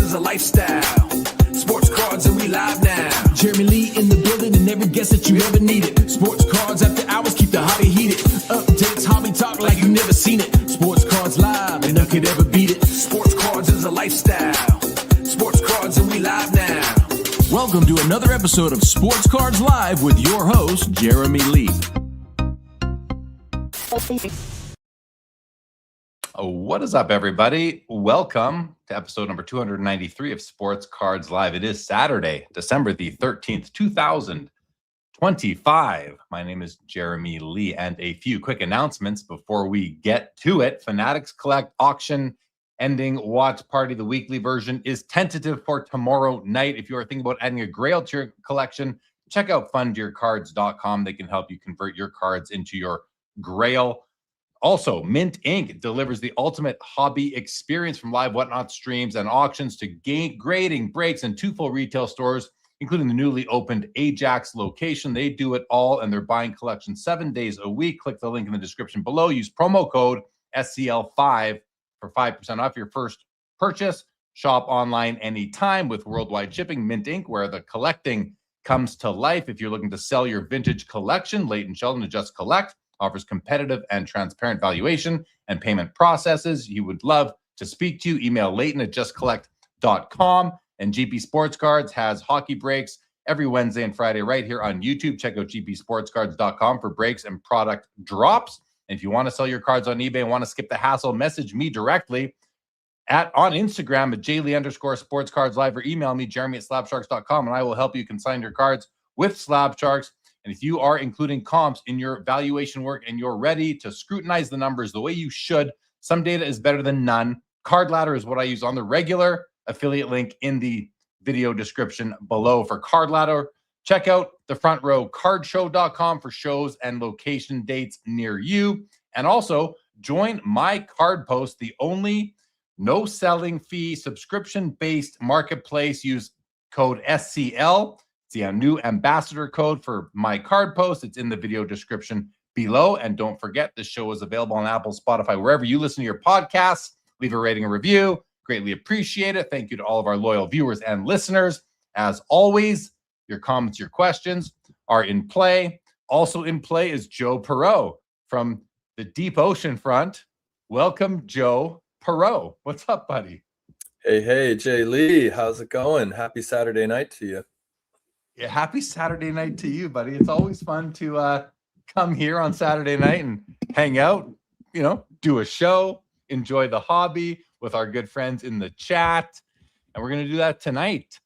is a lifestyle. Sports cards and we live now. Jeremy Lee in the building and every guest that you ever needed. Sports cards after hours keep the hobby heated. Updates, hobby talk like you never seen it. Sports cards live and none could ever beat it. Sports cards is a lifestyle. Sports cards and we live now. Welcome to another episode of Sports Cards Live with your host, Jeremy Lee. What is up, everybody? Welcome to episode number 293 of Sports Cards Live. It is Saturday, December the 13th, 2025. My name is Jeremy Lee, and a few quick announcements before we get to it. Fanatics Collect auction ending watch party. The weekly version is tentative for tomorrow night. If you are thinking about adding a Grail to your collection, check out fundyourcards.com. They can help you convert your cards into your Grail. Also, Mint Inc. delivers the ultimate hobby experience from live whatnot streams and auctions to grading, breaks, and 2 full retail stores, including the newly opened Ajax location. They do it all, and they're buying collections 7 days a week. Click the link in the description below. Use promo code SCL5 for 5% off your first purchase. Shop online anytime with worldwide shipping. Mint Inc., where the collecting comes to life. If you're looking to sell your vintage collection, Leighton Sheldon to Just Collect offers competitive and transparent valuation and payment processes. He would love to speak to you. Email Leighton at justcollect.com. And GP Sports Cards has hockey breaks every Wednesday and Friday right here on YouTube. Check out gpsportscards.com for breaks and product drops. And if you want to sell your cards on eBay and want to skip the hassle, message me directly on Instagram at jlee_sportscardslive or email me, jeremy@slabsharks.com, and I will help you consign your cards with Slab Sharks. And if you are including comps in your valuation work and you're ready to scrutinize the numbers the way you should, some data is better than none. Card Ladder is what I use on the regular. Affiliate link in the video description below for Card Ladder. Check out the front row cardshow.com for shows and location dates near you. And also join my card post, the only no selling fee subscription-based marketplace. Use code SCL. It's the new ambassador code for my card post. It's in the video description below. And don't forget, this show is available on Apple, Spotify, wherever you listen to your podcasts. Leave a rating and review. Greatly appreciate it. Thank you to all of our loyal viewers and listeners. As always, your comments, your questions are in play. Also in play is Joe Poirot from the deep ocean front. Welcome, Joe Poirot. What's up, buddy? Hey, Jay Lee. How's it going? Happy Saturday night to you. Yeah, happy Saturday night to you, buddy. It's always fun to come here on Saturday night and hang out, do a show, enjoy the hobby with our good friends in the chat. And we're going to do that tonight.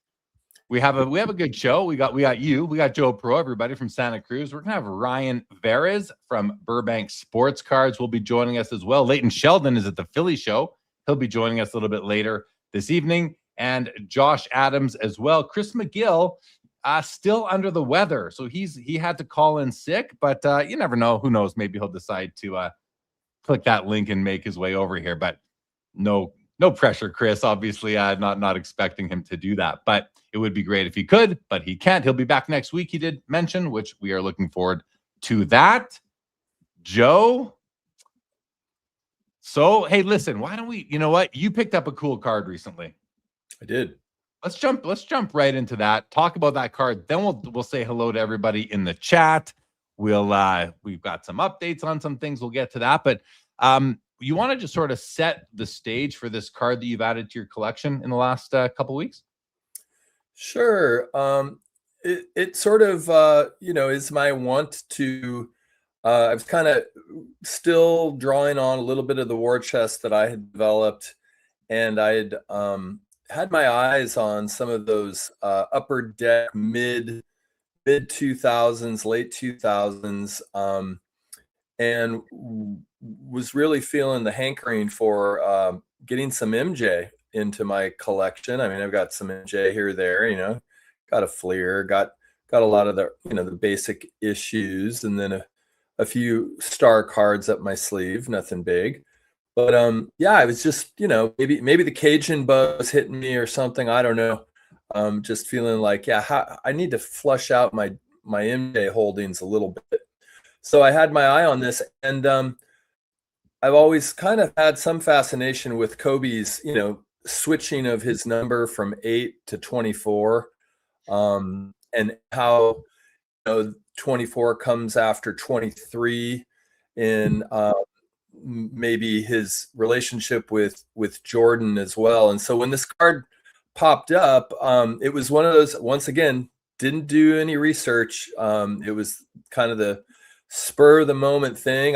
We have a good show. We got you. We got Joe Poirot, everybody from Santa Cruz. We're going to have Ryan Veres from Burbank Sports Cards will be joining us as well. Leighton Sheldon is at the Philly show. He'll be joining us a little bit later this evening. And Josh Adams as well. Chris McGill, still under the weather. So he had to call in sick, but you never know. Who knows? Maybe he'll decide to click that link and make his way over here. But no pressure, Chris. Obviously, not expecting him to do that. But it would be great if he could, but he can't. He'll be back next week, he did mention, which we are looking forward to that. Joe. So, hey, listen, why don't we, you picked up a cool card recently. I did. Let's jump right into that. Talk about that card. Then we'll say hello to everybody in the chat. We've got some updates on some things. We'll get to that. But you want to just sort of set the stage for this card that you've added to your collection in the last couple weeks? Sure. It sort of, is my want to, I was kind of still drawing on a little bit of the war chest that I had developed, and I had my eyes on some of those upper deck mid 2000s, late 2000s, and was really feeling the hankering for getting some MJ into my collection. I mean, I've got some MJ here or there, got a Fleer, got a lot of the, the basic issues, and then a few star cards up my sleeve, nothing big. But I was just, maybe the Cajun bug was hitting me or something. I don't know. Just feeling like, I need to flush out my MJ holdings a little bit. So I had my eye on this, and I've always kind of had some fascination with Kobe's, switching of his number from 8 to 24, and how 24 comes after 23 in maybe his relationship with Jordan as well. And so when this card popped up, it was one of those, once again, didn't do any research. It was kind of the spur of the moment thing.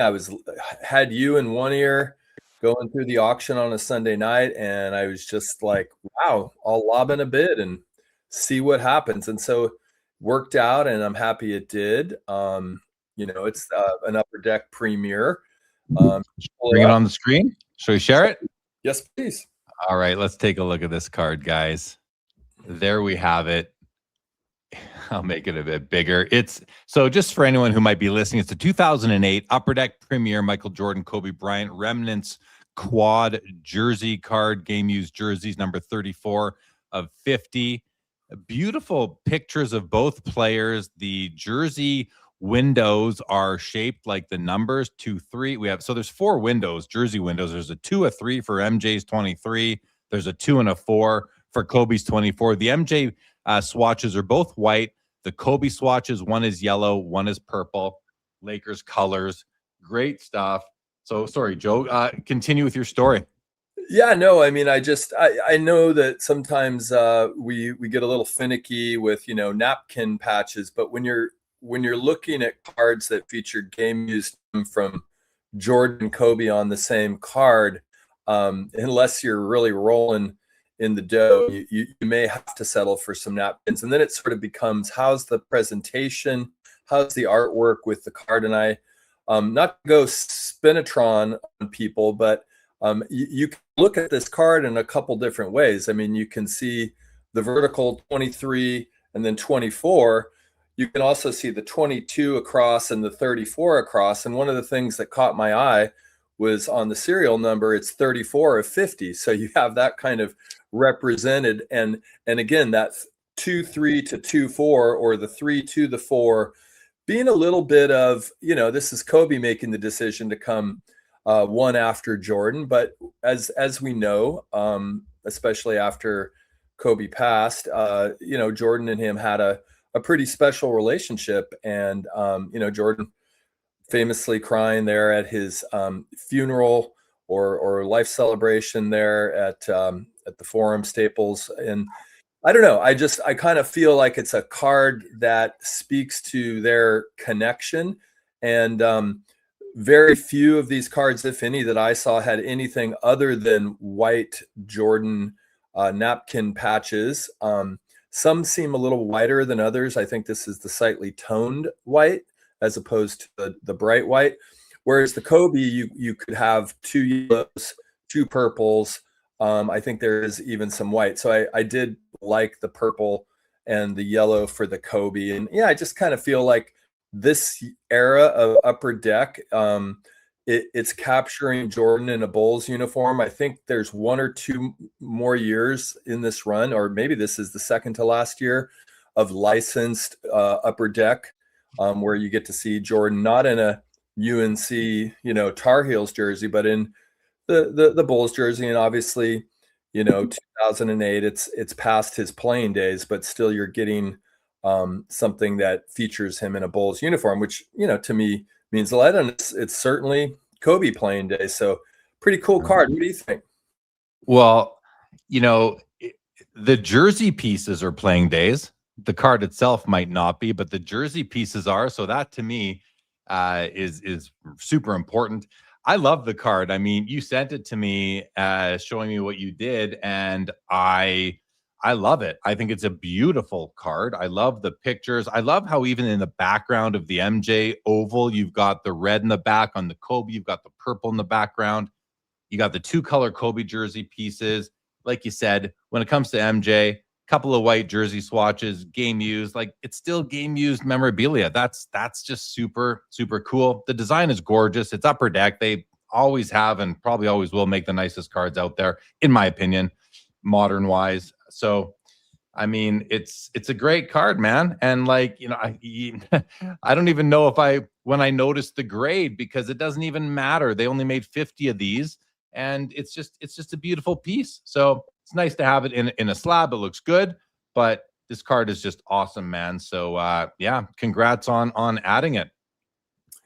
Had you in one ear going through the auction on a Sunday night, and I was just like, wow, I'll lob in a bid and see what happens. And so worked out, and I'm happy it did. It's an Upper Deck Premier. Bring it on the screen. Shall we share it? Yes, please. All right, let's take a look at this card, guys. There we have it. I'll make it a bit bigger. So just for anyone who might be listening, it's a 2008 Upper Deck Premier Michael Jordan, Kobe Bryant Remnants quad jersey card, game used jerseys, number 34 of 50. Beautiful pictures of both players. The jersey windows are shaped like the numbers 2, 3. So there's 4 windows, jersey windows. There's a 2, a 3 for MJ's 23. There's a 2 and a 4 for Kobe's 24. The MJ swatches are both white. The Kobe swatches, one is yellow, one is purple. Lakers colors. Great stuff. So sorry, Joe, continue with your story. Yeah, no, I mean, I know that sometimes we get a little finicky with, napkin patches, but when you're looking at cards that feature game used from Jordan and Kobe on the same card, unless you're really rolling in the dough, you may have to settle for some napkins. And then it sort of becomes, how's the presentation? How's the artwork with the card? And I, not to go spinatron on people, but you can look at this card in a couple different ways. I mean, you can see the vertical 23 and then 24. You can also see the 22 across and the 34 across. And one of the things that caught my eye was on the serial number, it's 34 of 50. So you have that kind of represented. And again, that 2-3 to 2-4, or the 3 to the 4, being a little bit of, this is Kobe making the decision to come one after Jordan. But as we know, especially after Kobe passed, Jordan and him had a pretty special relationship. And, Jordan famously crying there at his funeral or life celebration there at the Forum Staples. And I don't know, I kind of feel like it's a card that speaks to their connection. And very few of these cards, if any, that I saw had anything other than white Jordan napkin patches. Some seem a little whiter than others. I think this is the slightly toned white as opposed to the bright white. Whereas the Kobe, you could have 2 yellows, 2 purples. I think there is even some white. So I did like the purple and the yellow for the Kobe. And yeah, I just kind of feel like this era of Upper Deck, it's capturing Jordan in a Bulls uniform. I think there's 1 or 2 more years in this run, or maybe this is the second to last year of licensed Upper Deck, where you get to see Jordan not in a UNC, Tar Heels jersey, but in the Bulls jersey. And obviously, 2008, it's past his playing days, but still you're getting something that features him in a Bulls uniform, which, to me means a lot. And it's certainly Kobe playing day. So pretty cool card. What do you think? Well, the jersey pieces are playing days. The card itself might not be, but the jersey pieces are. So that to me is super important. I love the card. I mean, you sent it to me showing me what you did, and I love it. I think it's a beautiful card. I love the pictures. I love how even in the background of the MJ oval, you've got the red in the back. On the Kobe, you've got the purple in the background. You got the 2-color Kobe jersey pieces. Like you said, when it comes to MJ, couple of white jersey swatches, game used, like it's still game used memorabilia. That's just super, super cool. The design is gorgeous. It's Upper Deck. They always have and probably always will make the nicest cards out there, in my opinion, modern wise. So, I mean, it's a great card, man. And like, I don't even know when I noticed the grade, because it doesn't even matter. They only made 50 of these, and it's just a beautiful piece. So It's nice to have it in a slab. It looks good, but this card is just awesome, man. So yeah, congrats on adding it.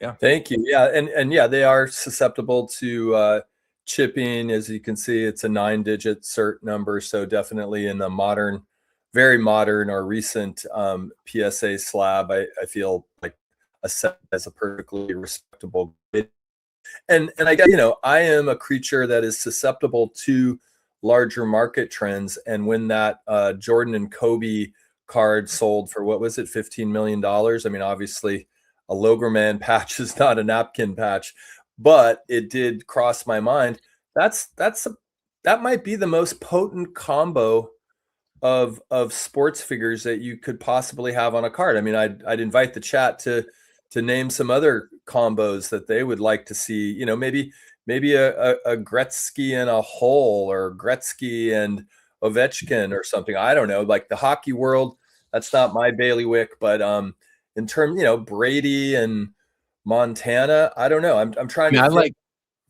Yeah. Thank you. Yeah. And yeah, they are susceptible to chipping. As you can see, it's a 9-digit cert number. So definitely in the modern, very modern or recent PSA slab, I feel like a set as a perfectly respectable bid. And I guess, I am a creature that is susceptible to larger market trends. And when that Jordan and Kobe card sold for, what was it, $15 million? I mean, obviously a Logerman patch is not a napkin patch, but it did cross my mind. That might be the most potent combo of sports figures that you could possibly have on a card. I mean, I'd invite the chat to name some other combos that they would like to see. Maybe a Gretzky and a Hole, or Gretzky and Ovechkin or something. I don't know. Like the hockey world, that's not my bailiwick, but in terms, Brady and Montana, I don't know. I'm trying to.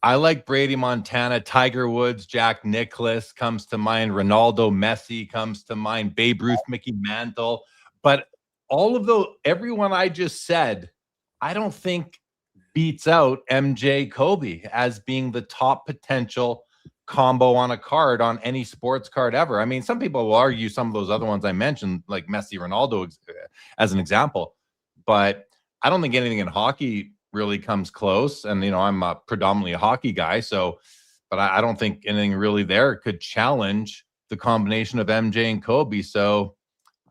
I like Brady, Montana, Tiger Woods, Jack Nicklaus comes to mind. Ronaldo, Messi comes to mind. Babe Ruth, Mickey Mantle. But all of everyone I just said, I don't think beats out MJ Kobe as being the top potential combo on a card, on any sports card ever. I mean, some people will argue some of those other ones I mentioned, like Messi, Ronaldo, as an example. But I don't think anything in hockey really comes close. And, I'm predominantly a hockey guy. So, but I don't think anything really there could challenge the combination of MJ and Kobe. So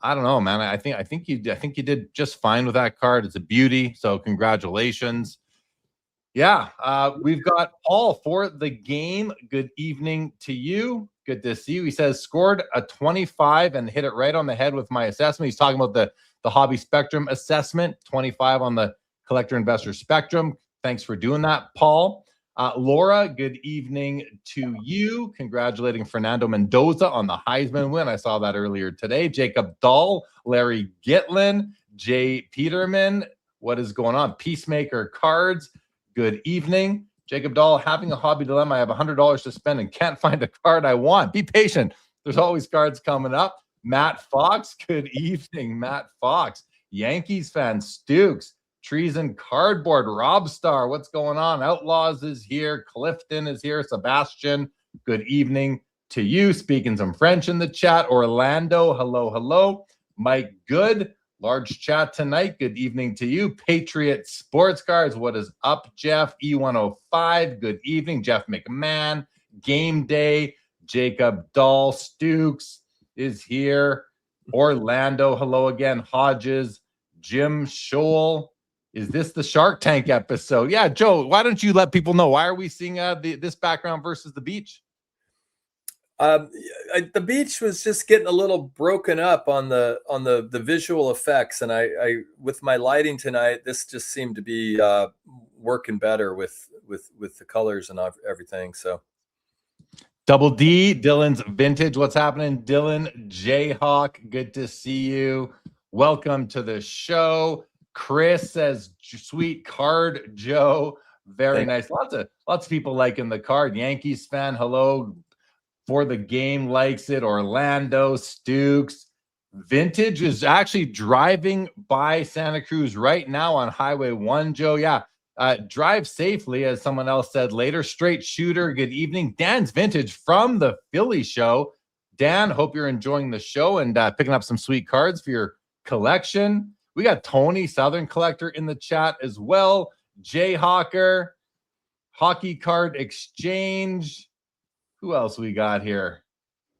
I don't know, man. I think you did just fine with that card. It's a beauty. So congratulations. Yeah. We've got Paul for the game. Good evening to you. Good to see you. He says, scored a 25 and hit it right on the head with my assessment. He's talking about the hobby spectrum assessment, 25 on the collector investor spectrum. Thanks for doing that, Paul. Laura, good evening to you. Congratulating Fernando Mendoza on the Heisman win. I saw that earlier today. Jacob Dahl, Larry Gitlin, Jay Peterman. What is going on? Peacemaker Cards. Good evening. Jacob Dahl, having a hobby dilemma. I have $100 to spend and can't find a card I want. Be patient. There's always cards coming up. Matt Fox, good evening, Matt Fox. Yankees fan, Stukes. Trees and Cardboard, Rob Star, what's going on? Outlaws is here. Clifton is here. Sebastian, good evening to you. Speaking some French in the chat. Orlando, hello. Mike Good, large chat tonight. Good evening to you. Patriot Sports Cards, what is up, Jeff? E105, good evening. Jeff McMahon, Game Day. Jacob Dahl, Stukes is here. Orlando, hello again. Hodges, Jim Scholl. Is this the Shark Tank episode? Yeah, Joe, why don't you let people know, why are we seeing this background versus the beach? The beach was just getting a little broken up on the visual effects, and I with my lighting tonight, this just seemed to be working better with the colors and everything. So, Double D, Dylan's Vintage. What's happening, Dylan? Jayhawk, good to see you. Welcome to the show. Chris says, sweet card, Joe. Very nice. Lots of people liking the card. Yankees fan, hello. For the game, likes it. Orlando, Stukes. Vintage is actually driving by Santa Cruz right now on Highway 1, Joe. Yeah. Drive safely, as someone else said later. Straight Shooter, good evening. Dan's Vintage from the Philly show. Dan, hope you're enjoying the show and picking up some sweet cards for your collection. We got Tony, Southern Collector, in the chat as well. Jayhawker, Hockey Card Exchange. Who else we got here?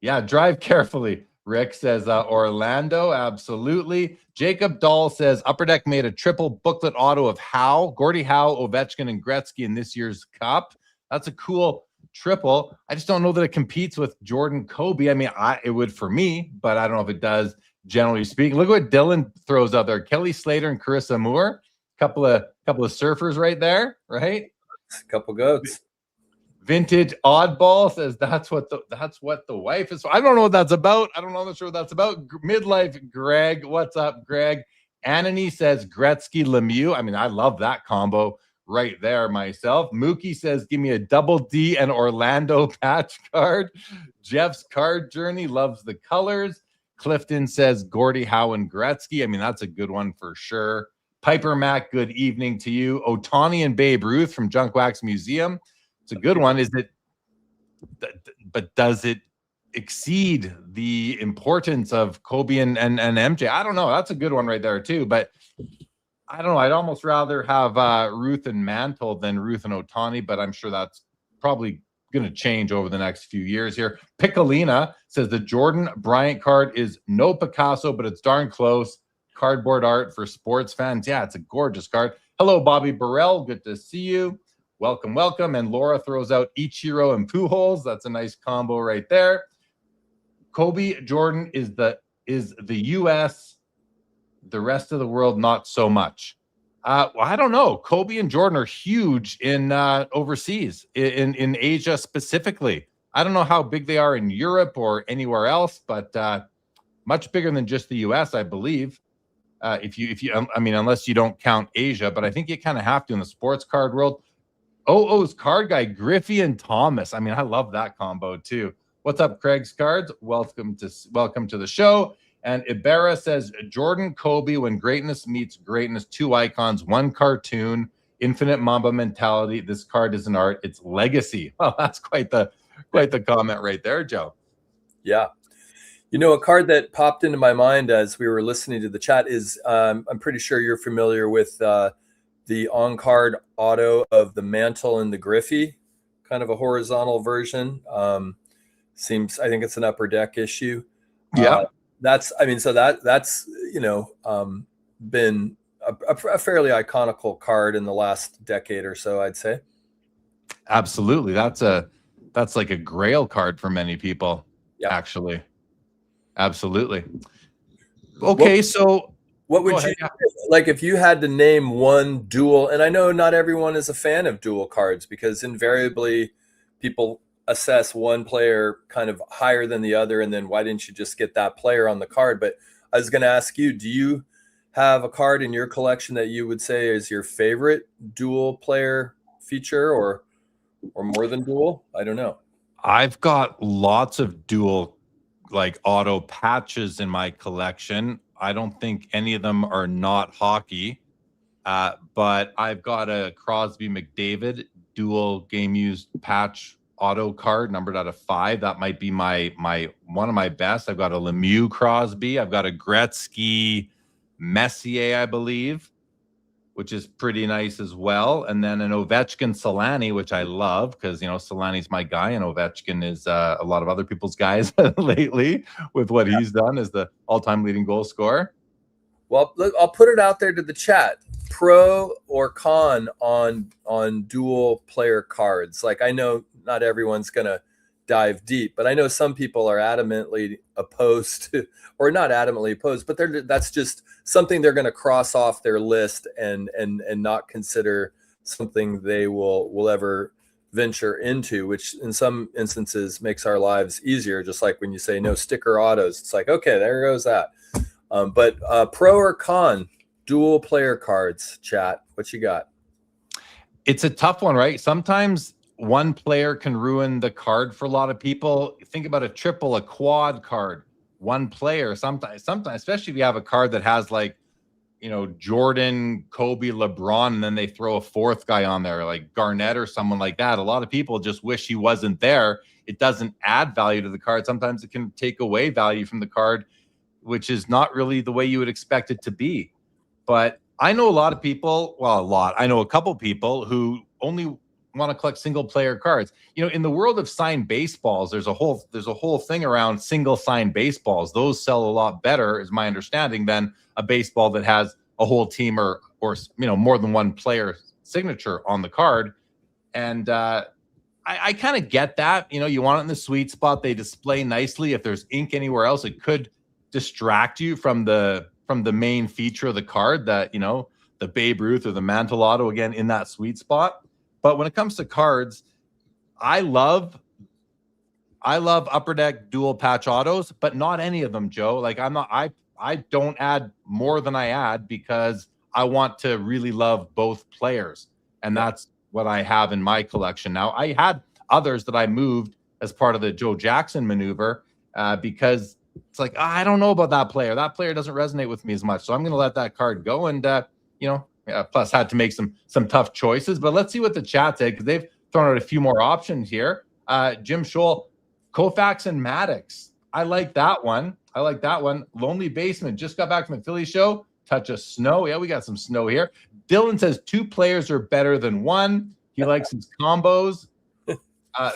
Yeah, drive carefully. Rick says Orlando, absolutely. Jacob Dahl says Upper Deck made a triple booklet auto of Gordie Howe, Ovechkin, and Gretzky in this year's Cup. That's a cool triple. I just don't know that it competes with Jordan Kobe. I mean, it would for me, but I don't know if it does. Generally speaking, look at what Dylan throws out there. Kelly Slater and Carissa Moore, couple of surfers right there, right? Couple goats. Vintage Oddball says that's what the wife is. I don't know what that's about. I don't know what that's about. Midlife Greg, what's up, Greg? Anony says Gretzky Lemieux. I mean, I love that combo right there myself. Mookie says, give me a double D and Orlando patch card. Jeff's card journey loves the colors. Clifton says Gordie Howe and Gretzky. I mean, that's a good one for sure. Piper Mac, good evening to you. Ohtani and Babe Ruth from Junk Wax Museum. It's a good one. But does it exceed the importance of Kobe and MJ? I don't know. That's a good one right there too. But I don't know. I'd almost rather have Ruth and Mantle than Ruth and Ohtani, but I'm sure that's probably going to change over the next few years here. Piccolina says the Jordan Bryant card is no Picasso, but it's darn close. Cardboard art for sports fans. Yeah, it's a gorgeous card. Hello, Bobby Burrell. Good to see you. Welcome, welcome. And Laura throws out Ichiro and Pujols. That's a nice combo right there. Kobe Jordan is the U.S., the rest of the world, not so much. Well, I don't know. Kobe and Jordan are huge in overseas, in Asia specifically. I don't know how big they are in Europe or anywhere else, but much bigger than just the U.S., I believe. If you, I mean, unless you don't count Asia, but I think you kind of have to in the sports card world. OO's card guy, Griffey and Thomas. I mean, I love that combo too. What's up, Craig's Cards? Welcome to the show. And Ibarra says, Jordan, Kobe, when greatness meets greatness, two icons, one cartoon, infinite Mamba mentality. This card is an art. It's legacy. Well, that's quite the comment right there, Joe. Yeah. You know, a card that popped into my mind as we were listening to the chat is, I'm pretty sure you're familiar with the on-card auto of the Mantle and the Griffey, kind of a horizontal version. I think it's an Upper Deck issue. Yeah. That's you know, been a fairly iconical card in the last decade or so, I'd say. Absolutely. That's like a grail card for many people. Yeah, actually. Absolutely. Okay, so what would you like if you had to name one dual? And I know not everyone is a fan of dual cards because invariably people assess one player kind of higher than the other, and then why didn't you just get that player on the card? But I was going to ask you, do you have a card in your collection that you would say is your favorite dual player feature, or more than dual? I don't know. I've got lots of dual like auto patches in my collection. I don't think any of them are not hockey, but I've got a Crosby McDavid dual game used patch auto card numbered out of 5. That might be my one of my best. I've got a Lemieux Crosby. I've got a Gretzky Messier, I believe, which is pretty nice as well. And then an Ovechkin Solani, which I love because, you know, Solani's my guy and Ovechkin is a lot of other people's guys lately with what he's done as the all-time leading goal scorer. Well, look, I'll put it out there to the chat. Pro or con on dual player cards? Like, I know not everyone's going to dive deep, but I know some people are adamantly opposed to, or not adamantly opposed, but that's just something they're going to cross off their list and not consider something they will ever venture into, which in some instances makes our lives easier. Just like when you say no sticker autos, it's like, okay, there goes that. But pro or con dual player cards, chat, what you got? It's a tough one, right? Sometimes one player can ruin the card for a lot of people. Think about a triple, a quad card, one player. Sometimes, especially if you have a card that has like, you know, Jordan, Kobe, LeBron, and then they throw a fourth guy on there, like Garnett or someone like that. A lot of people just wish he wasn't there. It doesn't add value to the card. Sometimes it can take away value from the card, which is not really the way you would expect it to be. But I know a lot of people, I know a couple people who only want to collect single player cards. You know, in the world of signed baseballs, there's a whole thing around single signed baseballs. Those sell a lot better, is my understanding, than a baseball that has a whole team or you know, more than one player signature on the card. And I kind of get that. You know, you want it in the sweet spot. They display nicely. If there's ink anywhere else, it could distract you from the main feature of the card, that, you know, the Babe Ruth or the Mantle auto, again, in that sweet spot. But when it comes to cards, I love Upper Deck dual patch autos, but not any of them, Joe. Like, I don't add more than I add because I want to really love both players. and that's what I have in my collection now. I had others that I moved as part of the Joe Jackson maneuver because it's like, I don't know about that player. That player doesn't resonate with me as much, so I'm going to let that card go. And plus had to make some tough choices. But let's see what the chat said, because they've thrown out a few more options here. Jim Scholl, Koufax and Maddox. I like that one. Lonely Basement just got back from the Philly show. Touch of snow. Yeah, we got some snow here. Dylan says 2 players are better than 1. He likes his combos.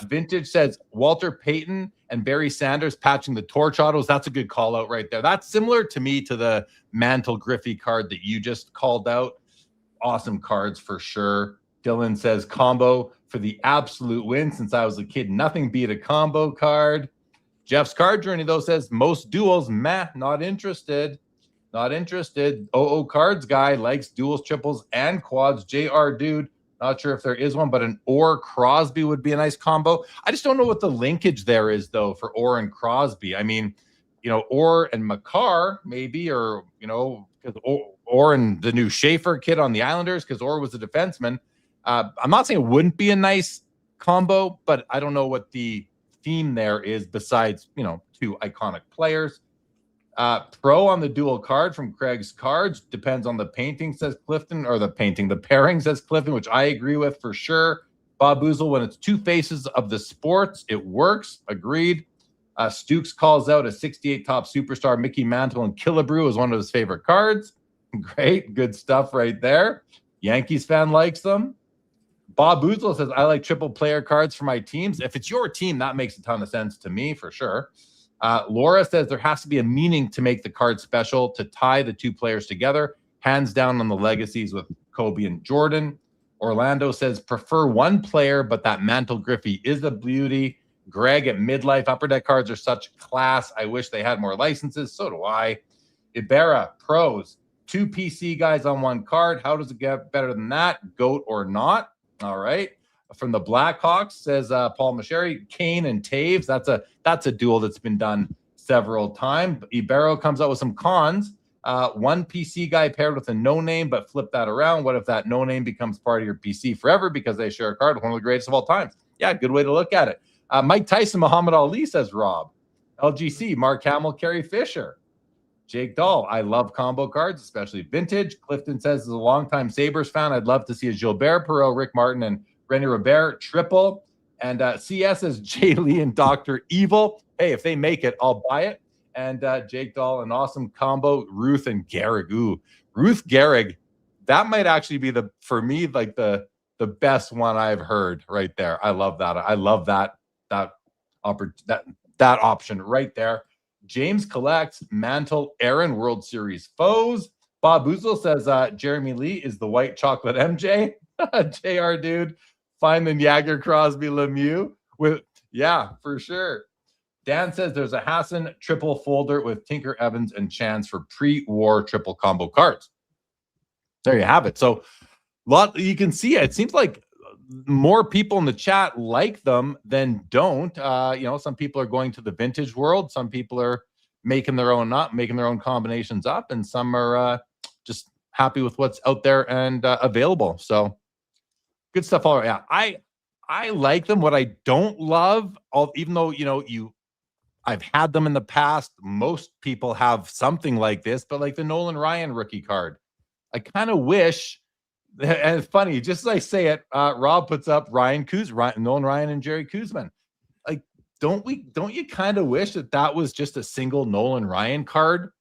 Vintage says Walter Payton and Barry Sanders patching the torch autos. That's a good call out right there. That's similar to me to the Mantle Griffey card that you just called out. Awesome cards for sure. Dylan says combo for the absolute win. Since I was a kid, nothing beat a combo card. Jeff's card journey though says most duels, meh, not interested. Cards guy likes duels, triples, and quads. JR dude, not sure if there is one, but an Orr Crosby would be a nice combo. I just don't know what the linkage there is though for Orr and Crosby. I mean, Orr and Makar maybe, or because Orr and the new Schaefer kid on the Islanders, because Orr was a defenseman. I'm not saying it wouldn't be a nice combo, but I don't know what the theme there is besides 2 iconic players. Pro on the dual card from Craig's Cards. Depends on the painting, says Clifton, or the pairing, says Clifton, which I agree with for sure. Bob Boozle, when it's 2 faces of the sports, it works. Agreed. Stukes calls out a 68 top superstar, Mickey Mantle, and Killebrew is one of his favorite cards. Great. Good stuff right there. Yankees fan likes them. Bob Boozle says, I like triple player cards for my teams. If it's your team, that makes a ton of sense to me for sure. Laura says there has to be a meaning to make the card special to tie the 2 players together. Hands down on the legacies with Kobe and Jordan. Orlando says prefer 1 player, but that Mantle Griffey is a beauty. Greg at Midlife, Upper Deck cards are such class. I wish they had more licenses. So do I. Ibarra, pros, 2 PC guys on 1 card. How does it get better than that? GOAT or not? All right. From the Blackhawks, says Paul Masheri, Kane and Taves. That's a duel that's been done several times. Ibero comes out with some cons. 1 PC guy paired with a no-name, but flip that around. What if that no-name becomes part of your PC forever because they share a card with one of the greatest of all times? Yeah, good way to look at it. Mike Tyson, Muhammad Ali, says Rob. LGC, Mark Hamill, Carrie Fisher. Jake Dahl, I love combo cards, especially vintage. Clifton says, as a longtime Sabres fan, I'd love to see a Gilbert Perreault, Rick Martin, and Rennie Robert triple. And CS is Jay Lee and Dr. Evil. Hey, if they make it, I'll buy it. And Jake Dahl, an awesome combo. Ruth and Gehrig. Ooh, Ruth Gehrig, that might actually be for me, like the best one I've heard right there. I love that. I love that option right there. James collects Mantle Aaron World Series foes. Bob Boozle says Jeremy Lee is the white chocolate MJ. JR dude. Find the Jagger Crosby Lemieux for sure. Dan says there's a Hassan triple folder with Tinker Evans and Chance for pre-war triple combo cards. There you have it. So you can see it seems like more people in the chat like them than don't. Some people are going to the vintage world. Some people are making their own combinations up, and some are just happy with what's out there and available. So good stuff all right. Yeah, I like them. What I don't love, even though I've had them in the past. Most people have something like this, but like the Nolan Ryan rookie card, I kind of wish. And it's funny, just as I say it, Rob puts up Nolan Ryan and Jerry Kuzman. Like, don't you kind of wish that was just a single Nolan Ryan card?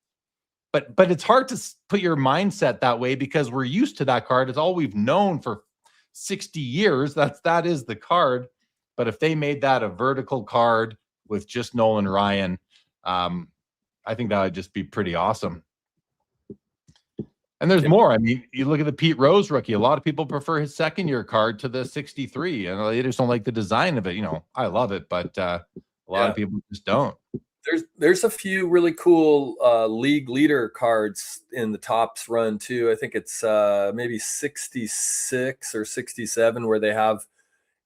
But it's hard to put your mindset that way because we're used to that card. It's all we've known for 60 years. That is the card. But if they made that a vertical card with just Nolan Ryan, I think that would just be pretty awesome. And there's more. I mean, you look at the Pete Rose rookie. A lot of people prefer his second-year card to the 63, and they just don't like the design of it. I love it, but a lot of people just don't. There's a few really cool league leader cards in the Topps run too. I think it's maybe 66 or 67 where they have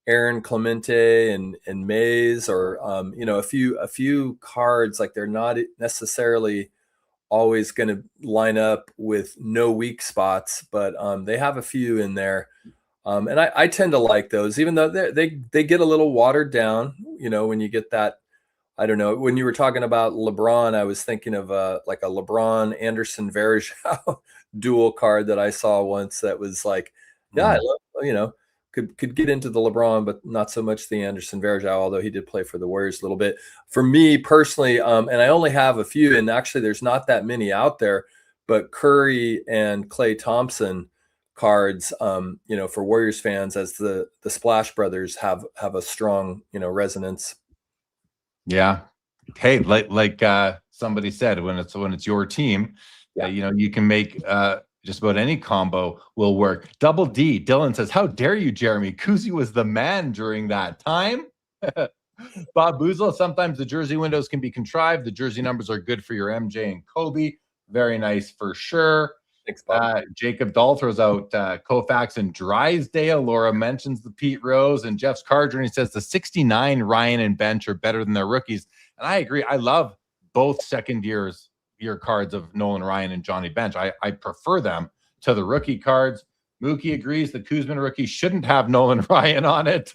Aaron Clemente and Mays, or a few cards, like they're not necessarily always going to line up with no weak spots, but they have a few in there. And I tend to like those, even though they get a little watered down, when you get that. I don't know. When you were talking about LeBron, I was thinking of like a LeBron Anderson Varejao dual card that I saw once. That was like, yeah, I love, could get into the LeBron, but not so much the Anderson Varejao. Although he did play for the Warriors a little bit. For me personally, and I only have a few, and actually there's not that many out there. But Curry and Klay Thompson cards, for Warriors fans, as the Splash Brothers have a strong, resonance. Yeah. Hey, like somebody said, when it's your team, you can make just about any combo will work. Double D, Dylan says, "How dare you, Jeremy? Kuzi was the man during that time." Bob Boozle, sometimes the jersey windows can be contrived. The jersey numbers are good for your MJ and Kobe. Very nice for sure. Thanks, Bob. Jacob Dahl throws out Koufax and Drysdale. Laura mentions the Pete Rose and Jeff's card journey says the 69 Ryan and Bench are better than their rookies. And I agree. I love both second year cards of Nolan Ryan and Johnny Bench. I prefer them to the rookie cards. Mookie agrees the Kuzman rookie shouldn't have Nolan Ryan on it.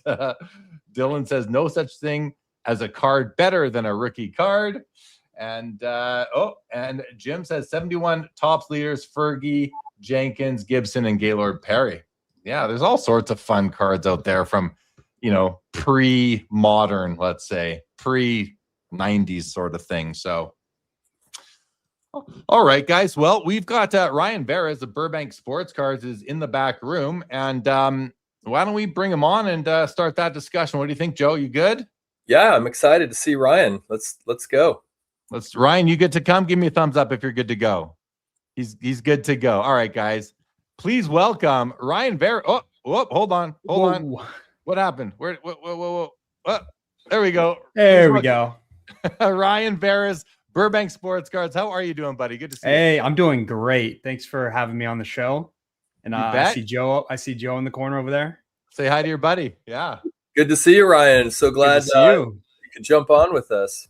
Dylan says no such thing as a card better than a rookie card. And and Jim says 71 tops leaders, Fergie, Jenkins, Gibson, and Gaylord Perry. Yeah, there's all sorts of fun cards out there from, pre-modern, let's say, pre-90s sort of thing. So, all right, guys. Well, we've got Ryan Veras of Burbank Sports Cards is in the back room. And why don't we bring him on and start that discussion? What do you think, Joe? You good? Yeah, I'm excited to see Ryan. Let's go. Ryan, you good to come? Give me a thumbs up if you're good to go. He's good to go. All right, guys. Please welcome Ryan Veras. Oh, hold on. What happened? Where? There we go. There we go. Ryan Veras, Burbank Sports Cards. How are you doing, buddy? Good to see you. Hey, I'm doing great. Thanks for having me on the show. And I see Joe in the corner over there. Say hi to your buddy. Yeah. Good to see you, Ryan. So glad you could jump on with us.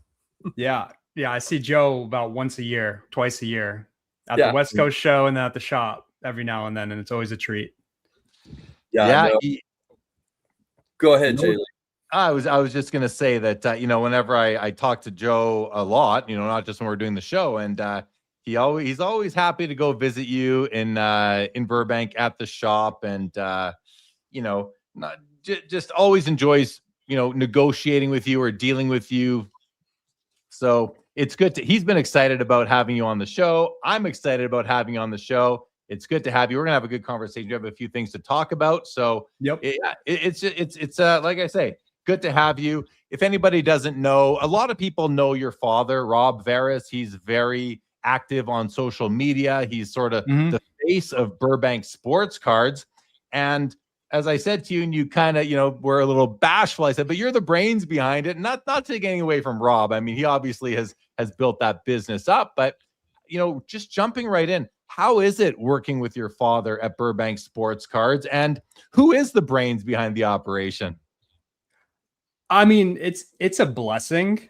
Yeah. I see Joe about twice a year at the West Coast show and then at the shop every now and then. And it's always a treat. Yeah. Go ahead, Jay. I was just going to say that, whenever I talk to Joe a lot, not just when we're doing the show, and he's always happy to go visit you in Burbank at the shop. And, just always enjoys, negotiating with you or dealing with you. So it's good he's been excited about having you on the show. I'm excited about having you on the show. It's good to have you. We're gonna have a good conversation. We have a few things to talk about. So it's like I say, good to have you. If anybody doesn't know, a lot of people know your father, Rob Veras. He's very active on social media. He's sort of the face of Burbank Sports Cards. And as I said to you, and you kind of, were a little bashful, I said, but you're the brains behind it. Not taking anything away from Rob. I mean, he obviously has built that business up, but, just jumping right in, how is it working with your father at Burbank Sports Cards, and who is the brains behind the operation? I mean, it's a blessing,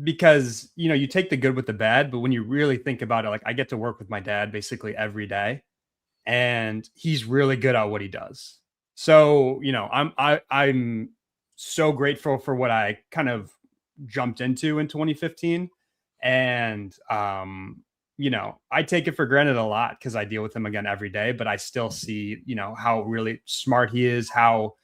because, you take the good with the bad, but when you really think about it, like I get to work with my dad basically every day. And he's really good at what he does. So, I'm so grateful for what I kind of jumped into in 2015. And, I take it for granted a lot because I deal with him again every day, but I still see, how really smart he is, how,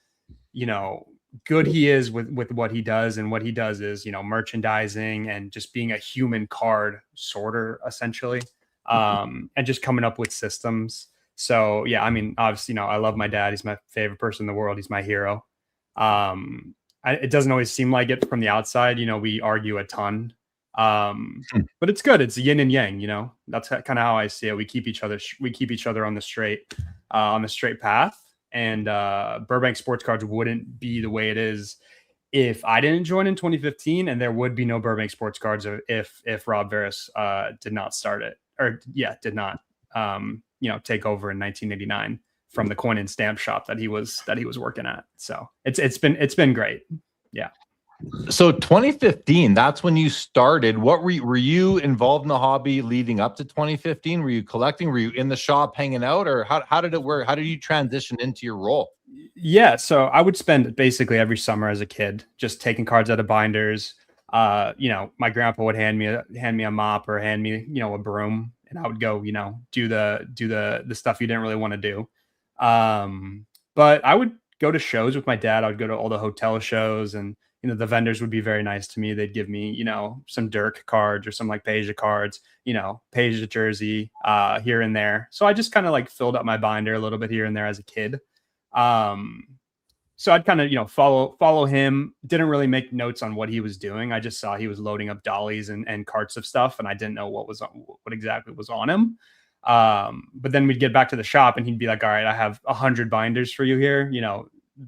good he is with what he does. And what he does is, merchandising and just being a human card sorter, essentially, and just coming up with systems. So, yeah, I mean, obviously, I love my dad. He's my favorite person in the world. He's my hero. It doesn't always seem like it from the outside. We argue a ton, but it's good. It's yin and yang, that's kind of how I see it. We keep each other on the straight path. And Burbank Sports Cards wouldn't be the way it is if I didn't join in 2015, and there would be no Burbank Sports Cards if Rob Veras did not start it, or did not take over in 1989 from the coin and stamp shop that he was working at. So it's been great. Yeah. So 2015, that's when you started. What were you involved in the hobby leading up to 2015? Were you collecting? Were you in the shop hanging out, or how did it work? How did you transition into your role? Yeah, so I would spend basically every summer as a kid just taking cards out of binders. My grandpa would hand me a mop or hand me, a broom, and I would go, do the stuff you didn't really want to do. But I would go to shows with my dad. I would go to all the hotel shows, and the vendors would be very nice to me. They'd give me, some Dirk cards or some like Peja cards, Peja jersey here and there. So I just kind of like filled up my binder a little bit here and there as a kid. So I'd kind of, follow him. Didn't really make notes on what he was doing. I just saw he was loading up dollies and carts of stuff, and I didn't know what exactly was on him. But then we'd get back to the shop and he'd be like, all right, I have 100 binders for you here.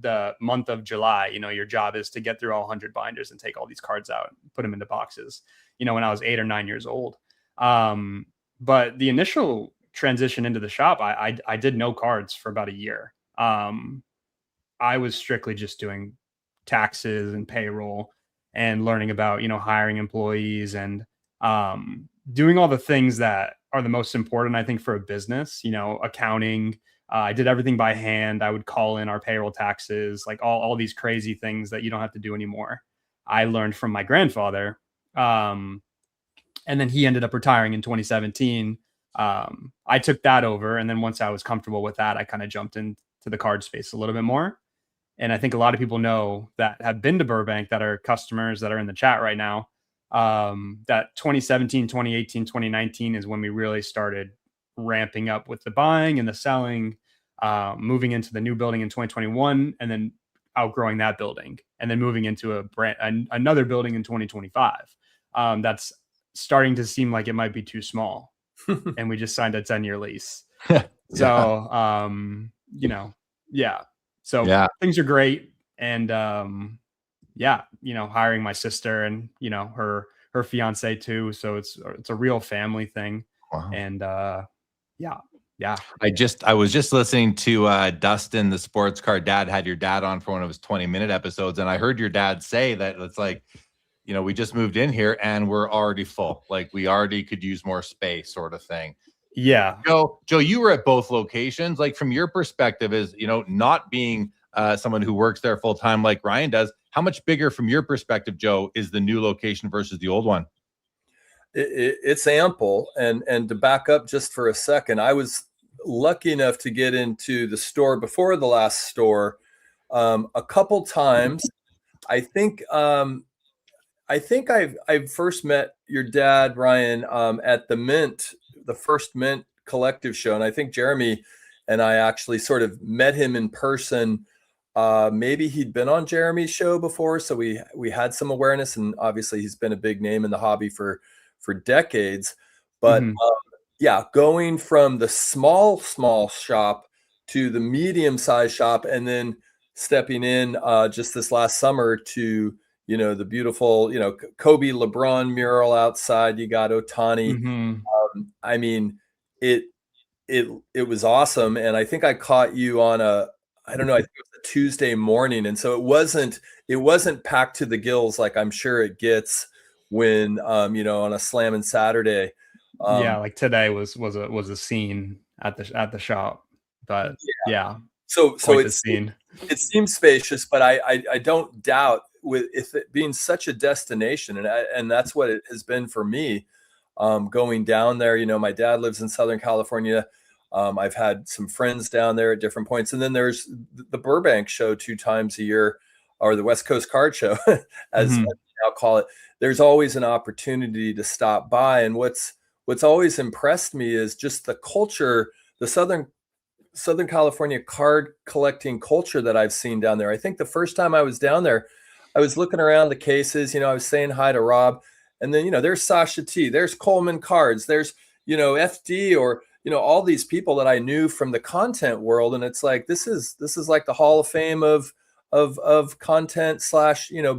The month of July, your job is to get through all 100 binders and take all these cards out, put them into boxes, when I was 8 or 9 years old. But the initial transition into the shop, I did no cards for about a year. I was strictly just doing taxes and payroll and learning about, hiring employees and doing all the things that are the most important, I think, for a business, accounting. I did everything by hand. I would call in our payroll taxes, like all these crazy things that you don't have to do anymore. I learned from my grandfather. And then he ended up retiring in 2017. I took that over. And then once I was comfortable with that, I kind of jumped into the card space a little bit more. And I think a lot of people know that have been to Burbank, that are customers that are in the chat right now, that 2017, 2018, 2019 is when we really started ramping up with the buying and the selling, moving into the new building in 2021, and then outgrowing that building, and then moving into another building in 2025. That's starting to seem like it might be too small. And we just signed a 10-year lease. So, yeah. So things are great. And, hiring my sister and, her fiance too. So it's a real family thing. Wow. And, yeah. I was just listening to Dustin, the sports card dad, had your dad on for one of his 20-minute episodes. And I heard your dad say that it's like, we just moved in here and we're already full. Like we already could use more space, sort of thing. Yeah. Joe, you were at both locations. Like from your perspective, is not being someone who works there full time like Ryan does, how much bigger from your perspective, Joe, is the new location versus the old one? It's ample. And to back up just for a second, I was lucky enough to get into the store before the last store a couple times. I think I've first met your dad, Ryan, at the Mint, the first Mint collective show. And I think Jeremy and I actually sort of met him in person. Maybe he'd been on Jeremy's show before, so we had some awareness. And obviously he's been a big name in the hobby for decades. But going from the small shop to the medium-sized shop, and then stepping in just this last summer to the beautiful, Kobe LeBron mural outside. You got Ohtani. I mean, it was awesome. And I think I caught you on I think it was a Tuesday morning. And so it wasn't packed to the gills like I'm sure it gets when, on a slamming Saturday. Like today was a scene at the shop, but So it seems spacious, but I don't doubt with it being such a destination, and that's what it has been for me. Going down there, my dad lives in Southern California. I've had some friends down there at different points, and then there's the Burbank show 2 times a year, or the West Coast Card Show, as I'll call it. There's always an opportunity to stop by, and what's always impressed me is just the culture, the Southern California card collecting culture that I've seen down there. I think the first time I was down there, I was looking around the cases, I was saying hi to Rob, and then, there's Sasha T, there's Coleman Cards, there's, FD, or, all these people that I knew from the content world. And it's like, this is like the Hall of Fame of content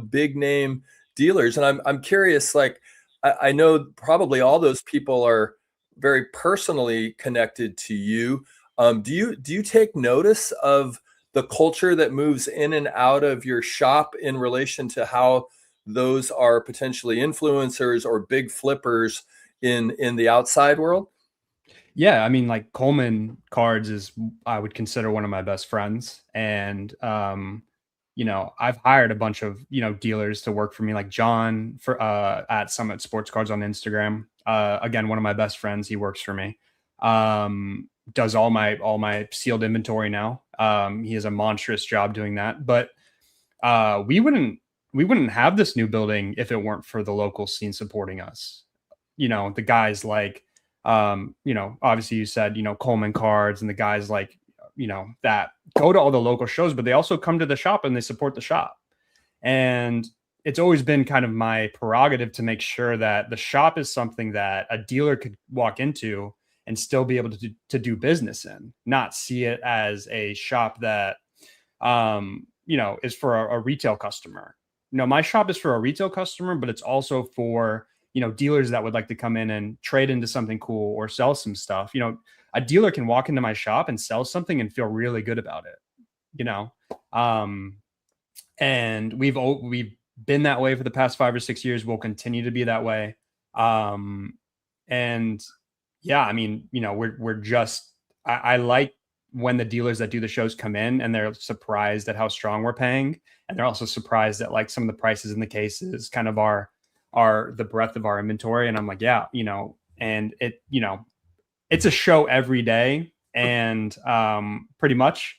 / big name dealers. And I'm curious, like, I know probably all those people are very personally connected to you. Do you take notice of the culture that moves in and out of your shop in relation to how those are potentially influencers or big flippers in the outside world? Yeah, I mean, like Coleman Cards is, I would consider one of my best friends, and I've hired a bunch of dealers to work for me, like John for at Summit Sports Cards on Instagram. Again, one of my best friends, he works for me. Does all my sealed inventory now. He has a monstrous job doing that, but we wouldn't have this new building if it weren't for the local scene supporting us. The guys like obviously you said, Coleman Cards, and the guys like, that go to all the local shows, but they also come to the shop and they support the shop. And it's always been kind of my prerogative to make sure that the shop is something that a dealer could walk into and still be able to do business in, not see it as a shop that, is for a retail customer. My shop is for a retail customer, but it's also for dealers that would like to come in and trade into something cool or sell some stuff. A dealer can walk into my shop and sell something and feel really good about it, and we've been that way for the past 5 or 6 years. We'll continue to be that way. And yeah, I mean, we're just, I like when the dealers that do the shows come in and they're surprised at how strong we're paying. And they're also surprised at like some of the prices in the cases kind of are the breadth of our inventory. And I'm like, yeah, and it, it's a show every day, and pretty much.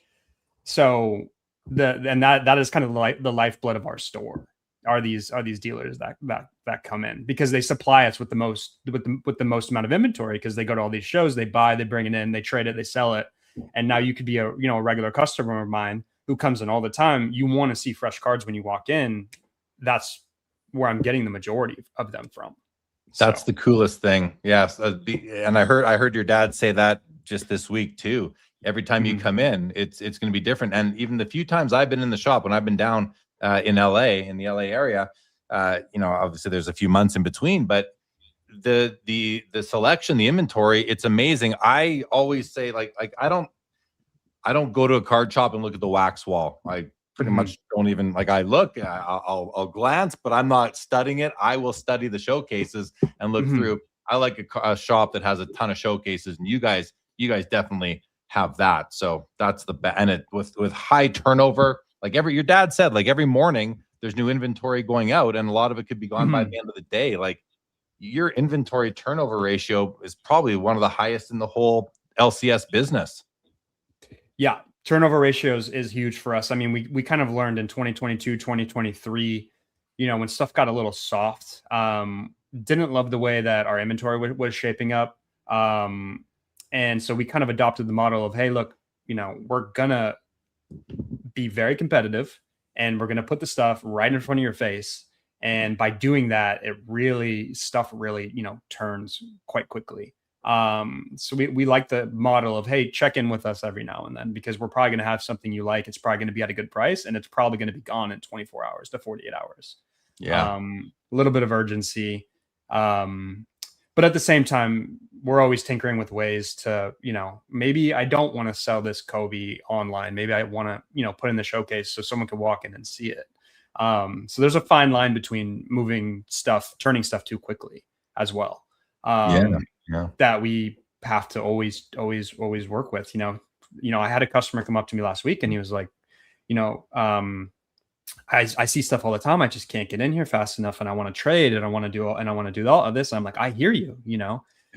So that is kind of like the lifeblood of our store are these dealers that come in, because they supply us with the most amount of inventory, because they go to all these shows, they buy, they bring it in, they trade it, they sell it. And now you could be a regular customer of mine who comes in all the time. You want to see fresh cards when you walk in. That's where I'm getting the majority of them from. That's the coolest thing. Yes. And I heard your dad say that just this week too. Every time you come in, it's going to be different. And even the few times I've been in the shop, when I've been down in LA, in the LA area, obviously there's a few months in between, but the selection, the inventory, it's amazing. I always say like I don't go to a card shop and look at the wax wall. I pretty much don't even I'll glance, but I'm not studying it. I will study the showcases and look through. I like a shop that has a ton of showcases, and you guys definitely have that. So that's and it with high turnover, like your dad said, like every morning there's new inventory going out, and a lot of it could be gone by the end of the day. Like your inventory turnover ratio is probably one of the highest in the whole LCS business. Yeah. Turnover ratios is huge for us. I mean, we kind of learned in 2022, 2023, when stuff got a little soft, didn't love the way that our inventory was shaping up. And so we kind of adopted the model of, hey, look, we're gonna be very competitive, and we're gonna put the stuff right in front of your face. And by doing that, stuff really turns quite quickly. So we like the model of, hey, check in with us every now and then, because we're probably going to have something you like. It's probably going to be at a good price, and it's probably going to be gone in 24 hours to 48 hours. Yeah. A little bit of urgency. But at the same time, we're always tinkering with ways to, maybe I don't want to sell this Kobe online. Maybe I want to, put in the showcase so someone can walk in and see it. So there's a fine line between turning stuff too quickly as well. That we have to always work with. I had a customer come up to me last week, and he was like, I see stuff all the time. I just can't get in here fast enough, and I want to trade, and I want to do all of this. And I'm like, I hear you.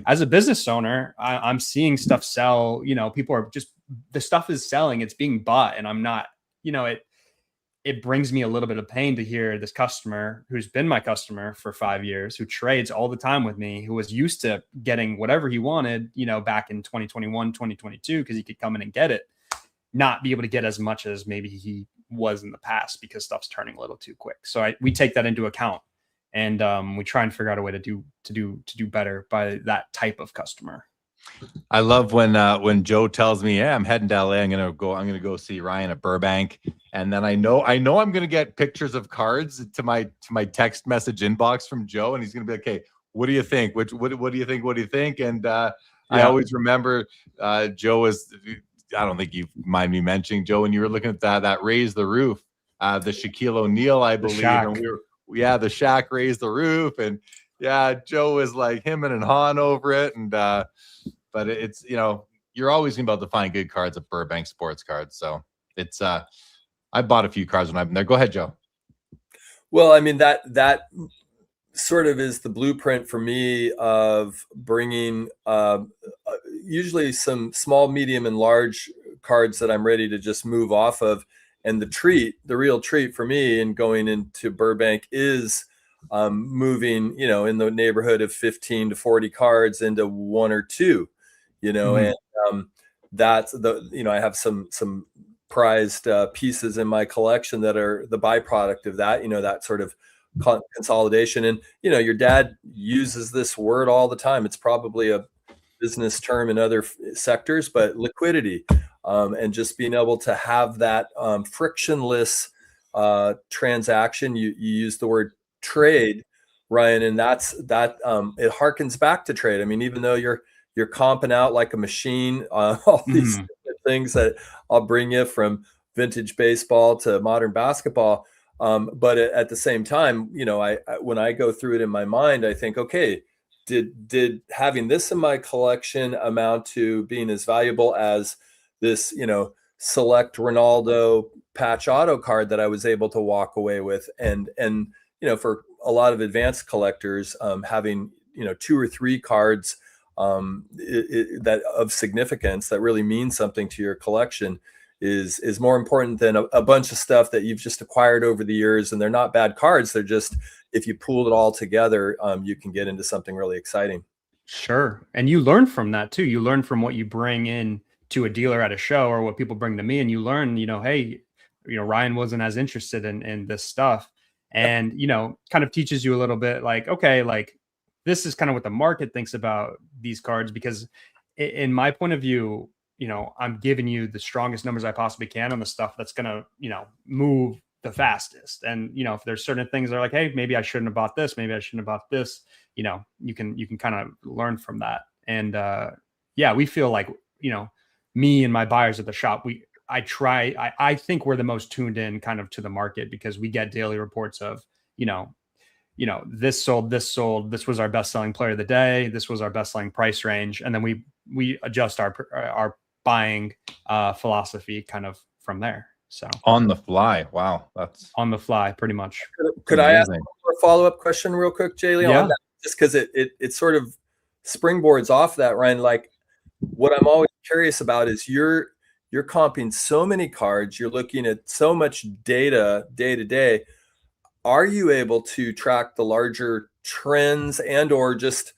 As a business owner, I'm seeing stuff sell. People are just, the stuff is selling. It's being bought, and I'm not. It brings me a little bit of pain to hear this customer who's been my customer for 5 years, who trades all the time with me, who was used to getting whatever he wanted, back in 2021, 2022, because he could come in and get it, not be able to get as much as maybe he was in the past because stuff's turning a little too quick. So we take that into account, and we try and figure out a way to do better by that type of customer. I love when Joe tells me, yeah, I'm heading to LA. I'm gonna go see Ryan at Burbank. And then I know I'm gonna get pictures of cards to my text message inbox from Joe, and he's gonna be like, hey, what do you think? What do you think? What do you think? And I always remember Joe was, I don't think you mind me mentioning, Joe, when you were looking at that Raise the Roof, the Shaquille O'Neal, I believe, and yeah, the shack raised the roof, and yeah, Joe was like hemming and hawing over it. And but it's, you know, you're always gonna be able to find good cards at Burbank Sports Cards. So it's I bought a few cards when I've been there. Go ahead, Joe. Well, I mean, that sort of is the blueprint for me of bringing usually some small, medium, and large cards that I'm ready to just move off of. And the real treat for me in going into Burbank is moving, you know, in the neighborhood of 15 to 40 cards into one or two, you know, and that's I have some prized pieces in my collection that are the byproduct of that, you know, that sort of consolidation. And, you know, your dad uses this word all the time. It's probably a business term in other sectors, but liquidity, and just being able to have that frictionless transaction. You use the word trade, Ryan, and that it harkens back to trade. I mean, even though you're comping out like a machine, all these things that I'll bring you from vintage baseball to modern basketball. But at the same time, you know, I when I go through it in my mind, I think, okay, did having this in my collection amount to being as valuable as this, you know, select Ronaldo patch auto card that I was able to walk away with? And you know, for a lot of advanced collectors, having, you know, 2 or 3 cards that of significance that really means something to your collection is more important than a bunch of stuff that you've just acquired over the years. And they're not bad cards. They're just, if you pool it all together, you can get into something really exciting. Sure. And you learn from that too. You learn from what you bring in to a dealer at a show or what people bring to me. And you learn, you know, hey, you know, Ryan wasn't as interested in this stuff. And, you know, kind of teaches you a little bit like, okay, like this is kind of what the market thinks about these cards, because in my point of view, you know, I'm giving you the strongest numbers I possibly can on the stuff that's going to, you know, move the fastest. And, you know, if there's certain things that are like, hey, maybe I shouldn't have bought this, maybe I shouldn't have bought this, you know, you can kind of learn from that. And yeah, we feel like, you know, me and my buyers at the shop, I think we're the most tuned in kind of to the market, because we get daily reports of, you know, this sold, this was our best selling player of the day, this was our best selling price range. And then we adjust our buying philosophy kind of from there. So on the fly. Wow. That's on the fly, pretty much. Could I ask a follow-up question real quick, Jay Lee? Yeah. Just because it sort of springboards off that, Ryan. Like, what I'm always curious about is you're comping so many cards, you're looking at so much data day to day. Are you able to track the larger trends, and or just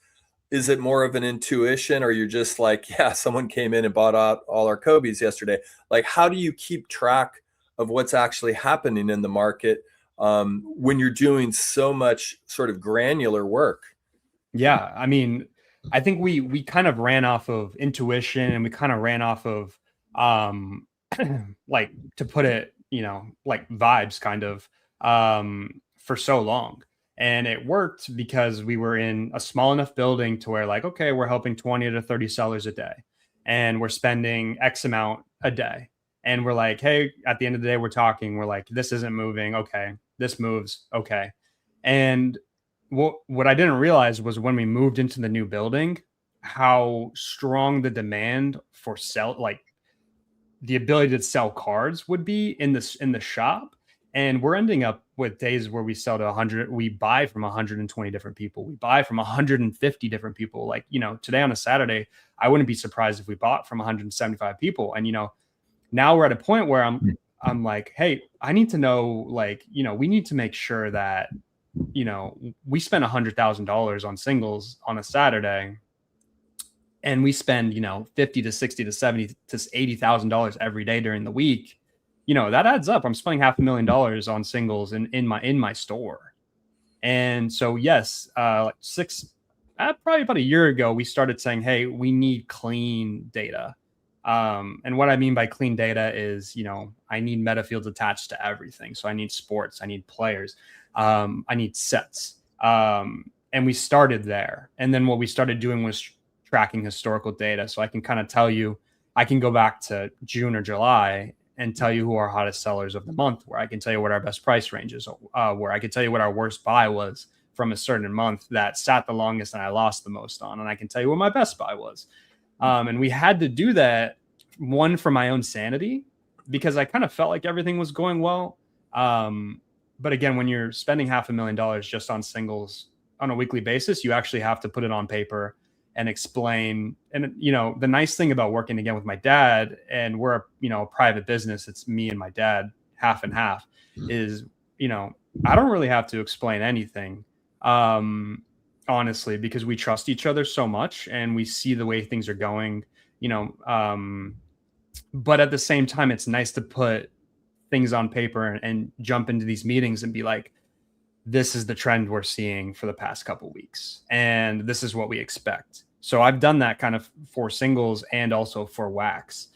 is it more of an intuition, or you're just like, yeah, someone came in and bought out all our Kobe's yesterday? Like, how do you keep track of what's actually happening in the market when you're doing so much sort of granular work? Yeah, I mean, I think we kind of ran off of intuition, and we kind of ran off of like, to put it, you know, like vibes kind of for so long. And it worked because we were in a small enough building to where, like, okay, we're helping 20 to 30 sellers a day, and we're spending X amount a day. And we're like, hey, at the end of the day, we're talking, we're like, this isn't moving. Okay. This moves. Okay. And what I didn't realize was when we moved into the new building, how strong the demand for like the ability to sell cards would be in the shop. And we're ending up with days where we sell to 100, we buy from 120 different people. We buy from 150 different people. Like, you know, today on a Saturday, I wouldn't be surprised if we bought from 175 people. And, you know, now we're at a point where I'm like, hey, I need to know, like, you know, we need to make sure that, you know, we spend $100,000 on singles on a Saturday, and we spend, you know, 50 to 60 to 70 to $80,000 every day during the week. You know, that adds up. I'm spending $500,000 on singles in my store. And so, yes, like probably about a year ago, we started saying, hey, we need clean data. And what I mean by clean data is, you know, I need meta fields attached to everything. So I need sports, I need players, I need sets. And we started there. And then what we started doing was tracking historical data. So I can kind of tell you, I can go back to June or July and tell you who our hottest sellers of the month were. I can tell you what our best price ranges were. I can tell you what our worst buy was from a certain month that sat the longest and I lost the most on. And I can tell you what my best buy was. And we had to do that, one, for my own sanity, because I kind of felt like everything was going well. But again, when you're spending $500,000 just on singles on a weekly basis, you actually have to put it on paper and explain. And, you know, the nice thing about working again with my dad, and we're, you know, a private business, it's me and my dad, half and half, is, you know, I don't really have to explain anything, honestly, because we trust each other so much and we see the way things are going, you know, but at the same time, it's nice to put things on paper and jump into these meetings and be like, this is the trend we're seeing for the past couple weeks, and this is what we expect. So I've done that kind of for singles and also for wax.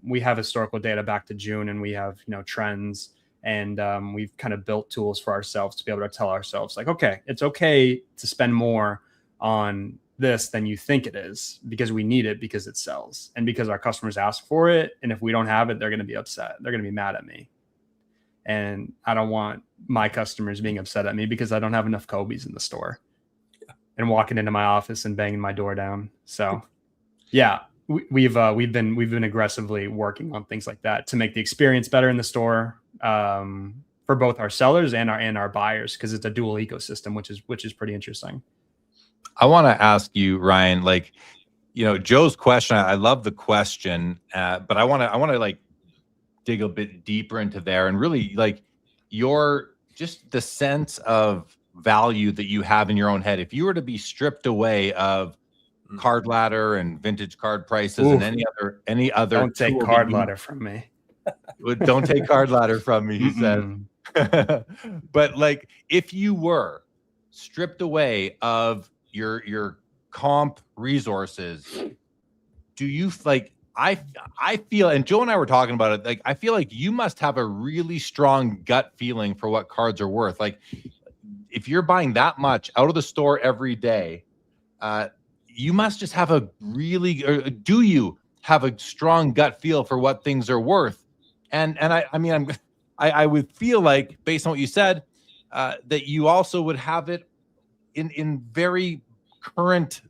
We have historical data back to June, and we have, you know, trends, and we've kind of built tools for ourselves to be able to tell ourselves like, okay, it's okay to spend more on this than you think it is, because we need it, because it sells, and because our customers ask for it. And if we don't have it, they're going to be upset. They're going to be mad at me. And I don't want my customers being upset at me because I don't have enough Kobe's in the store and walking into my office and banging my door down. So yeah, we've been aggressively working on things like that to make the experience better in the store, for both our sellers and our buyers, because it's a dual ecosystem, which is pretty interesting. I want to ask you, Ryan, like, you know, Joe's question, I love the question, but I want to like dig a bit deeper into there, and really like just the sense of value that you have in your own head. If you were to be stripped away of Card Ladder and vintage card prices, and any other don't take Card Ladder from me. Don't take Card Ladder from me, he said. But like, if you were stripped away of your comp resources, do you like, I feel, and Joe and I were talking about it, like, I feel like you must have a really strong gut feeling for what cards are worth. Like, if you're buying that much out of the store every day, you must just have a really, or do you have a strong gut feel for what things are worth? And I would feel like, based on what you said, that you also would have it in a very current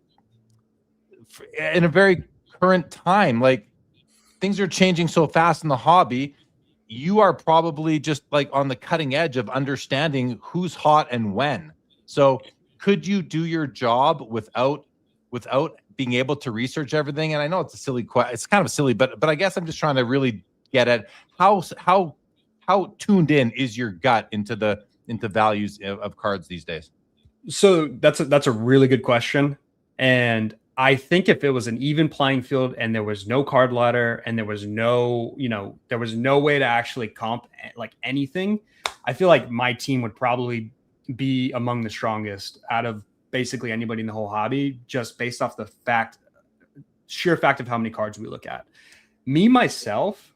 time. Like, things are changing so fast in the hobby. You are probably just like on the cutting edge of understanding who's hot and when. So could you do your job without being able to research everything? And I know it's a silly question. It's kind of silly, but I guess I'm just trying to really get at how tuned in is your gut into values of cards these days? So that's a really good question. And I think if it was an even playing field and there was no Card Ladder and there was no way to actually comp like anything, I feel like my team would probably be among the strongest out of basically anybody in the whole hobby, just based off the sheer fact of how many cards we look at. Me, myself,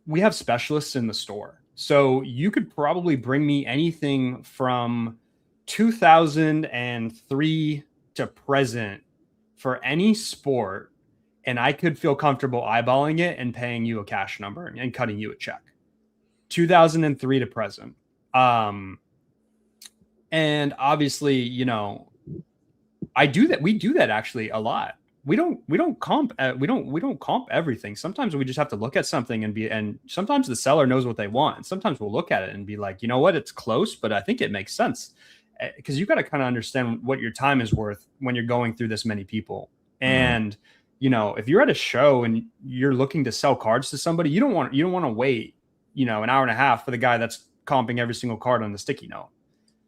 we have specialists in the store. So you could probably bring me anything from 2003 to present for any sport, and I could feel comfortable eyeballing it and paying you a cash number and cutting you a check. 2003 to present. And obviously, you know, I do that. We do that actually a lot. We don't comp everything. Sometimes we just have to look at something and sometimes the seller knows what they want. And sometimes we'll look at it and be like, you know what, it's close, but I think it makes sense. Because you got to kind of understand what your time is worth when you're going through this many people. And, you know, if you're at a show and you're looking to sell cards to somebody, you don't want to wait, you know, an hour and a half for the guy that's comping every single card on the sticky note.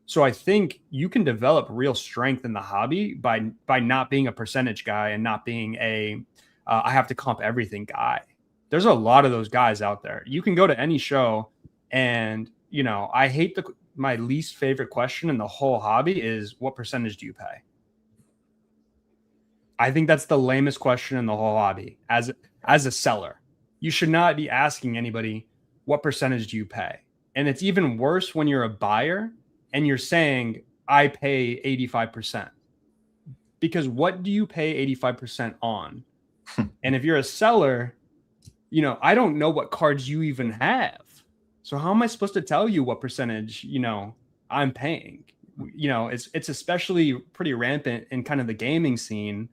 So I think you can develop real strength in the hobby by not being a percentage guy and not being I have to comp everything guy. There's a lot of those guys out there. You can go to any show and, you know, I hate my least favorite question in the whole hobby is, what percentage do you pay? I think that's the lamest question in the whole hobby. As a seller, you should not be asking anybody, what percentage do you pay? And it's even worse when you're a buyer and you're saying, I pay 85%. Because what do you pay 85% on? And if you're a seller, you know, I don't know what cards you even have. So how am I supposed to tell you what percentage, you know, I'm paying? You know, it's especially pretty rampant in kind of the gaming scene.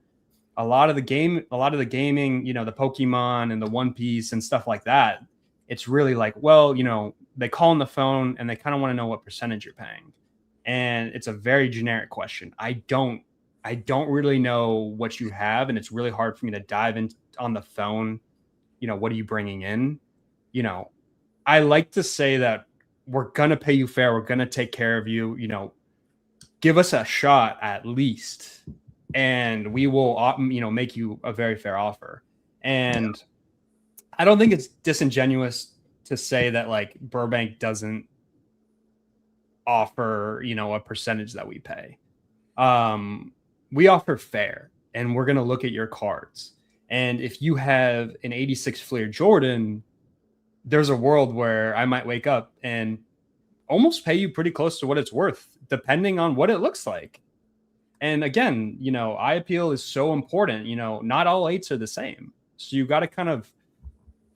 A lot of the gaming, you know, the Pokemon and the One Piece and stuff like that. It's really like, well, you know, they call on the phone and they kind of want to know what percentage you're paying. And it's a very generic question. I don't really know what you have, and it's really hard for me to dive in on the phone. You know, what are you bringing in? You know, I like to say that we're going to pay you fair. We're going to take care of you. You know, give us a shot at least, and we will, you know, make you a very fair offer. And I don't think it's disingenuous to say that like Burbank doesn't offer, you know, a percentage that we pay. We offer fair, and we're going to look at your cards. And if you have an 86 Fleer Jordan, there's a world where I might wake up and almost pay you pretty close to what it's worth, depending on what it looks like. And again, you know, eye appeal is so important. You know, not all 8s are the same. So you got to kind of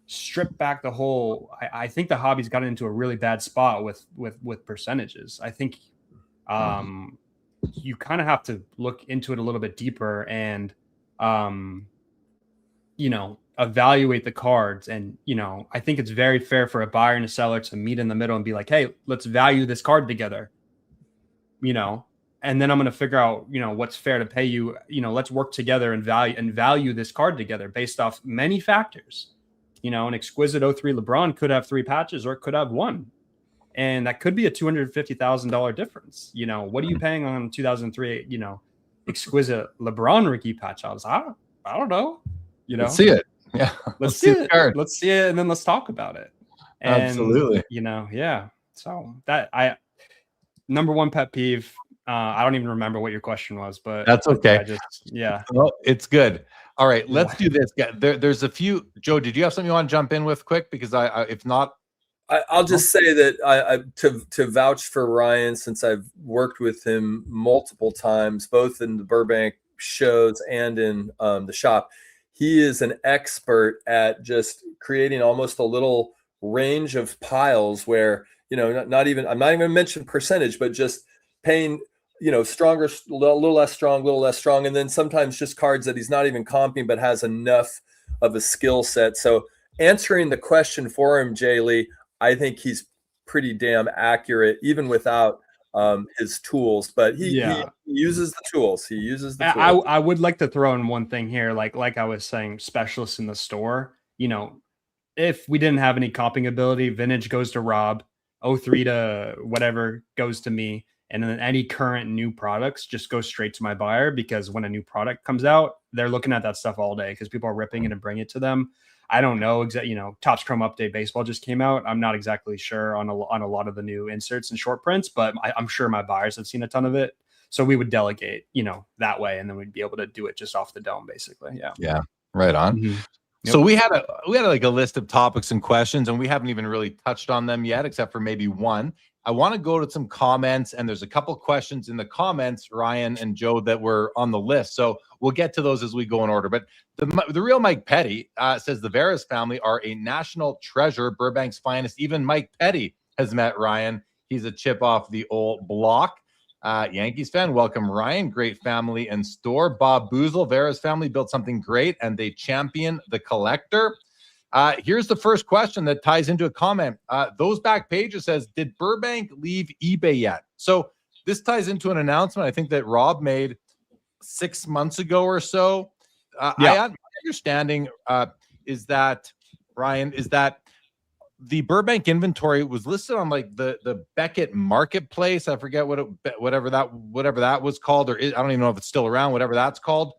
strip back the whole. I think the hobby's gotten into a really bad spot with percentages. I think you kind of have to look into it a little bit deeper and you know, evaluate the cards. And, you know, I think it's very fair for a buyer and a seller to meet in the middle and be like, hey, let's value this card together, you know, and then I'm going to figure out, you know, what's fair to pay you. You know, let's work together and value this card together based off many factors. You know, an exquisite 03 LeBron could have 3 patches or it could have 1. And that could be a $250,000 difference. You know, what are you paying on 2003, you know, exquisite LeBron rookie patch? I don't know. You know, let's see it. Yeah. Let's see it. Let's see it. And then let's talk about it. And, absolutely. You know, yeah. So that number one pet peeve. I don't even remember what your question was, but that's okay. Yeah. Well, it's good. All right, let's do this. There's a few. Joe, did you have something you want to jump in with quick? Because if not, I'll just say that to vouch for Ryan, since I've worked with him multiple times, both in the Burbank shows and in the shop. He is an expert at just creating almost a little range of piles where, you know, I'm not even going to mention percentage, but just paying, you know, stronger, a little less strong. And then sometimes just cards that he's not even comping, but has enough of a skill set. So answering the question for him, Jay Lee, I think he's pretty damn accurate, even without his tools, but he uses the tools. I would like to throw in one thing here, like I was saying, specialists in the store. You know, if we didn't have any comping ability, vintage goes to Rob, 03 to whatever goes to me, and then any current new products just go straight to my buyer, because when a new product comes out, they're looking at that stuff all day because people are ripping it and bring it to them. I don't know exactly, you know, Topps Chrome Update Baseball just came out. I'm not exactly sure on a lot of the new inserts and short prints, but I'm sure my buyers have seen a ton of it. So we would delegate, you know, that way, and then we'd be able to do it just off the dome, basically. Yeah. Yeah. Right on. Mm-hmm. Yep. So we had like a list of topics and questions, and we haven't even really touched on them yet, except for maybe one. I want to go to some comments, and there's a couple questions in the comments, Ryan and Joe, that were on the list. So we'll get to those as we go in order. But the real Mike Petty says the Veras family are a national treasure, Burbank's finest. Even Mike Petty has met Ryan. He's a chip off the old block. Yankees fan, welcome Ryan. Great family and store. Bob Boozle, Veras family built something great, and they champion the collector. Here's the first question that ties into a comment. Those back pages says, did Burbank leave eBay yet? So this ties into an announcement I think that Rob made 6 months ago or so. My understanding is that, Ryan, is that the Burbank inventory was listed on like the Beckett Marketplace. I forget whatever that was called, or I don't even know if it's still around, whatever that's called.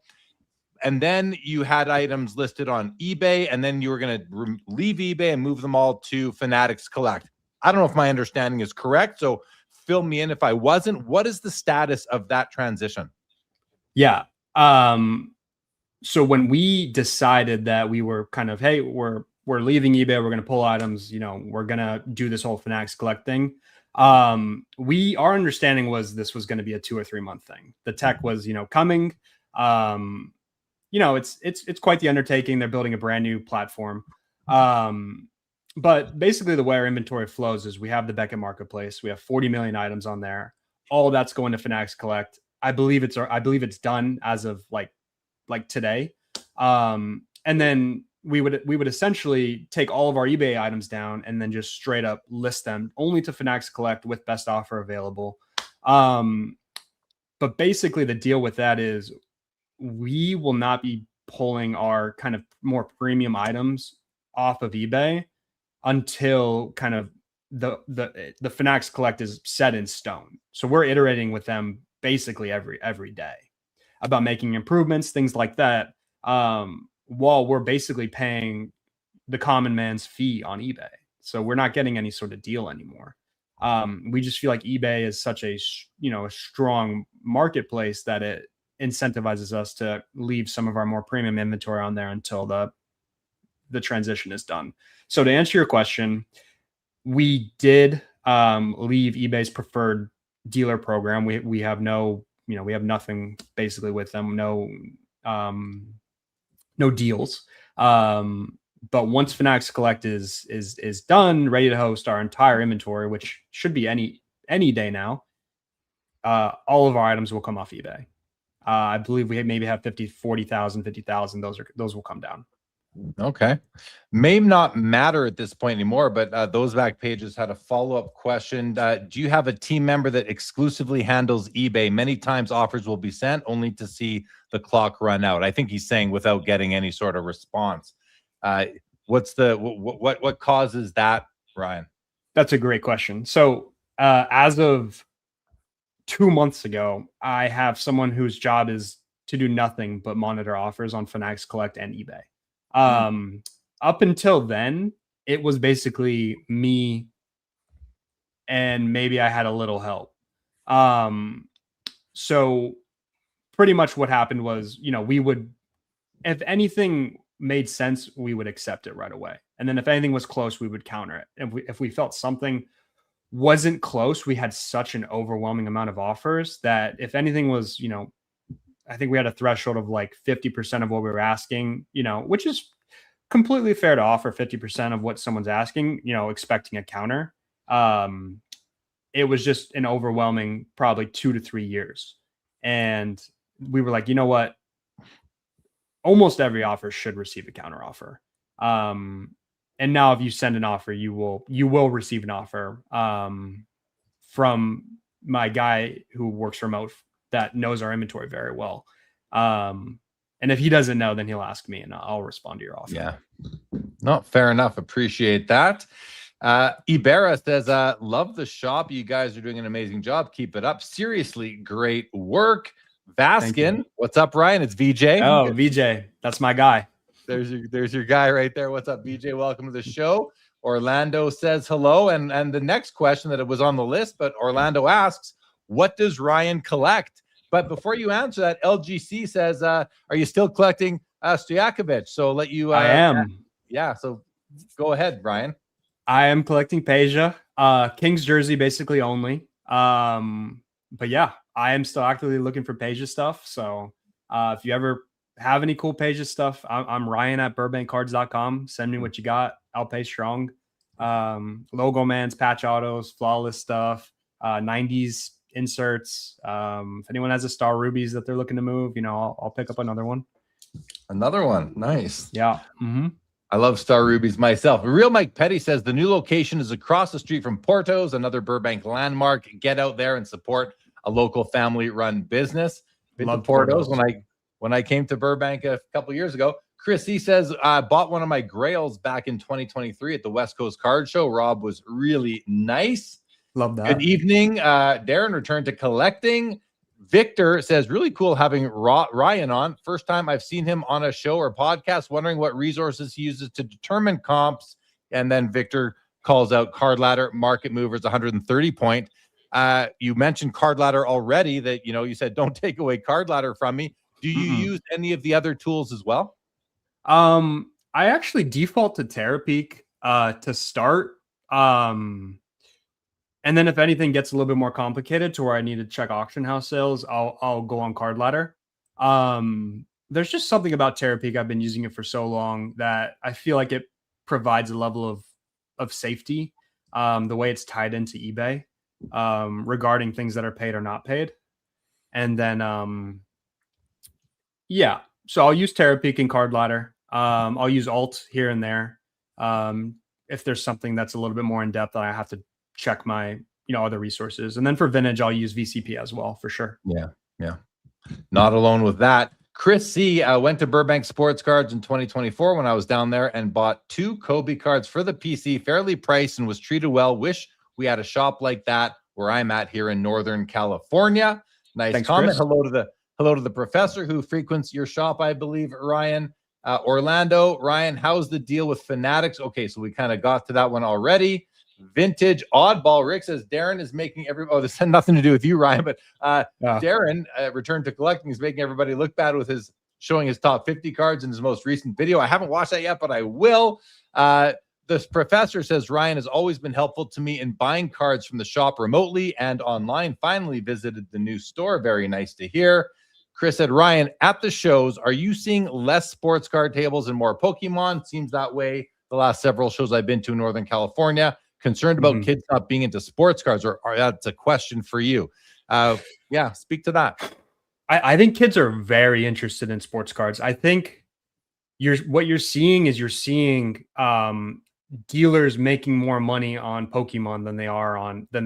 And then you had items listed on eBay, and then you were going to leave eBay and move them all to Fanatics Collect. I don't know if my understanding is correct, so fill me in if I wasn't. What is the status of that transition? Yeah. So when we decided that we were kind of, hey, we're leaving eBay, we're going to pull items, you know, we're going to do this whole Fanatics Collect thing. Our understanding was this was going to be a 2 or 3 month thing. The tech was, you know, coming. You know, it's quite the undertaking. They're building a brand new platform. But basically the way our inventory flows is we have the Beckett Marketplace. We have 40 million items on there. All that's going to Fanatics Collect. I believe it's done as of like today. And then we would essentially take all of our eBay items down and then just straight up list them only to Fanatics Collect with best offer available. But basically the deal with that is we will not be pulling our kind of more premium items off of eBay until kind of the Fanatics Collect is set in stone. So we're iterating with them basically every day about making improvements, things like that, while we're basically paying the common man's fee on eBay. So we're not getting any sort of deal anymore. We just feel like eBay is such a strong marketplace that it incentivizes us to leave some of our more premium inventory on there until the transition is done. So to answer your question, we did leave eBay's preferred dealer program. We have no, we have nothing basically with them, no deals. But once Fanatics Collect is done, ready to host our entire inventory, which should be any day now, all of our items will come off eBay. I believe we maybe have 40,000, 50,000. Those will come down. Okay. May not matter at this point anymore, but those back pages had a follow-up question. Do you have a team member that exclusively handles eBay? Many times offers will be sent only to see the clock run out. I think he's saying without getting any sort of response. What causes that, Ryan? That's a great question. So as of 2 months ago, I have someone whose job is to do nothing but monitor offers on Fanatics Collect and eBay. Up until then, it was basically me and maybe I had a little help. So pretty much what happened was, we would, if anything made sense, we would accept it right away. And then if anything was close, we would counter it. If we felt something wasn't close, we had such an overwhelming amount of offers that if anything was, I think we had a threshold of like 50% of what we were asking, which is completely fair to offer 50% of what someone's asking, expecting a counter. It was just an overwhelming, probably 2 to 3 years. And we were like, you know what? Almost every offer should receive a counter offer. And now if you send an offer, you will receive an offer from my guy who works remote that knows our inventory very well. And if he doesn't know, then he'll ask me and I'll respond to your offer. Yeah. No, fair enough. Appreciate that. Ibarra says, love the shop. You guys are doing an amazing job. Keep it up. Seriously, great work. Vaskin, what's up, Ryan? It's VJ. Oh, VJ. That's my guy. There's your guy right there. What's up, VJ? Welcome to the show. Orlando says hello. And the next question that it was on the list, but Orlando asks, what does Ryan collect? But before you answer that, LGC says, are you still collecting Stojakovic? So I'll let you. I am. Yeah. So go ahead, Ryan. I am collecting Peja, King's jersey basically only. But yeah, I am still actively looking for Peja stuff. So if you ever have any cool Peja stuff, I'm Ryan at burbankcards.com. Send me what you got. I'll pay strong. Logo mans, patch autos, flawless stuff, 90s inserts. If anyone has a Star Rubies that they're looking to move, I'll pick up another one. Another one. Nice. Yeah. Mm-hmm. I love Star Rubies myself. Real Mike Petty says the new location is across the street from Porto's, another Burbank landmark. Get out there and support a local family-run business. Love Porto's. When I came to Burbank a couple years ago. Chris C says, I bought one of my grails back in 2023 at the West Coast Card Show. Rob was really nice. Love that. Good evening. Darren returned to collecting. Victor says, really cool having Ryan on. First time I've seen him on a show or podcast, wondering what resources he uses to determine comps. And then Victor calls out Card Ladder, Market Movers, 130 point. You mentioned Card Ladder already that, you said, don't take away Card Ladder from me. Do you use any of the other tools as well? I actually default to Terapeak to start. And then if anything gets a little bit more complicated to where I need to check auction house sales, I'll go on Card Ladder. There's just something about Terapeak. I've been using it for so long that I feel like it provides a level of safety, the way it's tied into eBay, regarding things that are paid or not paid. And then, yeah, so I'll use Terapeak and Card Ladder. I'll use Alt here and there. If there's something that's a little bit more in depth, I have to check my, other resources. And then for vintage, I'll use VCP as well, for sure. Yeah. Not alone with that. Chris C went to Burbank Sports Cards in 2024 when I was down there and bought 2 Kobe cards for the PC, fairly priced, and was treated well. Wish we had a shop like that where I'm at here in Northern California. Nice Thanks, comment. Chris. Hello to the professor who frequents your shop, I believe, Ryan. Orlando, Ryan, how's the deal with Fanatics? Okay, so we kind of got to that one already. Vintage oddball. Rick says Darren is making this had nothing to do with you, Ryan, but Darren, returned to collecting, is making everybody look bad with showing his top 50 cards in his most recent video. I haven't watched that yet, but I will. The professor says Ryan has always been helpful to me in buying cards from the shop remotely and online. Finally visited the new store. Very nice to hear. Chris said, Ryan, at the shows, are you seeing less sports card tables and more Pokemon? Seems that way the last several shows I've been to in Northern California. Concerned about kids not being into sports cards, or that's a question for you. Yeah, speak to that. I think kids are very interested in sports cards. I think what you're seeing dealers making more money on Pokemon than they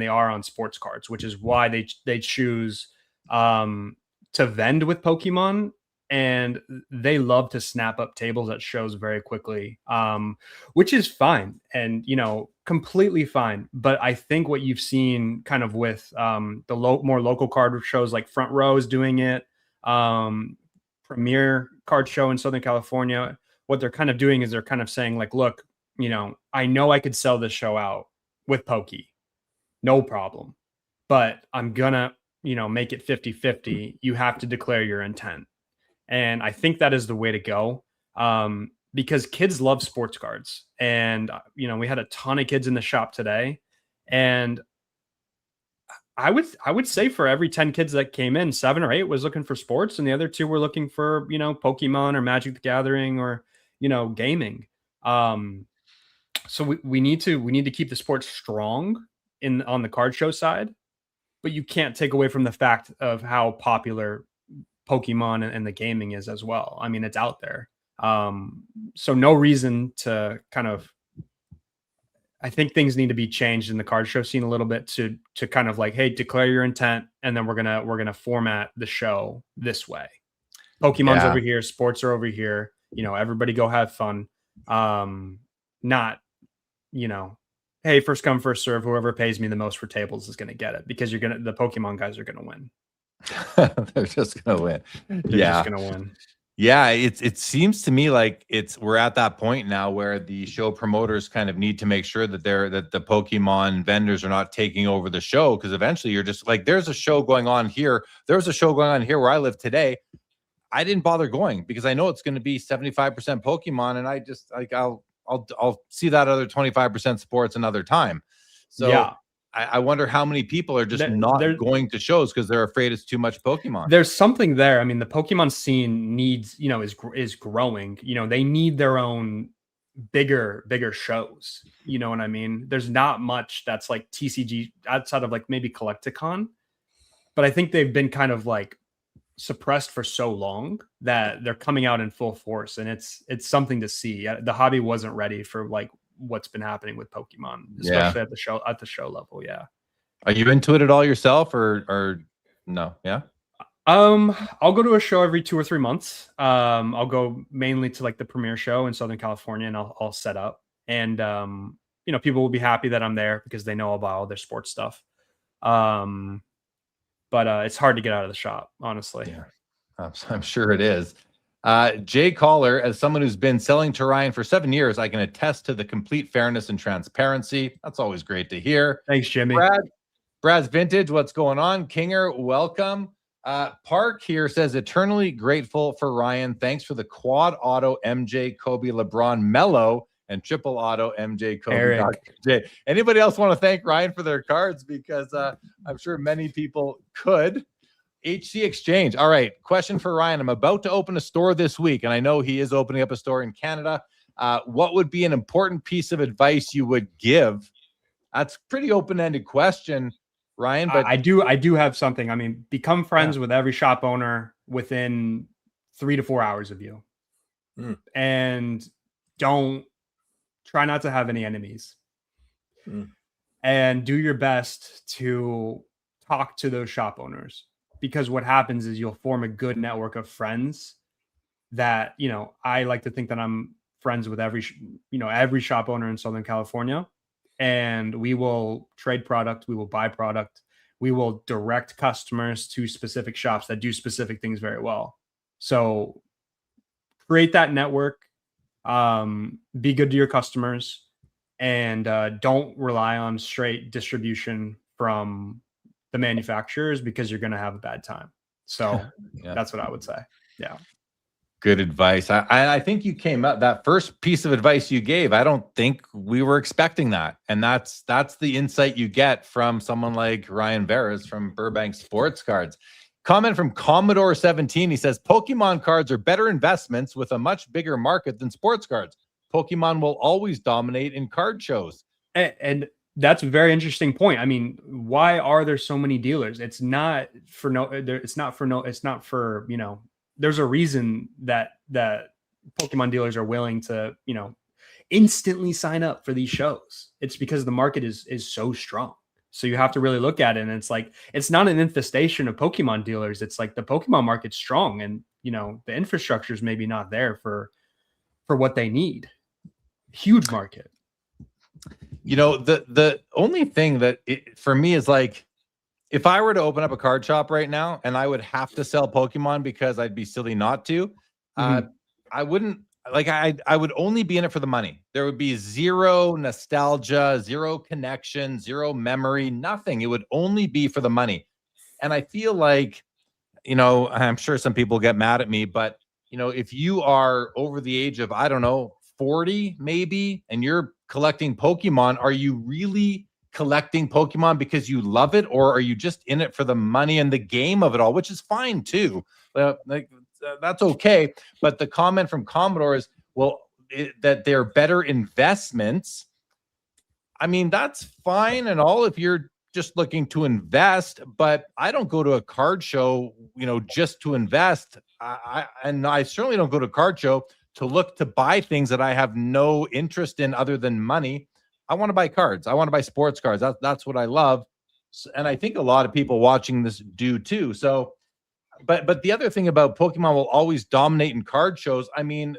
are on sports cards, which is why they choose to vend with Pokemon, and they love to snap up tables at shows very quickly, which is fine and completely fine. But I think what you've seen kind of with the more local card shows like Front Row is doing it, Premier Card Show in Southern California, what they're kind of doing is they're kind of saying like, look, I know I could sell this show out with Pokey, no problem, but I'm gonna make it 50-50. You have to declare your intent. And I think that is the way to go, because kids love sports cards. And, we had a ton of kids in the shop today. And I would say for every 10 kids that came in, 7 or 8 was looking for sports. And the other 2 were looking for, Pokemon or Magic the Gathering or, gaming. So we need to keep the sport strong on the card show side, but you can't take away from the fact of how popular Pokemon and the gaming is as well. I mean, it's out there. So no reason to I think things need to be changed in the card show scene a little bit to kind of like, hey, declare your intent, and then we're gonna format the show this way. Pokemon's over here, sports are over here. Everybody go have fun. Not, hey, first come, first serve. Whoever pays me the most for tables is gonna get it, because the Pokemon guys are gonna win. They're just gonna win. They're just gonna win. Yeah, it seems to me like we're at that point now where the show promoters kind of need to make sure that the Pokemon vendors are not taking over the show, because eventually you're just like, there's a show going on here. There's a show going on here where I live today. I didn't bother going because I know it's going to be 75% Pokemon, and I just like I'll see that other 25% sports another time. So yeah. I wonder how many people are just not going to shows because they're afraid it's too much Pokemon. There's something there. I mean, the Pokemon scene needs, is growing. They need their own bigger shows. You know what I mean? There's not much that's like TCG outside of like maybe Collecticon, but I think they've been kind of like suppressed for so long that they're coming out in full force, and it's something to see. The hobby wasn't ready for like what's been happening with Pokemon, especially at the show level. Yeah. Are you into it at all yourself or no? Yeah. I'll go to a show every 2 or 3 months. I'll go mainly to like the Premier show in Southern California, and I'll set up, and people will be happy that I'm there because they know about all their sports stuff. But it's hard to get out of the shop, honestly. Yeah, I'm sure it is. Jay Caller, as someone who's been selling to Ryan for 7 years, I can attest to the complete fairness and transparency. That's always great to hear. Thanks, Jimmy. Brad's Vintage, what's going on? Kinger, welcome. Park here says, eternally grateful for Ryan. Thanks for the quad auto MJ, Kobe, LeBron, Melo, and triple auto MJ, Kobe, Eric. J. Anybody else want to thank Ryan for their cards? Because I'm sure many people could. HC Exchange. All right. Question for Ryan. I'm about to open a store this week, and I know he is opening up a store in Canada. What would be an important piece of advice you would give? That's a pretty open-ended question, Ryan. But I do have something. I mean, become friends with every shop owner within 3 to 4 hours of you, and try not to have any enemies, and do your best to talk to those shop owners, because what happens is you'll form a good network of friends that, I like to think that I'm friends with every shop owner in Southern California, and we will trade product, we will buy product, we will direct customers to specific shops that do specific things very well. So create that network, be good to your customers, and don't rely on straight distribution from the manufacturers, because you're going to have a bad time. So that's what I would say. Yeah. Good advice. I think you came up, that first piece of advice you gave, I don't think we were expecting that. And that's the insight you get from someone like Ryan Veras from Burbank Sports Cards. Comment from Commodore 17. He says, Pokemon cards are better investments with a much bigger market than sports cards. Pokemon will always dominate in card shows. And that's a very interesting point. I mean, why are there so many dealers? It's not for, there's a reason that Pokemon dealers are willing to, instantly sign up for these shows. It's because the market is so strong. So you have to really look at it. And it's like, it's not an infestation of Pokemon dealers. It's like the Pokemon market's strong, and, the infrastructure is maybe not there for what they need. Huge market. The only thing that for me is like, if I were to open up a card shop right now and I would have to sell Pokemon because I'd be silly not to, I wouldn't, like, I would only be in it for the money. There would be zero nostalgia, zero connection, zero memory, nothing. It would only be for the money. And I feel like, I'm sure some people get mad at me, but, if you are over the age of, I don't know, 40 maybe, and you're collecting Pokemon, are you really collecting Pokemon because you love it, or are you just in it for the money and the game of it all, which is fine too? That's okay. But the comment from Commodore is, that they're better investments. I mean, that's fine and all if you're just looking to invest, but I don't go to a card show, just to invest. I certainly don't go to a card show to look to buy things that I have no interest in other than money. I want to buy cards. I want to buy sports cards. That's what I love. And I think a lot of people watching this do too. So, but the other thing about Pokemon will always dominate in card shows. I mean,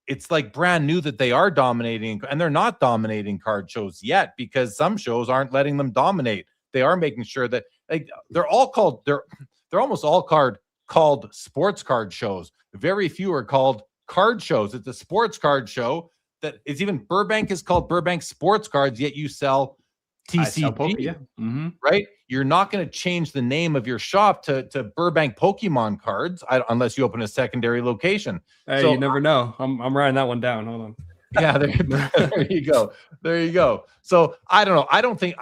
it's like brand new that they are dominating, and they're not dominating card shows yet because some shows aren't letting them dominate. They are making sure that they're almost all called sports card shows. Very few are called card shows. It's a sports card show that is, even Burbank is called Burbank Sports Cards, yet you sell TCG, right? You're not going to change the name of your shop to Burbank Pokemon Cards unless you open a secondary location. Hey, so you never know. I'm writing that one down. Hold on. Yeah, there you go. There you go. So I don't know. I don't think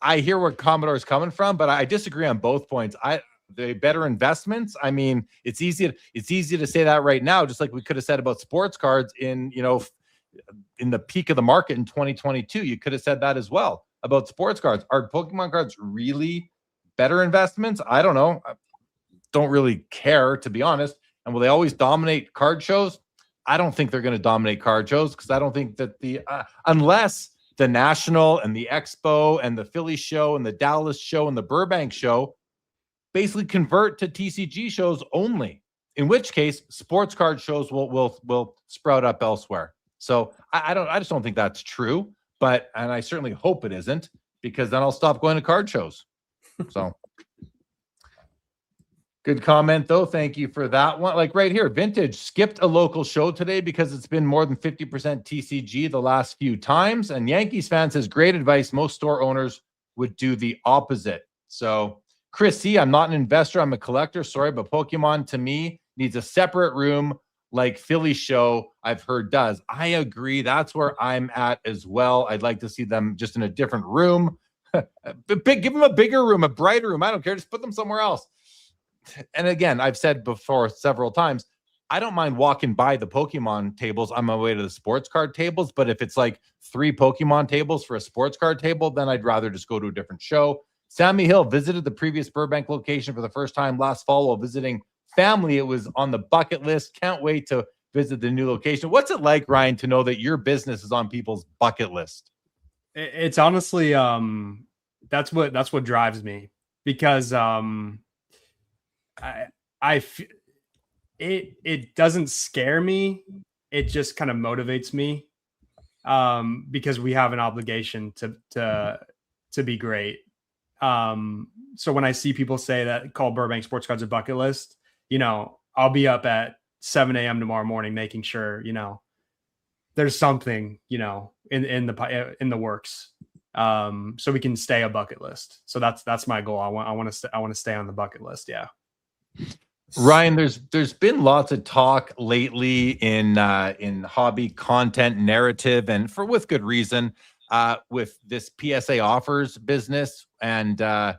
I hear where Commodore is coming from, but I disagree on both points. The better investments. I mean, it's easy to say that right now, just like we could have said about sports cards in the peak of the market in 2022. You could have said that as well about sports cards. Are Pokemon cards really better investments? I don't know. I don't really care, to be honest. And will they always dominate card shows? I don't think they're going to dominate card shows, because I don't think that unless the National and the Expo and the Philly show and the Dallas show and the Burbank show basically convert to TCG shows only, in which case sports card shows will sprout up elsewhere. So I just don't think that's true, and I certainly hope it isn't, because then I'll stop going to card shows. So good comment though. Thank you for that one. Like right here, Vintage skipped a local show today because it's been more than 50% TCG the last few times. And Yankees fan says, great advice. Most store owners would do the opposite. So Chris C, I'm not an investor. I'm a collector. Sorry, but Pokemon to me needs a separate room like Philly show I've heard does. I agree. That's where I'm at as well. I'd like to see them just in a different room. Give them a bigger room, a brighter room. I don't care. Just put them somewhere else. And again, I've said before several times, I don't mind walking by the Pokemon tables on my way to the sports card tables, but if it's like 3 Pokemon tables for a sports card table, then I'd rather just go to a different show. Sammy Hill visited the previous Burbank location for the first time last fall while visiting family. It was on the bucket list. Can't wait to visit the new location. What's it like, Ryan, to know that your business is on people's bucket list? It's honestly, that's what drives me, because it doesn't scare me. It just kind of motivates me, because we have an obligation to be great. So when I see people say that, call Burbank Sports Cards a bucket list, I'll be up at 7 a.m. tomorrow morning making sure there's something in the works, so we can stay a bucket list. So that's my goal. I want to stay on the bucket list. Yeah. Ryan, there's been lots of talk lately in hobby content narrative, and with good reason, with this PSA offers business, and I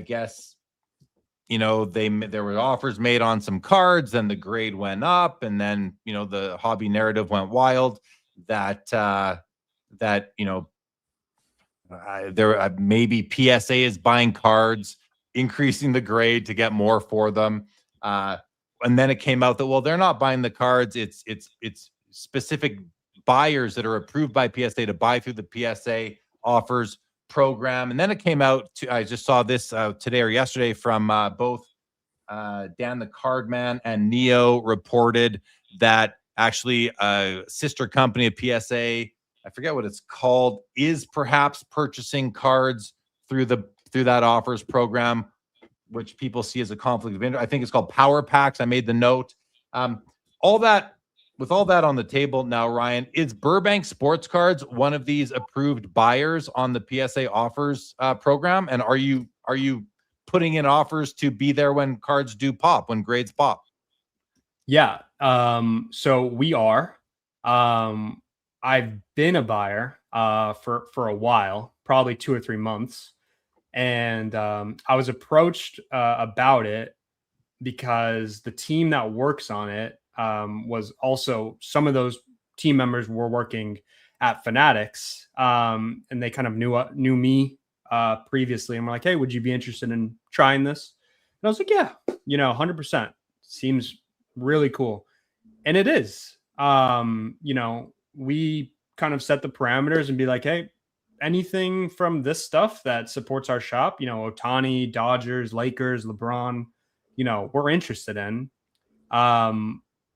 guess there were offers made on some cards, and the grade went up, and then the hobby narrative went wild that maybe PSA is buying cards, increasing the grade to get more for them. And then it came out that, well, they're not buying the cards. It's specific buyers that are approved by PSA to buy through the PSA offers program. And then it came out I just saw this today or yesterday from both Dan the Cardman and Neo reported that actually a sister company of PSA, I forget what it's called, is perhaps purchasing cards through that offers program, which people see as a conflict of interest. I think it's called Power Packs. I made the note. With all that on the table now, Ryan, is Burbank Sports Cards one of these approved buyers on the PSA offers program? And are you putting in offers to be there when cards do pop, when grades pop? Yeah. So we are. I've been a buyer for a while, probably 2 or 3 months. And I was approached about it because the team that works on it was also, some of those team members were working at Fanatics, and they kind of knew me previously, and were like, "Hey, would you be interested in trying this?" And I was like, "Yeah, 100%. Seems really cool," and it is. We kind of set the parameters and be like, "Hey, anything from this stuff that supports our shop, Ohtani, Dodgers, Lakers, LeBron, we're interested in."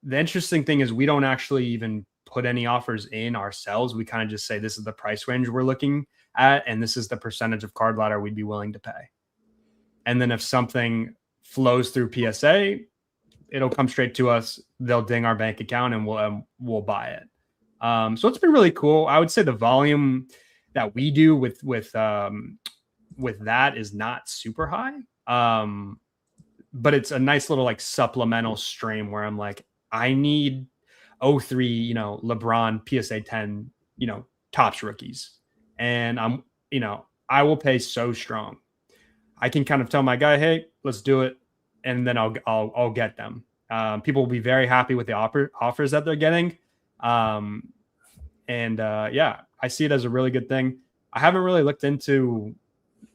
The interesting thing is we don't actually even put any offers in ourselves. We kind of just say, this is the price range we're looking at, and this is the percentage of card ladder we'd be willing to pay. And then if something flows through PSA, it'll come straight to us. They'll ding our bank account, and we'll buy it. So it's been really cool. I would say the volume that we do with that is not super high. But it's a nice little supplemental stream where I'm like, I need 03, LeBron PSA 10, tops rookies. And I will pay so strong. I can kind of tell my guy, hey, let's do it. And then I'll get them. People will be very happy with the offers that they're getting. Yeah, I see it as a really good thing. I haven't really looked into,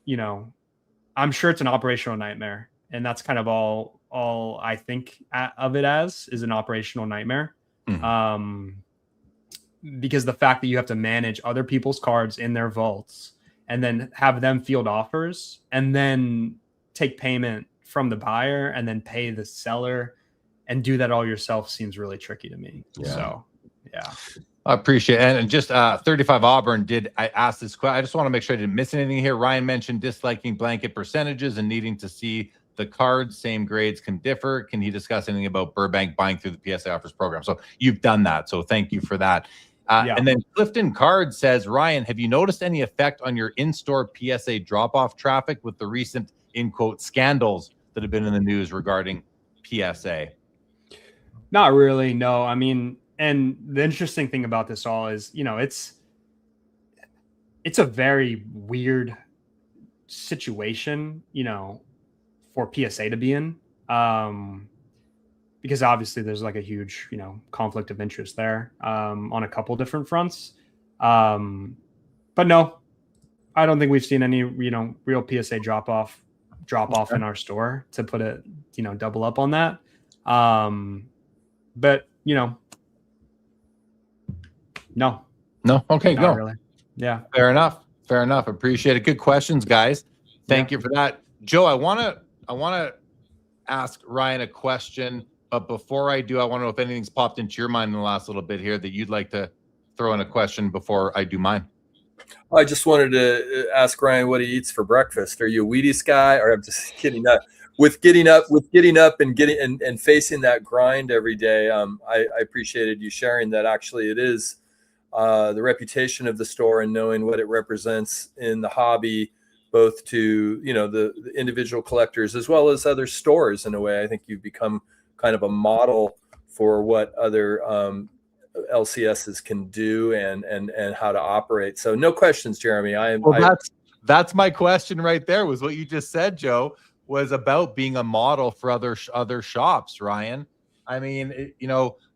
I'm sure it's an operational nightmare. And that's kind of all I think of it as, is an operational nightmare. Mm-hmm. Because the fact that you have to manage other people's cards in their vaults and then have them field offers and then take payment from the buyer and then pay the seller and do that all yourself seems really tricky to me. Yeah. So, yeah. I appreciate it. And just 35 Auburn I asked this question. I just want to make sure I didn't miss anything here. Ryan mentioned disliking blanket percentages and needing to see the cards. Same grades can differ. Can he discuss anything about Burbank buying through the PSA offers program? So you've done that. So thank you for that. Yeah. And then Clifton Card says, Ryan, have you noticed any effect on your in-store PSA drop-off traffic with the recent, in quote, scandals that have been in the news regarding PSA? Not really, no. I mean, and the interesting thing about this all is, it's a very weird situation, for PSA to be in. because obviously there's like a huge, conflict of interest there on a couple different fronts. But no, I don't think we've seen any, real PSA drop off in our store, to put it, double up on that. But no. Okay, go. Really. Yeah. Fair enough. Appreciate it. Good questions, guys. Thank you for that. Joe, I want to ask Ryan a question, but before I do, I want to know if anything's popped into your mind in the last little bit here that you'd like to throw in a question before I do mine. I just wanted to ask Ryan what he eats for breakfast. Are you a Wheaties guy? Or I'm just kidding. With getting up and facing that grind every day. I appreciated you sharing that. Actually, it is the reputation of the store and knowing what it represents in the hobby, both to the individual collectors as well as other stores. In a way, I think you've become kind of a model for what other LCSs can do and how to operate. So no questions, Jeremy. That's my question right there, was what you just said, Joe, was about being a model for other shops, Ryan. I mean,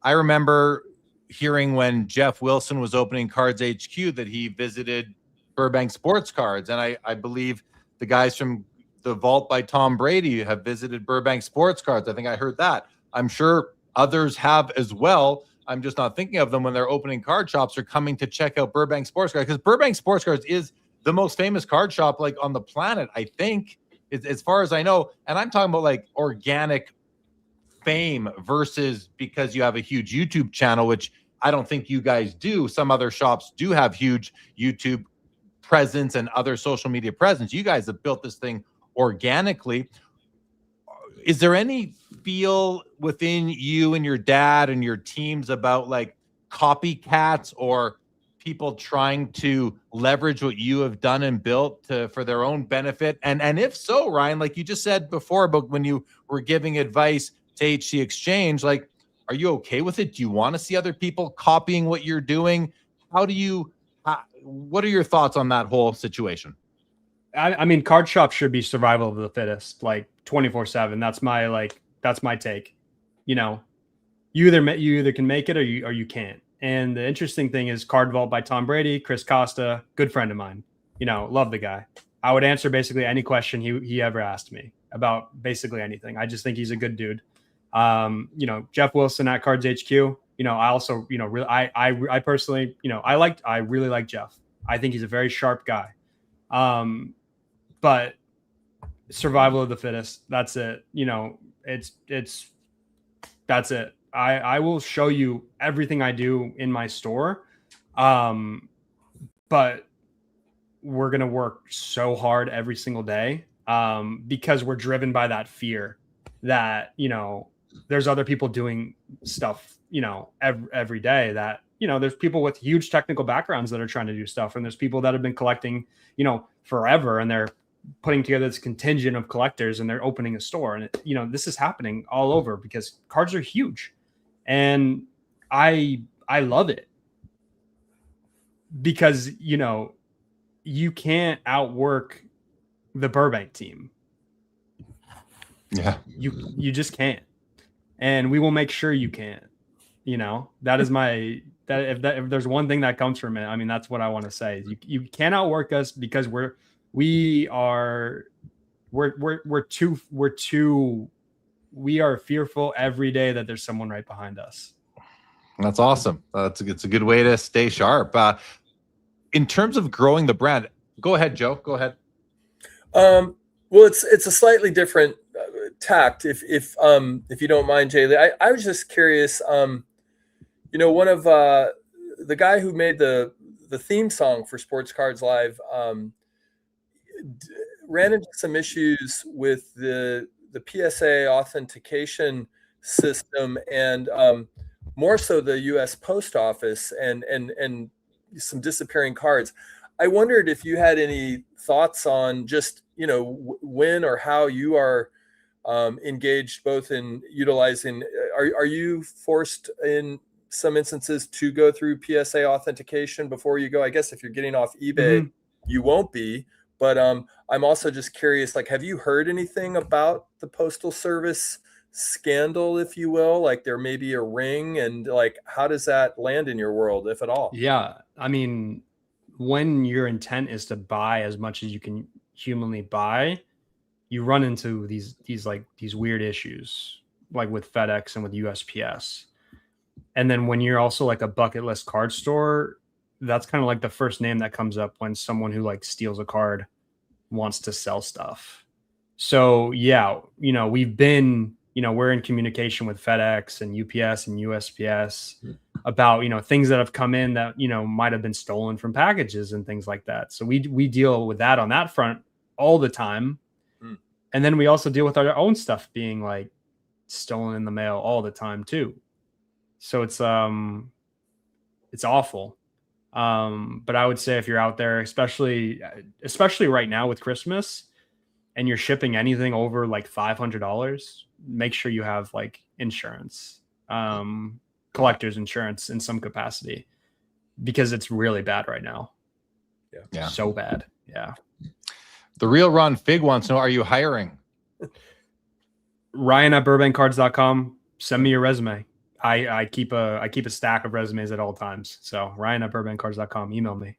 I remember hearing when Jeff Wilson was opening Cards HQ that he visited Burbank Sports Cards. And I believe the guys from the Vault by Tom Brady have visited Burbank Sports Cards. I think I heard that. I'm sure others have as well. I'm just not thinking of them when they're opening card shops or coming to check out Burbank Sports Cards, because Burbank Sports Cards is the most famous card shop like on the planet, I think, as far as I know. And I'm talking about like organic fame versus because you have a huge YouTube channel, which I don't think you guys do. Some other shops do have huge YouTube presence and other social media presence. You guys have built this thing organically. Is there any feel within you and your dad and your teams about like copycats or people trying to leverage what you have done and built for their own benefit? And if so, Ryan, like you just said before about when you were giving advice to HC Exchange, like, are you okay with it? Do you want to see other people copying what you're doing? What are your thoughts on that whole situation? I mean, card shops should be survival of the fittest, like 24/7. That's my take. You either can make it or you can't. And the interesting thing is Card Vault by Tom Brady, Chris Costa, good friend of mine. Love the guy. I would answer basically any question he ever asked me about basically anything. I just think he's a good dude. Jeff Wilson at Cards HQ. I also, I personally, I really like Jeff. I think he's a very sharp guy. But survival of the fittest. That's it. That's it. I will show you everything I do in my store. But we're going to work so hard every single day. Because we're driven by that fear that, there's other people doing stuff, every day that, there's people with huge technical backgrounds that are trying to do stuff. And there's people that have been collecting, forever, and they're putting together this contingent of collectors and they're opening a store. And, this is happening all over because cards are huge. And I love it because, you can't outwork the Burbank team. Yeah. You just can't. And we will make sure you can't. That is if there's one thing that comes from it, I mean, that's what I want to say. You can't outwork us because we are fearful every day that there's someone right behind us. That's awesome. It's a good way to stay sharp. In terms of growing the brand, go ahead, Joe. Go ahead. Well, it's a slightly different tact, if you don't mind, Jaylee. I was just curious. One of the guy who made the theme song for Sports Cards Live ran into some issues with the PSA authentication system and more so the U.S. Post Office and some disappearing cards. I wondered if you had any thoughts on just when or how you are engaged both in utilizing. Are you forced in some instances to go through PSA authentication before you go? I guess if you're getting off eBay, you won't be. But I'm also just curious, like, have you heard anything about the Postal Service scandal, if you will? Like there may be a ring, and like how does that land in your world, if at all? Yeah. I mean, when your intent is to buy as much as you can humanly buy, you run into these weird issues like with FedEx and with USPS. And then when you're also like a bucket list card store, that's kind of like the first name that comes up when someone who like steals a card wants to sell stuff. So yeah, we've been, we're in communication with FedEx and UPS and USPS about, things that have come in that, might have been stolen from packages and things like that. So we deal with that on that front all the time. And then we also deal with our own stuff being like stolen in the mail all the time too. So it's awful. But I would say if you're out there, especially right now with Christmas, and you're shipping anything over like $500, make sure you have like insurance, collector's insurance in some capacity, because it's really bad right now. Yeah. So bad. Yeah. The Real Ron Fig wants to know, are you hiring? Ryan at burbankcards.com. Send me your resume. I keep a stack of resumes at all times. So Ryan at burbankcards.com. Email me.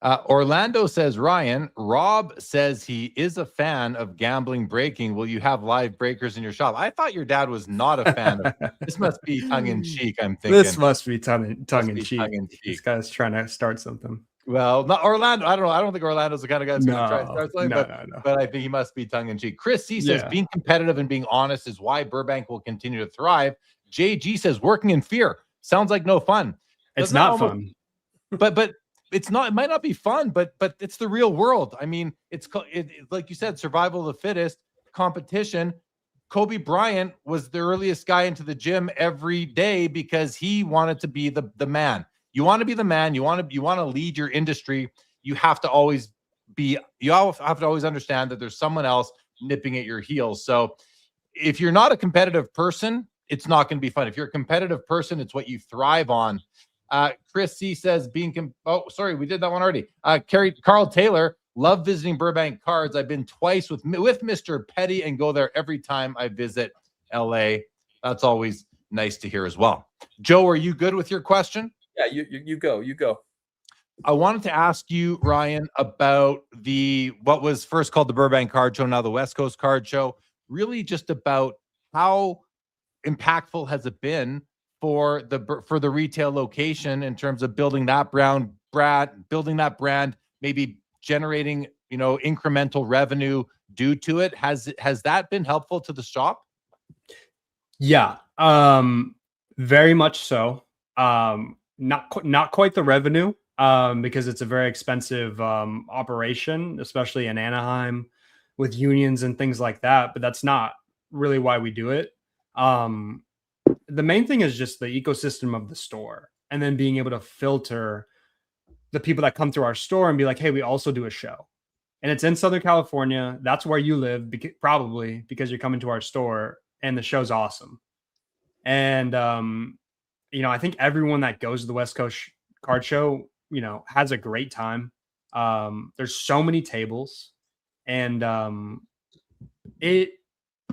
Orlando says, Ryan, Rob says he is a fan of gambling breaking. Will you have live breakers in your shop? I thought your dad was not a fan of this. Must be tongue in cheek. I'm thinking this must be tongue in cheek. This guy's trying to start something. Well, not Orlando. I don't know. I don't think Orlando's the kind of guy that's going to try to start something, no. But I think he must be tongue in cheek. Chris C says being competitive and being honest is why Burbank will continue to thrive. JG says working in fear sounds like no fun. It's not fun. But it's not. It might not be fun, but it's the real world. I mean, it's like you said, survival of the fittest, competition. Kobe Bryant was the earliest guy into the gym every day because he wanted to be the man. You want to be the man. You want to lead your industry. You have to always understand that there's someone else nipping at your heels. So if you're not a competitive person, it's not going to be fun. If you're a competitive person, it's what you thrive on. Chris C says we did that one already. Carl Taylor, love visiting Burbank Cards. I've been twice with Mr. Petty and go there every time I visit LA. That's always nice to hear as well. Joe, are you good with your question? Yeah, you go. I wanted to ask you, Ryan, about what was first called the Burbank Card Show, now the West Coast Card Show. Really just about how impactful has it been for the retail location in terms of building that brand, maybe generating, incremental revenue due to it. Has that been helpful to the shop? Yeah, very much so. Not quite the revenue, because it's a very expensive operation, especially in Anaheim with unions and things like that. But that's not really why we do it. The main thing is just the ecosystem of the store, and then being able to filter the people that come through our store and be like, hey, we also do a show, and it's in Southern California. That's where you live, probably because you're coming to our store, and the show's awesome. And I think everyone that goes to the West Coast Card Show, has a great time. There's so many tables, and it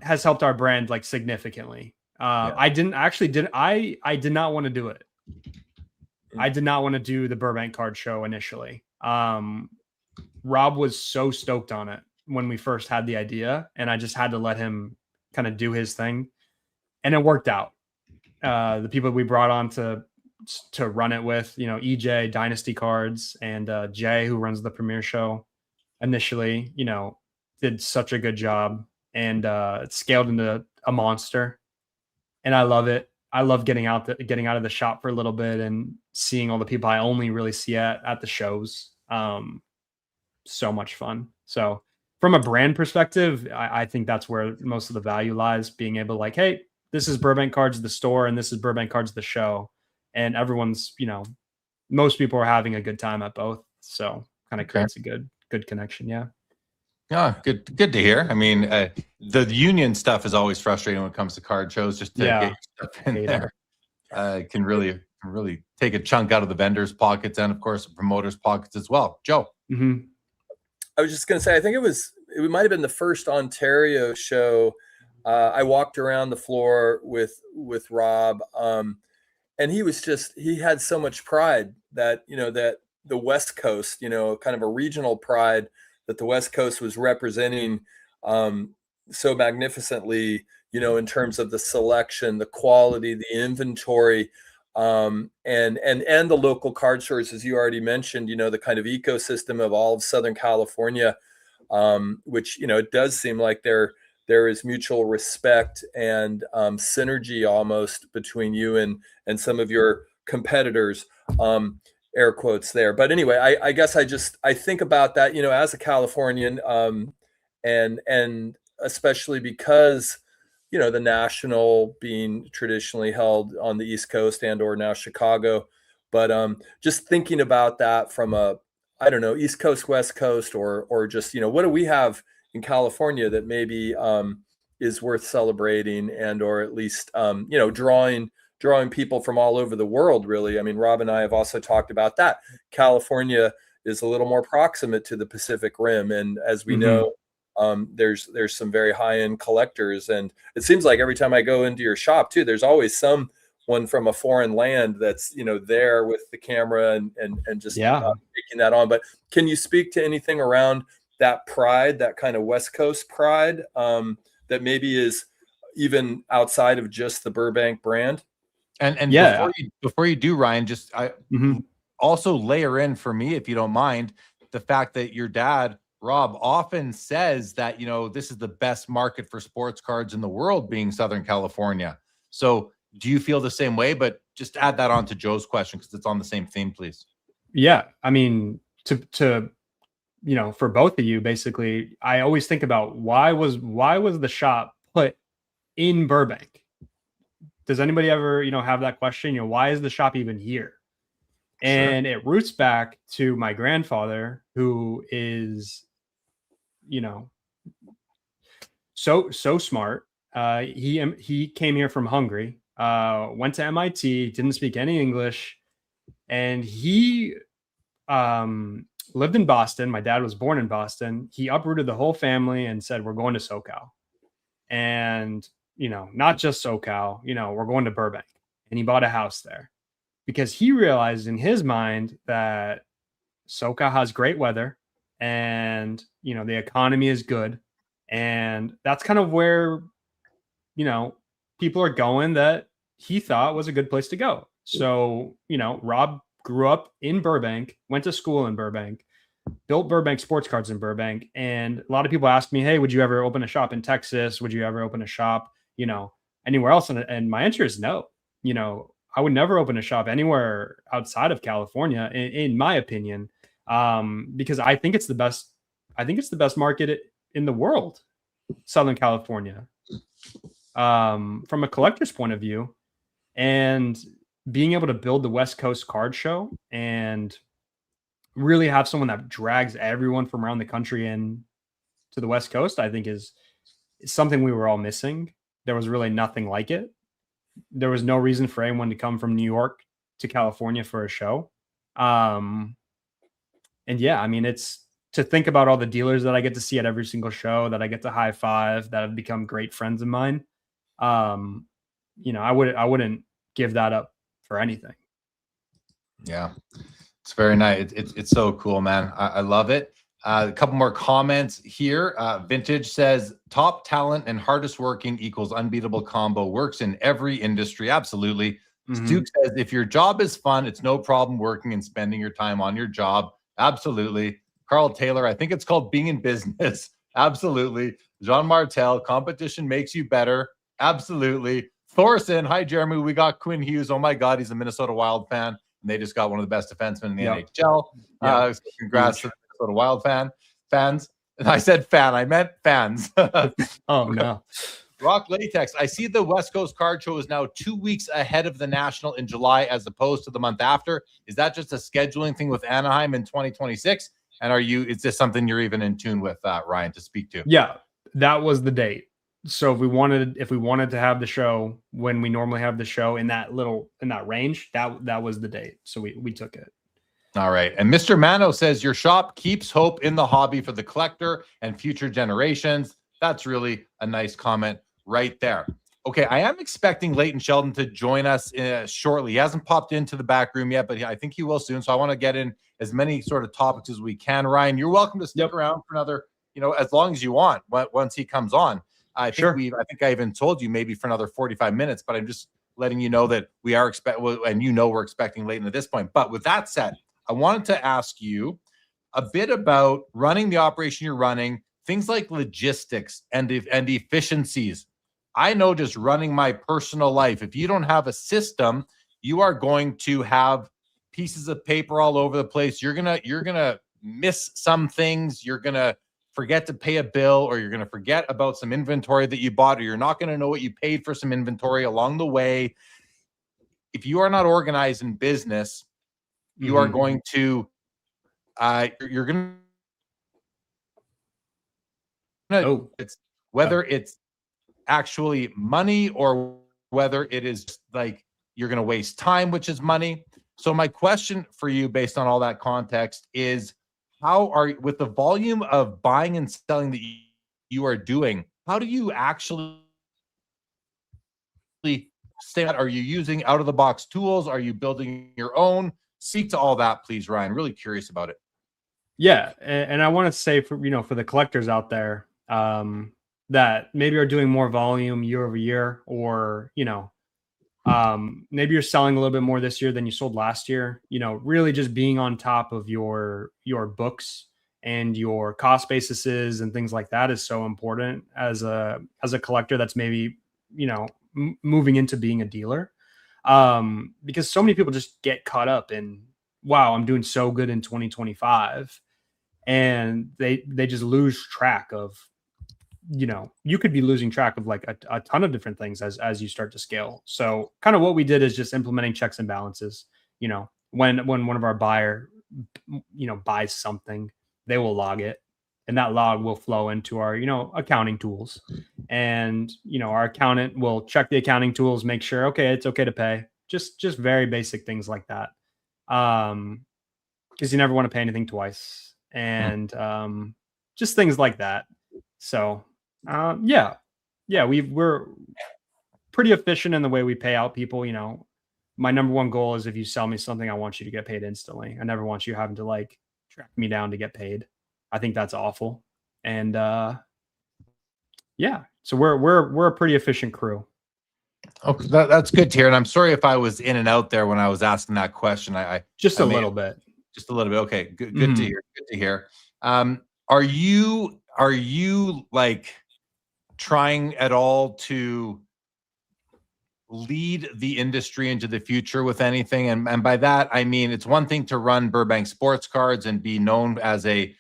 has helped our brand like significantly. I did not want to do it. I did not want to do the Burbank Card Show initially. Rob was so stoked on it when we first had the idea, and I just had to let him kind of do his thing, and it worked out. The people we brought on to run it with, EJ, Dynasty Cards, and Jay, who runs the premiere show initially, did such a good job, and it scaled into a monster. And I love it. I love getting out of the shop for a little bit and seeing all the people I only really see at the shows. So much fun. So from a brand perspective, I think that's where most of the value lies, being able to like, hey, this is Burbank Cards, the store, and this is Burbank Cards, the show. And everyone's, most people are having a good time at both. So kind of creates a good connection. Yeah. Yeah, good to hear. I mean, the union stuff is always frustrating when it comes to card shows. Just to get your stuff in there, can really take a chunk out of the vendors' pockets and, of course, the promoters' pockets as well. Joe, I was just going to say, I think it might have been the first Ontario show I walked around the floor with Rob, and he had so much pride that, that the West Coast, kind of a regional pride that the West Coast was representing so magnificently, in terms of the selection, the quality, the inventory, and the local card stores, as you already mentioned, the kind of ecosystem of all of Southern California, which, it does seem like there is mutual respect and synergy almost between you and some of your competitors, air quotes there. But anyway, I guess I think about that, as a Californian, and especially because, the National being traditionally held on the East Coast and or now Chicago. But just thinking about that from I don't know, East Coast, West Coast, or just, what do we have in California that maybe is worth celebrating, and or at least drawing people from all over the world, really. I mean, Rob and I have also talked about that. California is a little more proximate to the Pacific Rim, and as we know, there's some very high-end collectors, and it seems like every time I go into your shop too, there's always someone from a foreign land that's there with the camera and just taking that on. But can you speak to anything around that pride, that kind of West Coast pride, that maybe is even outside of just the Burbank brand? And before you do, Ryan, just also layer in for me, if you don't mind, the fact that your dad, Rob, often says that, this is the best market for sports cards in the world, being Southern California. So do you feel the same way? But just add that on to Joe's question, because it's on the same theme, please. Yeah. I mean, to for both of you, basically, I always think about why was the shop put in Burbank? Does anybody ever, have that question? Why is the shop even here? And It roots back to my grandfather, who is, so smart. He came here from Hungary, went to MIT, didn't speak any English, and he lived in Boston. My dad was born in Boston. He uprooted the whole family and said, "We're going to SoCal." And, not just SoCal, we're going to Burbank. And he bought a house there because he realized in his mind that SoCal has great weather and, the economy is good. And that's kind of where, people are going that he thought was a good place to go. So, Rob grew up in Burbank, went to school in Burbank, built Burbank Sports Cards in Burbank. And a lot of people ask me, hey, would you ever open a shop in Texas? Would you ever open a shop, anywhere else? And my answer is no. I would never open a shop anywhere outside of California, in my opinion, because I think it's the best. I think it's the best market in the world, Southern California, from a collector's point of view, and being able to build the West Coast card show and really have someone that drags everyone from around the country in to the West Coast, I think is something we were all missing. There was really nothing like it. There was no reason for anyone to come from New York to California for a show. And yeah, I mean, it's to think about all the dealers that I get to see at every single show, that I get to high five, that have become great friends of mine. I wouldn't give that up for anything. Yeah, it's very nice. It's so cool, man. I love it. A couple more comments here. Vintage says, top talent and hardest working equals unbeatable combo. Works in every industry. Absolutely. Duke says, if your job is fun, it's no problem working and spending your time on your job. Absolutely. Carl Taylor, I think it's called being in business. Absolutely. Jean Martel, competition makes you better. Absolutely. Thorson, hi, Jeremy. We got Quinn Hughes. Oh, my God, he's a Minnesota Wild fan. And they just got one of the best defensemen in the NHL. So congrats to the Minnesota Wild fans. And I said fan, I meant fans. Oh, no. Rock Latex, I see the West Coast Card Show is now 2 weeks ahead of the National in July as opposed to the month after. Is that just a scheduling thing with Anaheim in 2026? And is this something you're even in tune with, Ryan, to speak to? Yeah, that was the date. So if we wanted to have the show when we normally have the show in that range, that was the date. So we took it. All right. And Mr. Mano says your shop keeps hope in the hobby for the collector and future generations. That's really a nice comment right there. Okay, I am expecting Leighton Sheldon to join us shortly. He hasn't popped into the back room yet, but I think he will soon. So I want to get in as many sort of topics as we can. Ryan, you're welcome to stick around for another, as long as you want. Once he comes on, I think I even told you maybe for another 45 minutes. But I'm just letting you know that we are we're expecting Leighton at this point. But with that said, I wanted to ask you a bit about running the operation you're running, things like logistics and efficiencies. I know just running my personal life, if you don't have a system, you are going to have pieces of paper all over the place. You're gonna miss some things. You're gonna forget to pay a bill, or you're gonna forget about some inventory that you bought, or you're not gonna know what you paid for some inventory along the way. If you are not organized in business, you are going to you're gonna it's whether it's actually money or whether it is like you're going to waste time, which is money. So my question for you, based on all that context, is with the volume of buying and selling that you are doing, how do you actually stay out? Are you using out of the box tools? Are you building your own? Speak to all that, please, Ryan. Really curious about it. Yeah. And I want to say for the collectors out there, that maybe are doing more volume year over year, or, maybe you're selling a little bit more this year than you sold last year, really just being on top of your books and your cost bases and things like that is so important as a collector that's maybe, moving into being a dealer. Because so many people just get caught up in, wow, I'm doing so good in 2025. And they just lose track of, you could be losing track of like a ton of different things as you start to scale. So kind of what we did is just implementing checks and balances. When one of our buyer, buys something, they will log it, and that log will flow into our, accounting tools. And, our accountant will check the accounting tools, make sure, okay, it's okay to pay. Just very basic things like that. Because you never want to pay anything twice. And just things like that. So we're pretty efficient in the way we pay out people. My number one goal is, if you sell me something, I want you to get paid instantly. I never want you having to like track me down to get paid. I think that's awful. And so we're a pretty efficient crew. Okay, that's good to hear. And I'm sorry if I was in and out there when I was asking that question. I just a little bit. Okay, good to hear. Good to hear. Are you like trying at all to lead the industry into the future with anything? And by that, I mean, it's one thing to run Burbank Sports Cards and be known as a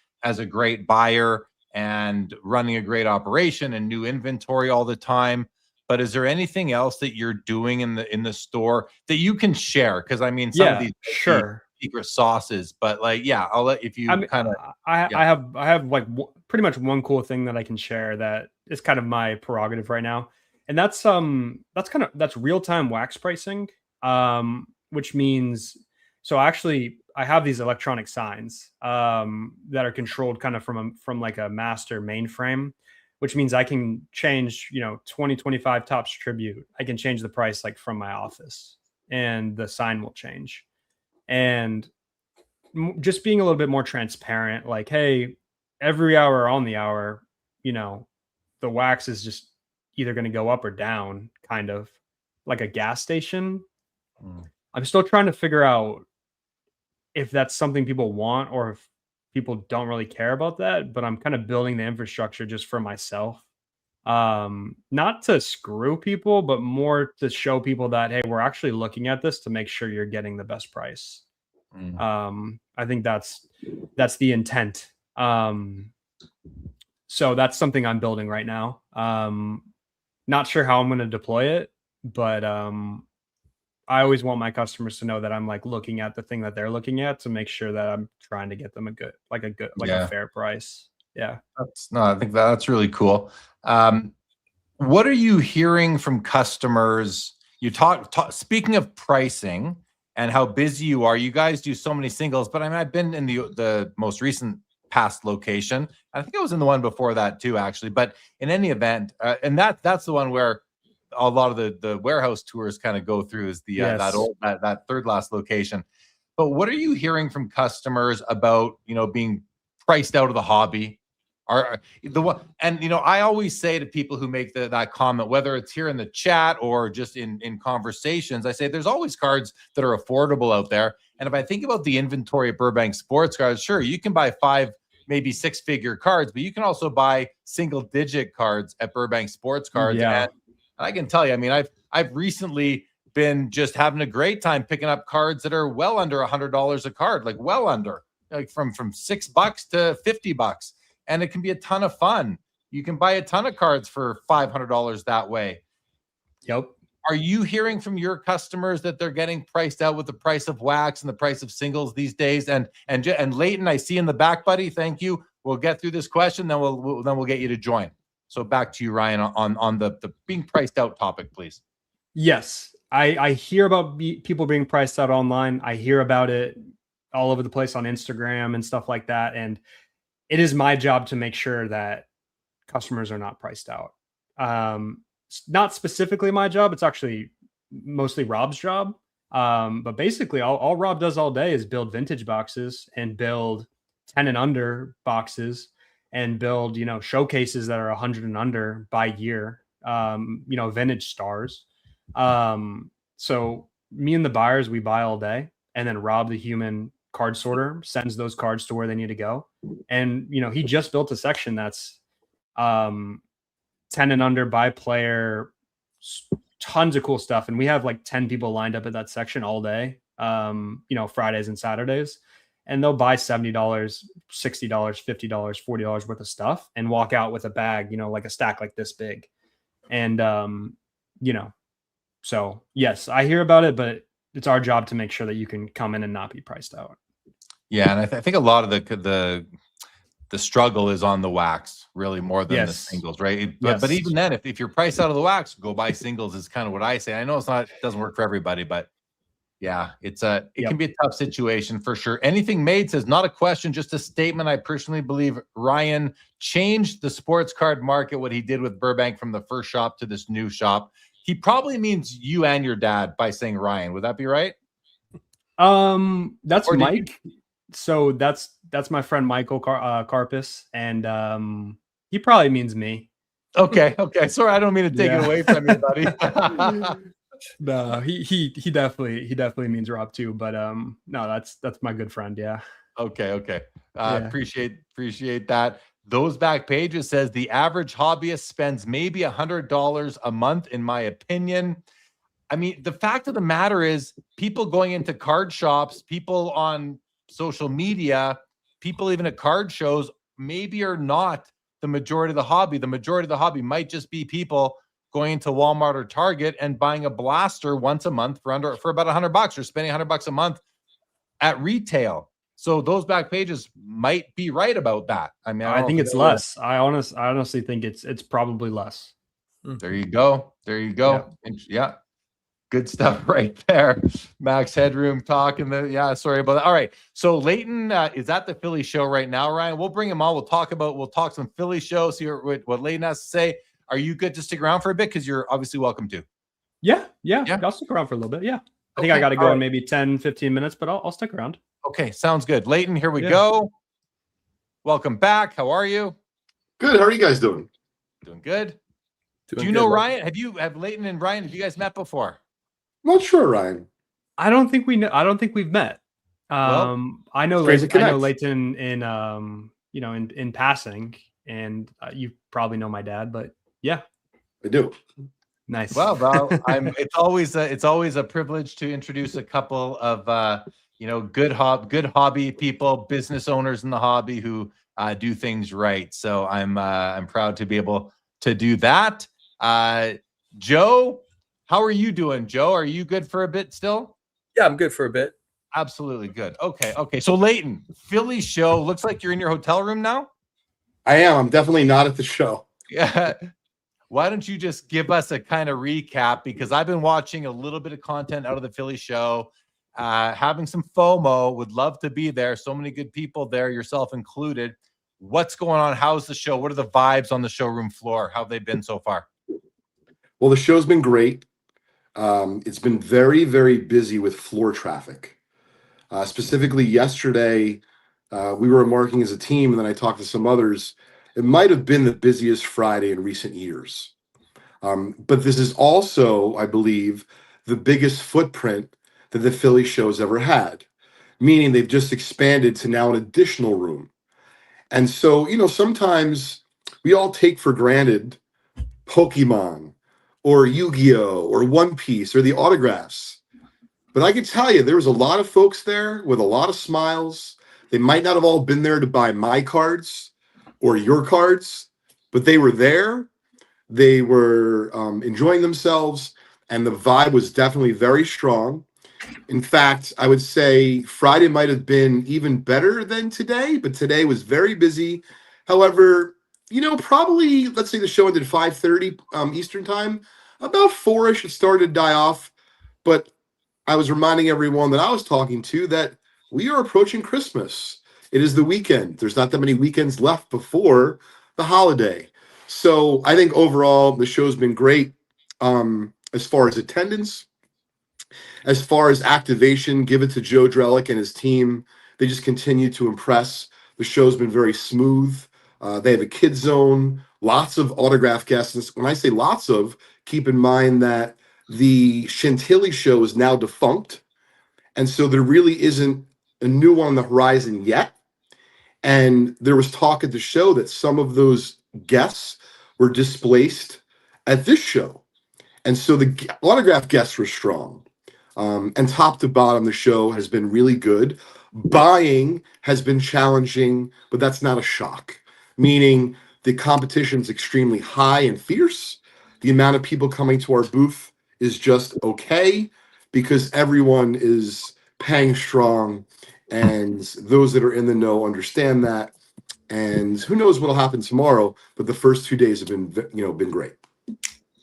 great buyer and running a great operation and new inventory all the time. But is there anything else that you're doing in the store that you can share? Because I mean, some of these secret sauces, but like, I'll let I have like pretty much one cool thing that I can share that is kind of my prerogative right now. And that's real-time wax pricing, which means, so actually I have these electronic signs that are controlled kind of from like a master mainframe, which means I can change, 2025 Topps Tribute. I can change the price like from my office, and the sign will change. And just being a little bit more transparent, like, hey, every hour on the hour, the wax is just either going to go up or down, kind of like a gas station. I'm still trying to figure out if that's something people want, or if people don't really care about that, but I'm kind of building the infrastructure just for myself. Not to screw people, but more to show people that, hey, we're actually looking at this to make sure you're getting the best price. I think that's the intent. So that's something I'm building right now. Not sure how I'm going to deploy it, but I always want my customers to know that I'm like looking at the thing that they're looking at to make sure that I'm trying to get them a fair price. Yeah. I think that's really cool. What are you hearing from customers? You speaking of pricing and how busy you are, you guys do so many singles, but I mean, I've been in the most recent past location. I think I was in the one before that too, actually. But in any event, and that's the one where a lot of the warehouse tours kind of go through, is the that third last location. But what are you hearing from customers about, being priced out of the hobby? Are the one, and I always say to people who make that comment, whether it's here in the chat or just in conversations, I say there's always cards that are affordable out there. And if I think about the inventory of Burbank Sports Cards, sure, you can buy 5, maybe 6-figure cards, but you can also buy single-digit cards at Burbank Sports Cards. Yeah. And I can tell you, I mean, I've recently been just having a great time picking up cards that are well under $100 a card, like well under, like from $6 to $50. And it can be a ton of fun. You can buy a ton of cards for $500 that way. Yep. Are you hearing from your customers that they're getting priced out with the price of wax and the price of singles these days? And Leighton, I see in the back, buddy. Thank you. We'll get through this question, then we'll get you to join. So back to you, Ryan, on the being priced out topic, please. Yes, I hear about people being priced out online. I hear about it all over the place on Instagram and stuff like that. And it is my job to make sure that customers are not priced out. It's not specifically my job. It's actually mostly Rob's job. But basically all Rob does all day is build vintage boxes and build 10 and under boxes and build, showcases that are 100 and under by year, vintage stars. So me and the buyers, we buy all day, and then Rob, the human card sorter, sends those cards to where they need to go. And, he just built a section that's 10 and under by player, tons of cool stuff. And we have like 10 people lined up at that section all day, Fridays and Saturdays. And they'll buy $70, $60, $50, $40 worth of stuff and walk out with a bag, like a stack like this big. And, so yes, I hear about it, but it's our job to make sure that you can come in and not be priced out. Yeah, and I think a lot of the struggle is on the wax, really, more than the singles, right? But even then, if you're priced out of the wax, go buy singles is kind of what I say. I know it doesn't work for everybody, but yeah, it can be a tough situation for sure. Anything Made says, not a question, just a statement. I personally believe Ryan changed the sports card market, what he did with Burbank from the first shop to this new shop. He probably means you and your dad by saying Ryan. Would that be right? That's Mike. So that's my friend Michael Carpus, and he probably means me. Okay. Sorry, I don't mean to take it away from you, buddy. No, he definitely means Rob too. But no, that's my good friend. Yeah. Okay. Appreciate that. Those back pages says the average hobbyist spends maybe $100 a month, in my opinion. I mean, the fact of the matter is, people going into card shops, people on social media, people even at card shows, maybe are not the majority of the hobby. The majority of the hobby might just be people going into Walmart or Target and buying a blaster once a month for about $100, or spending $100 a month at retail. So those back pages might be right about that. I mean, I think it's less. I honestly think it's probably less. There you go. Yeah. Good stuff right there. Max Headroom talking. Sorry about that. All right. So Leighton is at the Philly show right now, Ryan. We'll bring him on. We'll talk some Philly show, see what Leighton has to say. Are you good to stick around for a bit? Because you're obviously welcome to. Yeah. I'll stick around for a little bit. Yeah. I think I got to go in maybe 10, 15 minutes, but I'll stick around. Okay. Sounds good. Leighton, here we go. Welcome back. How are you? Good. How are you guys doing? Doing good. Do you know Ryan? Have Leighton and Ryan, have you guys met before? Not sure, Ryan. I don't think we've met. I know Leighton in passing, and you probably know my dad, but yeah, I do. Nice. Well, it's always a privilege to introduce a couple of good hobby people, business owners in the hobby who do things right. So I'm proud to be able to do that. Joe, how are you doing, Joe? Are you good for a bit still? Yeah, I'm good for a bit. Absolutely good. Okay. So Leighton, Philly show. Looks like you're in your hotel room now. I am. I'm definitely not at the show. Yeah. Why don't you just give us a kind of recap? Because I've been watching a little bit of content out of the Philly show. having some FOMO, would love to be there. So many good people there, yourself included. What's going on? How's the show? What are the vibes on the showroom floor? How have they been so far? Well, the show's been great. It's been very, very busy with floor traffic. Specifically yesterday, we were marking as a team, and then I talked to some others. It might have been the busiest Friday in recent years. But this is also, I believe, the biggest footprint that the Philly show's ever had, meaning they've just expanded to now an additional room. And so, sometimes we all take for granted Pokemon or Yu-Gi-Oh! Or One Piece or the autographs. But I can tell you, there was a lot of folks there with a lot of smiles. They might not have all been there to buy my cards or your cards, but they were there. They were enjoying themselves, and the vibe was definitely very strong. In fact, I would say Friday might have been even better than today, but today was very busy. However, probably, let's say the show ended 5:30 Eastern time. About 4-ish, it started to die off. But I was reminding everyone that I was talking to that we are approaching Christmas. It is the weekend. There's not that many weekends left before the holiday. So I think overall the show's been great as far as attendance, as far as activation. Give it to Joe Drellick and his team. They just continue to impress. The show's been very smooth. They have a kid zone, lots of autograph guests. When I say lots of, keep in mind that the Chantilly show is now defunct. And so there really isn't a new one on the horizon yet. And there was talk at the show that some of those guests were displaced at this show. And so the autograph guests were strong. And top to bottom, the show has been really good. Buying has been challenging, but that's not a shock. Meaning the competition is extremely high and fierce. The amount of people coming to our booth is just okay because everyone is paying strong, and those that are in the know understand that. And who knows what'll happen tomorrow? But the first 2 days have been great.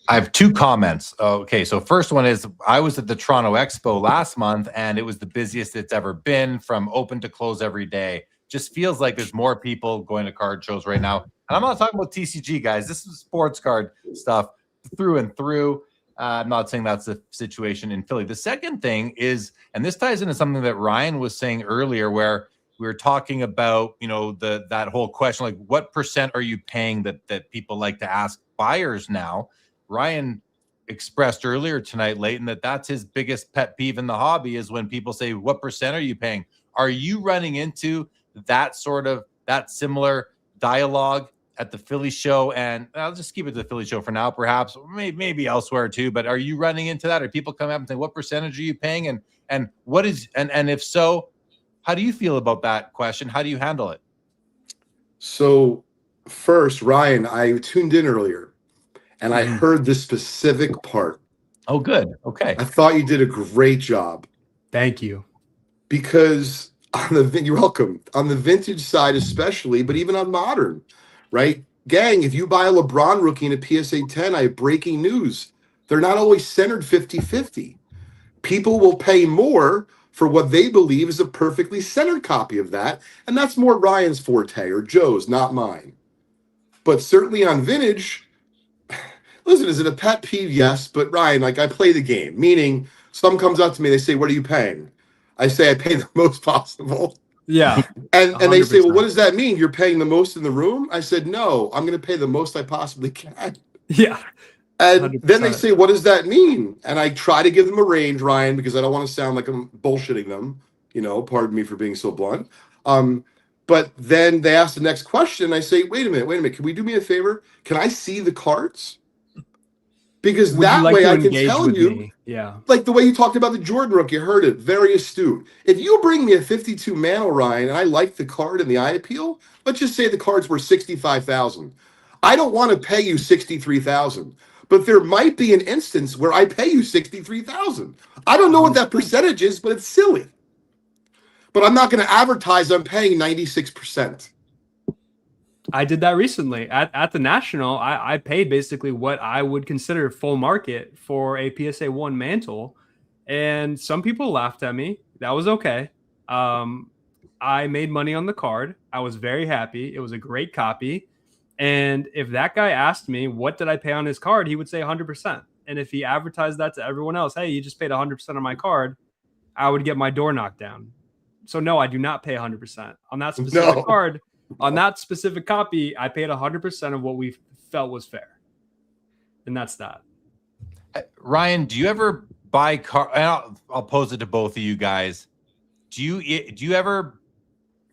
I have two comments. Okay, so first one is I was at the Toronto Expo last month, and it was the busiest it's ever been, from open to close every day. Just feels like there's more people going to card shows right now. And I'm not talking about TCG, guys. This is sports card stuff through and through. I'm not saying that's the situation in Philly. The second thing is, and this ties into something that Ryan was saying earlier, where we were talking about, that whole question, like what percent are you paying that people like to ask buyers now? Ryan expressed earlier tonight, Leighton, that's his biggest pet peeve in the hobby is when people say, what percent are you paying? Are you running into that similar dialogue at the Philly show? And I'll just keep it to the Philly show for now, perhaps maybe elsewhere too, but are you running into that? Or people come up and say, what percentage are you paying? And what is, and if so, how do you feel about that question? How do you handle it? So first, Ryan, I tuned in earlier and I heard this specific part. Oh, good. Okay. I thought you did a great job. Thank you. Because you're welcome. On the vintage side especially, but even on modern, right? Gang, if you buy a LeBron rookie in a PSA 10, I have breaking news. They're not always centered 50-50. People will pay more for what they believe is a perfectly centered copy of that. And that's more Ryan's forte or Joe's, not mine. But certainly on vintage, listen, is it a pet peeve? Yes. But Ryan, I play the game, meaning someone comes up to me, they say, what are you paying? I say, I pay the most possible. Yeah. And they say, well, what does that mean? You're paying the most in the room? I said, no, I'm going to pay the most I possibly can. Yeah. And 100%. Then they say, what does that mean? And I try to give them a range, Ryan, because I don't want to sound like I'm bullshitting them. Pardon me for being so blunt. But then they ask the next question. And I say, wait a minute. Can we do me a favor? Can I see the cards? Because that way I can tell you, like the way you talked about the Jordan rookie, you heard it, very astute. If you bring me a 52 Mantle, Ryan, and I like the card and the eye appeal, let's just say the cards were $65,000. I don't want to pay you $63,000, but there might be an instance where I pay you $63,000. I don't know what that percentage is, but it's silly. But I'm not going to advertise I'm paying 96%. I did that recently at the National. I paid basically what I would consider full market for a PSA 1 Mantle. And some people laughed at me. That was okay. I made money on the card. I was very happy. It was a great copy. And if that guy asked me, what did I pay on his card? He would say 100%. And if he advertised that to everyone else, hey, you just paid 100% on my card, I would get my door knocked down. So no, I do not pay 100% on that specific card. On that specific copy, I paid 100% of what we felt was fair. And that's that. Ryan, do you ever buy car? I'll pose it to both of you guys.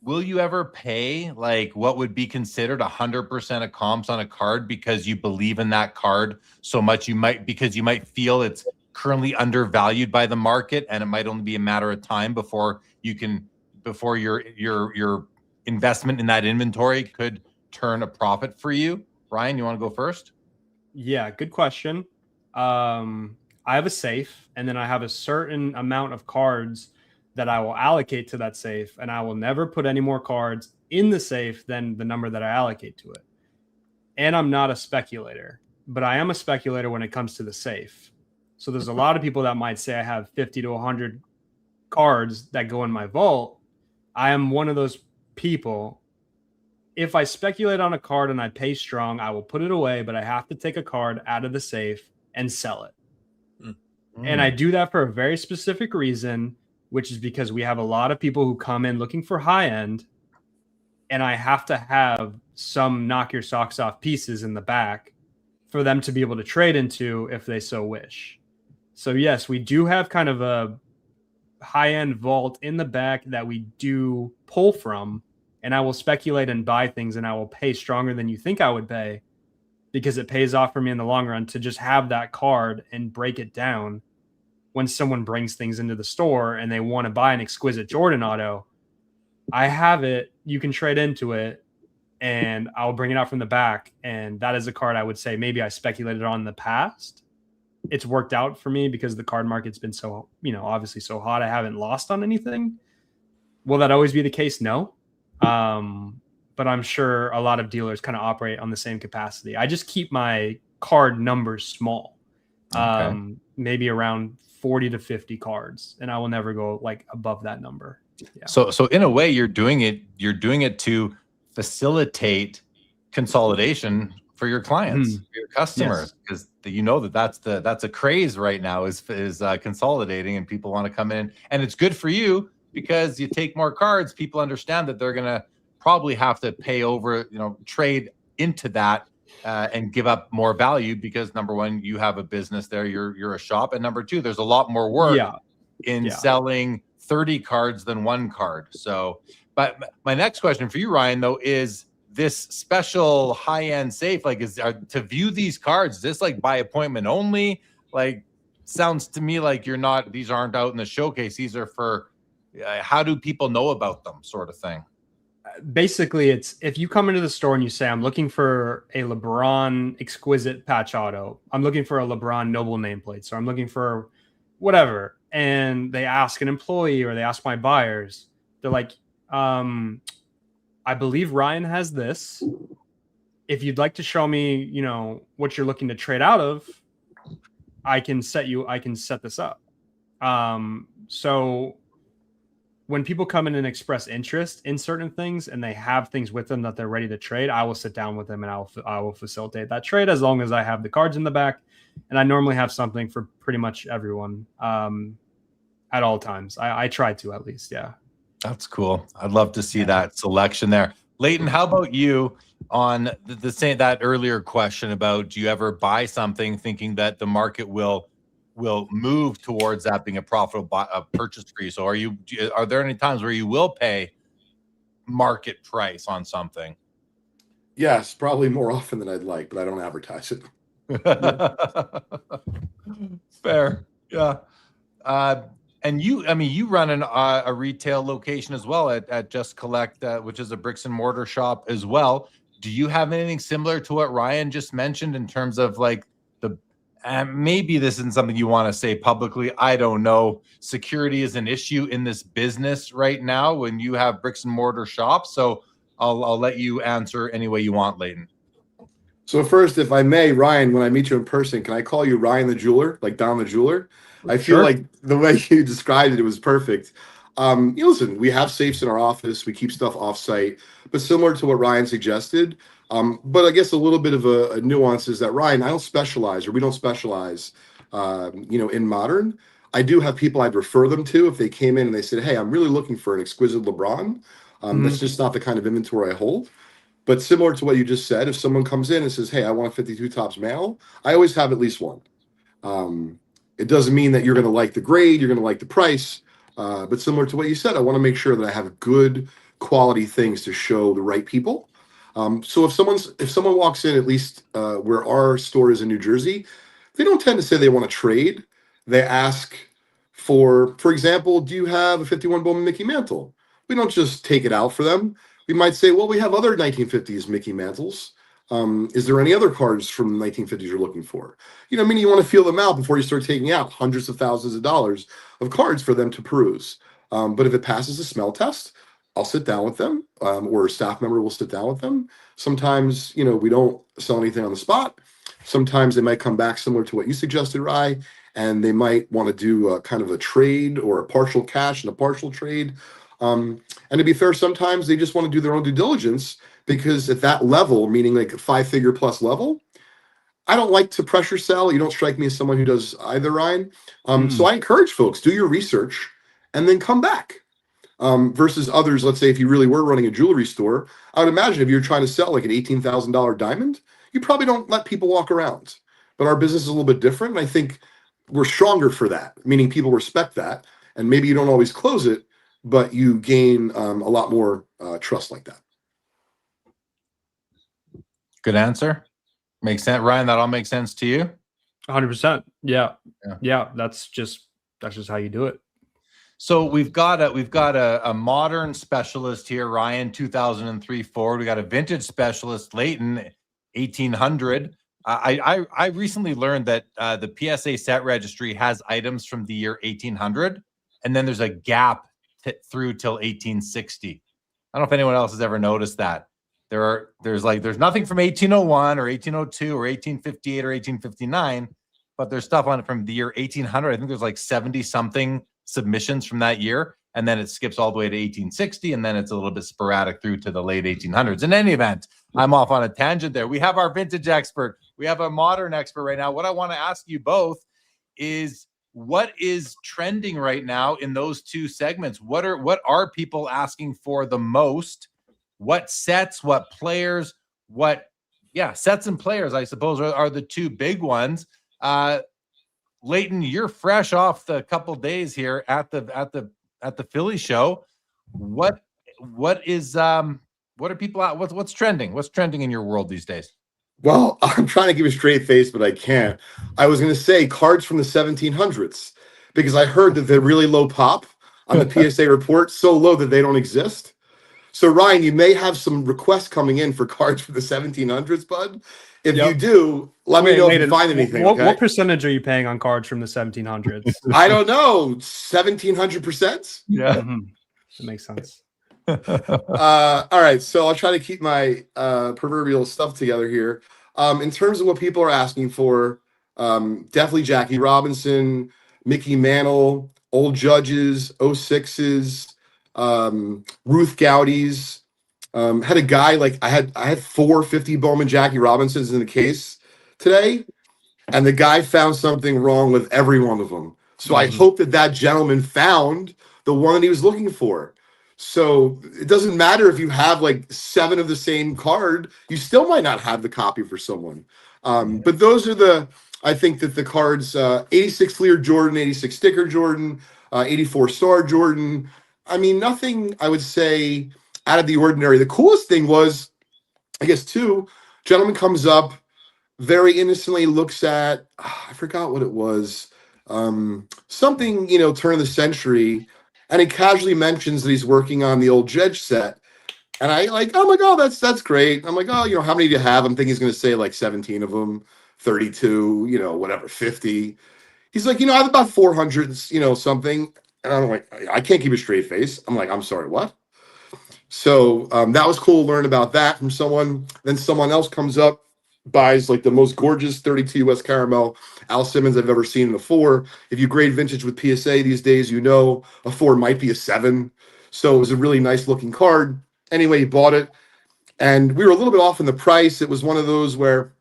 Will you ever pay like what would be considered 100% of comps on a card because you believe in that card so much because you might feel it's currently undervalued by the market and it might only be a matter of time before your investment in that inventory could turn a profit for you? Ryan, you want to go first? Yeah, good question. I have a safe, and then I have a certain amount of cards that I will allocate to that safe, and I will never put any more cards in the safe than the number that I allocate to it. And I'm not a speculator, but I am a speculator when it comes to the safe. So there's a lot of people that might say I have 50 to 100 cards that go in my vault. I am one of those people. If I speculate on a card and I pay strong, I will put it away, but I have to take a card out of the safe and sell it. And I do that for a very specific reason, which is because we have a lot of people who come in looking for high end, and I have to have some knock your socks off pieces in the back for them to be able to trade into if they so wish. So yes, we do have kind of a high end vault in the back that we do pull from, and I will speculate and buy things, and I will pay stronger than you think I would pay because it pays off for me in the long run to just have that card and break it down. When someone brings things into the store and they want to buy an exquisite Jordan auto, I have it, you can trade into it, and I'll bring it out from the back. And that is a card I would say maybe I speculated on in the past. It's worked out for me because the card market's been so, obviously so hot. I haven't lost on anything. Will that always be the case? No. But I'm sure a lot of dealers kind of operate on the same capacity. I just keep my card numbers small, maybe around 40 to 50 cards, and I will never go like above that number. Yeah. So in a way, you're doing it to facilitate consolidation for your clients, for your customers, because that's a craze right now is consolidating, and people want to come in, and it's good for you because you take more cards. People understand that they're gonna probably have to pay over, trade into that. And give up more value because number one, you have a business there, you're a shop, and number two, there's a lot more work in selling 30 cards than one card. So, but my next question for you, Ryan, though, is this special high-end safe, like to view these cards, is this like by appointment only? Like, sounds to me like these aren't out in the showcase. These are for how do people know about them, sort of thing. Basically, it's if you come into the store and you say, I'm looking for a LeBron exquisite patch auto, I'm looking for a LeBron noble nameplate, so I'm looking for whatever, and they ask an employee or they ask my buyers, they're like, I believe Ryan has this. If you'd like to show me, what you're looking to trade out of, I can set this up. So when people come in and express interest in certain things and they have things with them that they're ready to trade, I will sit down with them and I will facilitate that trade as long as I have the cards in the back. And I normally have something for pretty much everyone at all times. I try to, at least. Yeah. That's cool. I'd love to see that selection there. Leighton, how about you on that earlier question about, do you ever buy something thinking that the market will move towards that being a profitable purchase for you? So are there any times where you will pay market price on something? Yes, probably more often than I'd like, but I don't advertise it. Fair. Yeah. And you run a retail location as well at Just Collect, which is a bricks and mortar shop as well. Do you have anything similar to what Ryan just mentioned in terms of like maybe this isn't something you want to say publicly, I don't know, security is an issue in this business right now when you have bricks and mortar shops. So I'll let you answer any way you want, Leighton. So first, if I may, Ryan, when I meet you in person, can I call you Ryan the Jeweler, like Don the Jeweler? I feel Sure. like the way you described it was perfect. Listen, we have safes in our office. We keep stuff off-site, but similar to what Ryan suggested. But I guess a little bit of a nuance is that Ryan, I don't specialize, or we don't specialize, in modern. I do have people I'd refer them to if they came in and they said, "Hey, I'm really looking for an exquisite LeBron." That's just not the kind of inventory I hold. But similar to what you just said, if someone comes in and says, "Hey, I want a 52 tops male," I always have at least one. Um, it doesn't mean that you're going to like the grade, you're going to like the price, but similar to what you said, I want to make sure that I have good quality things to show the right people. So if someone walks in, at least where our store is in New Jersey, they don't tend to say they want to trade. They ask for example, do you have a 51 Bowman Mickey Mantle? We don't just take it out for them. We might say, well, we have other 1950s Mickey Mantles. Is there any other cards from the 1950s you're looking for? Meaning you want to feel them out before you start taking out hundreds of thousands of dollars of cards for them to peruse. But if it passes the smell test, I'll sit down with them, or a staff member will sit down with them. Sometimes, we don't sell anything on the spot. Sometimes they might come back similar to what you suggested, Rye, and they might want to do a kind of a trade or a partial cash and a partial trade. And to be fair, sometimes they just want to do their own due diligence, because at that level, meaning like a 5-figure plus level, I don't like to pressure sell. You don't strike me as someone who does either, Ryan. So I encourage folks, do your research and then come back. Versus others, let's say if you really were running a jewelry store, I would imagine if you're trying to sell like an $18,000 diamond, you probably don't let people walk around. But our business is a little bit different, and I think we're stronger for that, meaning people respect that. And maybe you don't always close it, but you gain a lot more trust like that. Good answer. Makes sense. Ryan, that all makes sense to you? 100%. Yeah. That's just how you do it. So we've got a modern specialist here, Ryan, 2003 forward. We got a vintage specialist, Leighton, 1800. I recently learned that the PSA set registry has items from the year 1800, and then there's a gap through till 1860. I don't know if anyone else has ever noticed that. There's nothing from 1801 or 1802 or 1858 or 1859, but there's stuff on it from the year 1800. I think there's like 70 something submissions from that year, and then it skips all the way to 1860, and then it's a little bit sporadic through to the late 1800s. In any event, I'm off on a tangent there. We have our vintage expert, we have a modern expert right now. What I want to ask you both is, what is trending right now in those two segments? What are people asking for the most? What sets, what players, sets and players, I suppose, are the two big ones. Leighton, you're fresh off the couple days here at the Philly show. What are people at? What's trending? What's trending in your world these days? Well, I'm trying to give a straight face, but I can't. I was going to say cards from the 1700s, because I heard that they're really low pop on the PSA report, so low that they don't exist. So Ryan, you may have some requests coming in for cards from the 1700s, bud. If you do, let me know if you find anything. What percentage are you paying on cards from the 1700s? I don't know, 1700%. Yeah, that makes sense. All right, so I'll try to keep my proverbial stuff together here. In terms of what people are asking for, definitely Jackie Robinson, Mickey Mantle, old judges, 06s, Ruth Gowdy's. Had a guy I had 450 Bowman Jackie Robinsons in the case today, and the guy found something wrong with every one of them. So I hope that gentleman found the one that he was looking for. So it doesn't matter if you have like 7 of the same card, you still might not have the copy for someone. But those are I think that the cards, 86 Fleer Jordan, 86 Sticker Jordan, 84 Star Jordan. I mean, nothing I would say out of the ordinary. The coolest thing was, I guess, gentleman comes up, very innocently looks at, I forgot what it was, something, turn of the century, and he casually mentions that he's working on the old Judge set. And I'm like, oh, that's great. I'm like, oh, how many do you have? I'm thinking he's going to say like 17 of them, 32, whatever, 50. He's like, I have about 400, something. And I'm like, I can't keep a straight face. I'm like, I'm sorry, what? So that was cool to learn about that from someone. Then someone else comes up buys like the most gorgeous 32 US caramel Al Simmons I've ever seen in a 4. If you grade vintage with PSA these days, you know a 4 might be a 7. So it was a really nice looking card. Anyway, he bought it, and we were a little bit off in the price. It was one of those where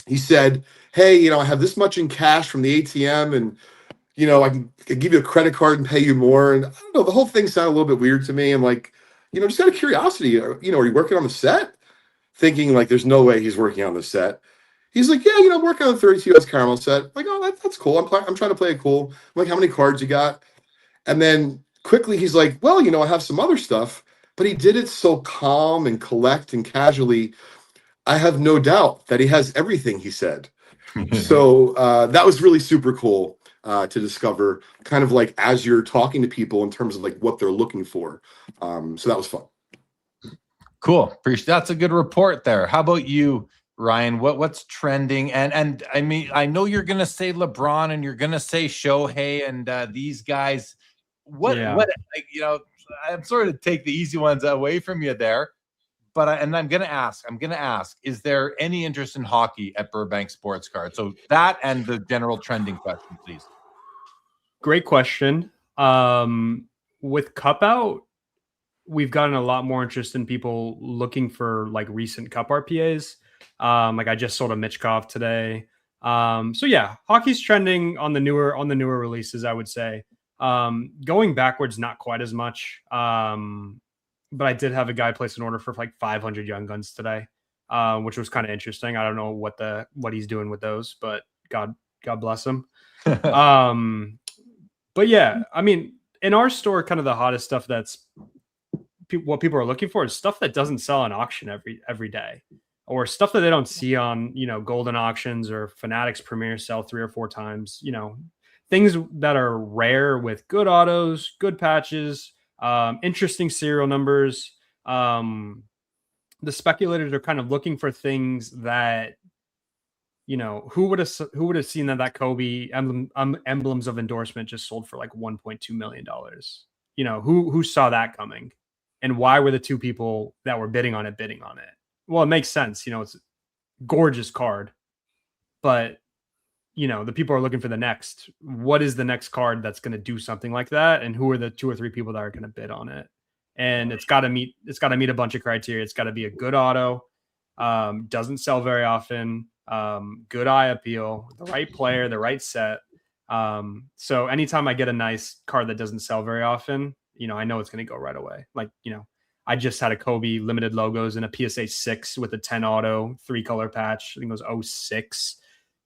he said, hey, you know, I have this much in cash from the ATM, and you know, I can give you a credit card and pay you more. And I don't know, the whole thing sounded a little bit weird to me. I'm like, you know, just out of curiosity, you know, are you working on the set? Thinking like, there's no way he's working on the set. He's like, yeah, you know, I'm working on the 32 US caramel set. I'm like, oh, that's cool. I'm trying to play it cool. I'm like, how many cards you got? And then quickly he's like, well, you know, I have some other stuff. But he did it so calm and collect and casually. I have no doubt that he has everything, he said. So that was really super cool to discover, kind of like as you're talking to people in terms of like what they're looking for. So that was fun. Cool. Appreciate that's a good report there. How about you, Ryan? What's trending? And I mean, I know you're gonna say LeBron and you're gonna say Shohei and these guys. What like, you know, I'm sort of take the easy ones away from you there. But I'm gonna ask, is there any interest in hockey at Burbank Sports Cards? So that and the general trending question, please. Great question. With Cup out, we've gotten a lot more interest in people looking for like recent Cup RPAs. Like I just sold a Mitchkov today. So yeah, hockey's trending on the newer releases, I would say. Going backwards, not quite as much. But I did have a guy place an order for like 500 Young Guns today, which was kind of interesting. I don't know what he's doing with those, but God bless him. But yeah, I mean, in our store, kind of the hottest stuff what people are looking for is stuff that doesn't sell on auction every day, or stuff that they don't see on, you know, Golden Auctions or Fanatics Premier sell 3 or 4 times, you know, things that are rare with good autos, good patches, interesting serial numbers. The speculators are kind of looking for things that, you know, who would have seen that Kobe emblems of endorsement just sold for like $1.2 million. You know, who saw that coming, and why were the 2 people that were bidding on it? Well, it makes sense. You know, it's a gorgeous card, but you know, the people are looking for what is the next card that's going to do something like that? And who are the 2 or 3 people that are going to bid on it? And it's got to meet a bunch of criteria. It's got to be a good auto, doesn't sell very often, good eye appeal, the right player, the right set. So anytime I get a nice card that doesn't sell very often, you know, I know it's going to go right away. Like, you know, I just had a Kobe limited logos and a PSA 6 with a 10 auto, 3-color patch. I think it was 06.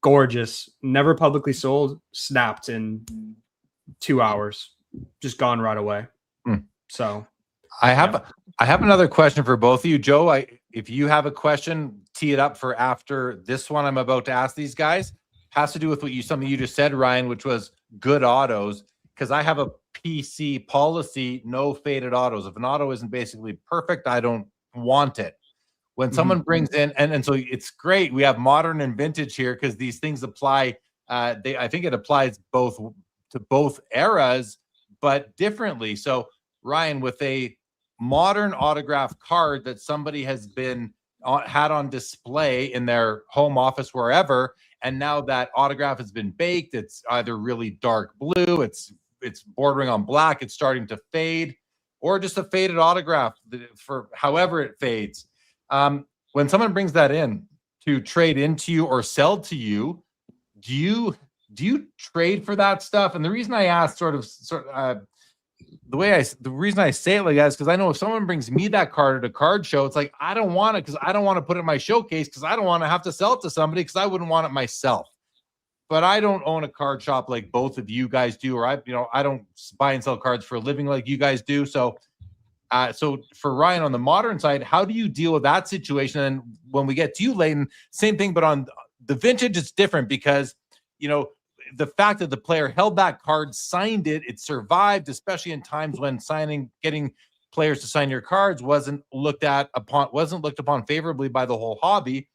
Gorgeous, never publicly sold, snapped in 2 hours, just gone right away. So I have another question for both of you. Joe, if you have a question, tee it up for after this one I'm about to ask these guys. Has to do with something you just said, Ryan, which was good autos, because I have a PC policy, no faded autos. If an auto isn't basically perfect, I don't want it. When someone brings in, and so it's great, we have modern and vintage here because these things apply. I think it applies to both eras, but differently. So Ryan, with a modern autograph card that somebody has had on display in their home office, wherever, and now that autograph has been baked, it's either really dark blue, it's bordering on black, it's starting to fade, or just a faded autograph for however it fades. When someone brings that in to trade into you or sell to you, do you trade for that stuff? And the reason I ask the reason I say it like that is because I know if someone brings me that card at a card show, it's like, I don't want it because I don't want to put it in my showcase because I don't want to have to sell it to somebody because I wouldn't want it myself. But I don't own a card shop like both of you guys do, or I don't buy and sell cards for a living like you guys do. So for Ryan on the modern side, how do you deal with that situation? And when we get to you, Leighton, same thing, but on the vintage, it's different because, you know, the fact that the player held that card, signed it, it survived, especially in times when getting players to sign your cards wasn't looked upon favorably by the whole hobby.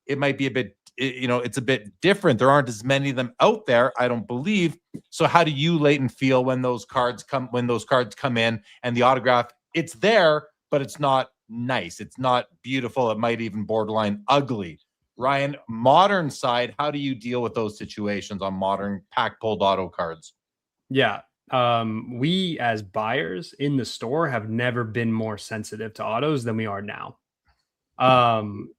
It might be a bit, you know, it's a bit different. There aren't as many of them out there, I don't believe. So how do you, Leighton, feel when those cards come in and the autograph, it's there, but it's not nice. It's not beautiful. It might even borderline ugly. Ryan, modern side, how do you deal with those situations on modern pack pulled auto cards? Yeah. We as buyers in the store have never been more sensitive to autos than we are now. Um,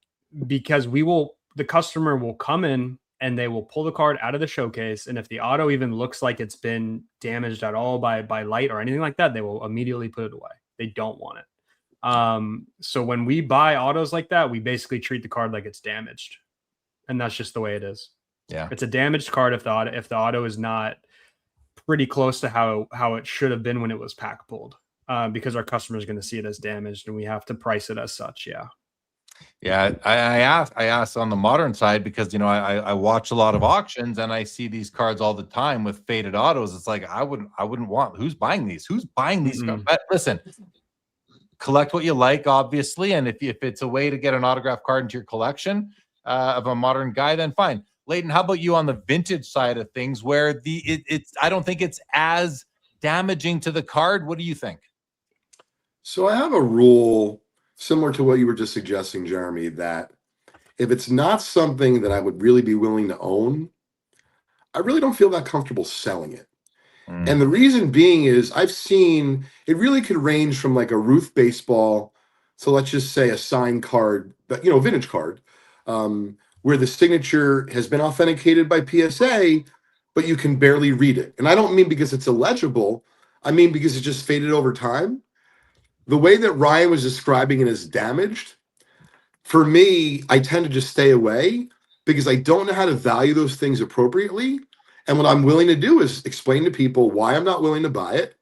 because the customer will come in and they will pull the card out of the showcase. And if the auto even looks like it's been damaged at all by light or anything like that, they will immediately put it away. They don't want it. So when we buy autos like that, we basically treat the card like it's damaged. And that's just the way it is. Yeah. It's a damaged card if the auto is not pretty close to how it should have been when it was pack pulled, because our customer is going to see it as damaged and we have to price it as such. Yeah. Yeah, I asked on the modern side because I watch a lot of auctions and I see these cards all the time with faded autos. It's like I wouldn't want. Who's buying these? Who's buying these? But listen, collect what you like, obviously, and if it's a way to get an autographed card into your collection of a modern guy, then fine. Leighton, how about you on the vintage side of things, where it's I don't think it's as damaging to the card. What do you think? So I have a rule similar to what you were just suggesting, Jeremy, that if it's not something that I would really be willing to own, I really don't feel that comfortable selling it. And the reason being is I've seen it really could range from like a Ruth baseball. So let's just say a signed card, but vintage card, where the signature has been authenticated by PSA, but you can barely read it. And I don't mean because it's illegible. I mean because it just faded over time. The way that Ryan was describing it as damaged, for me, I tend to just stay away because I don't know how to value those things appropriately. And what I'm willing to do is explain to people why I'm not willing to buy it,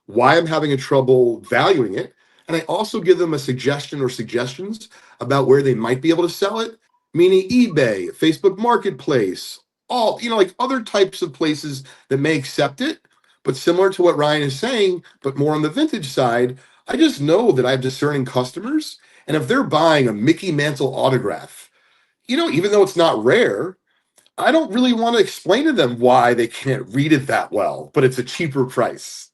why I'm having a trouble valuing it. And I also give them a suggestion or suggestions about where they might be able to sell it, meaning eBay, Facebook Marketplace, all, like other types of places that may accept it. But similar to what Ryan is saying, but more on the vintage side, I just know that I have discerning customers. And if they're buying a Mickey Mantle autograph, even though it's not rare, I don't really want to explain to them why they can't read it that well, but it's a cheaper price.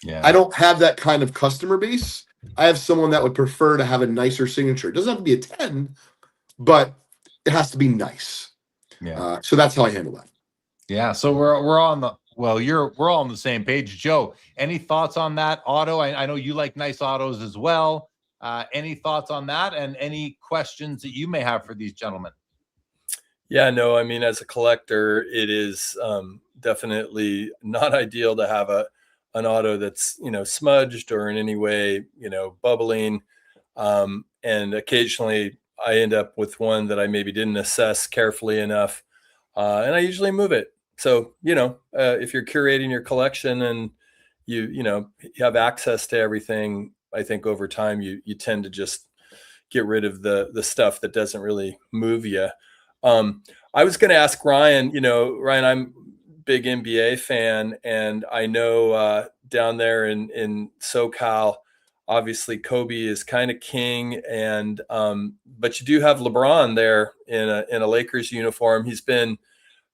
Yeah. I don't have that kind of customer base. I have someone that would prefer to have a nicer signature. It doesn't have to be a 10, but it has to be nice. Yeah. So that's how I handle that. Yeah. So we're on the we're all on the same page. Joe, any thoughts on that auto? I know you like nice autos as well. Any thoughts on that, and any questions that you may have for these gentlemen? Yeah, no, I mean, as a collector, it is definitely not ideal to have an auto that's, smudged or in any way, bubbling. And occasionally I end up with one that I maybe didn't assess carefully enough. And I usually move it. So, if you're curating your collection and you have access to everything, I think over time you tend to just get rid of the stuff that doesn't really move you. I was going to ask Ryan, Ryan, I'm a big NBA fan, and I know down there in SoCal, obviously Kobe is kind of king, and but you do have LeBron there in a Lakers uniform. He's been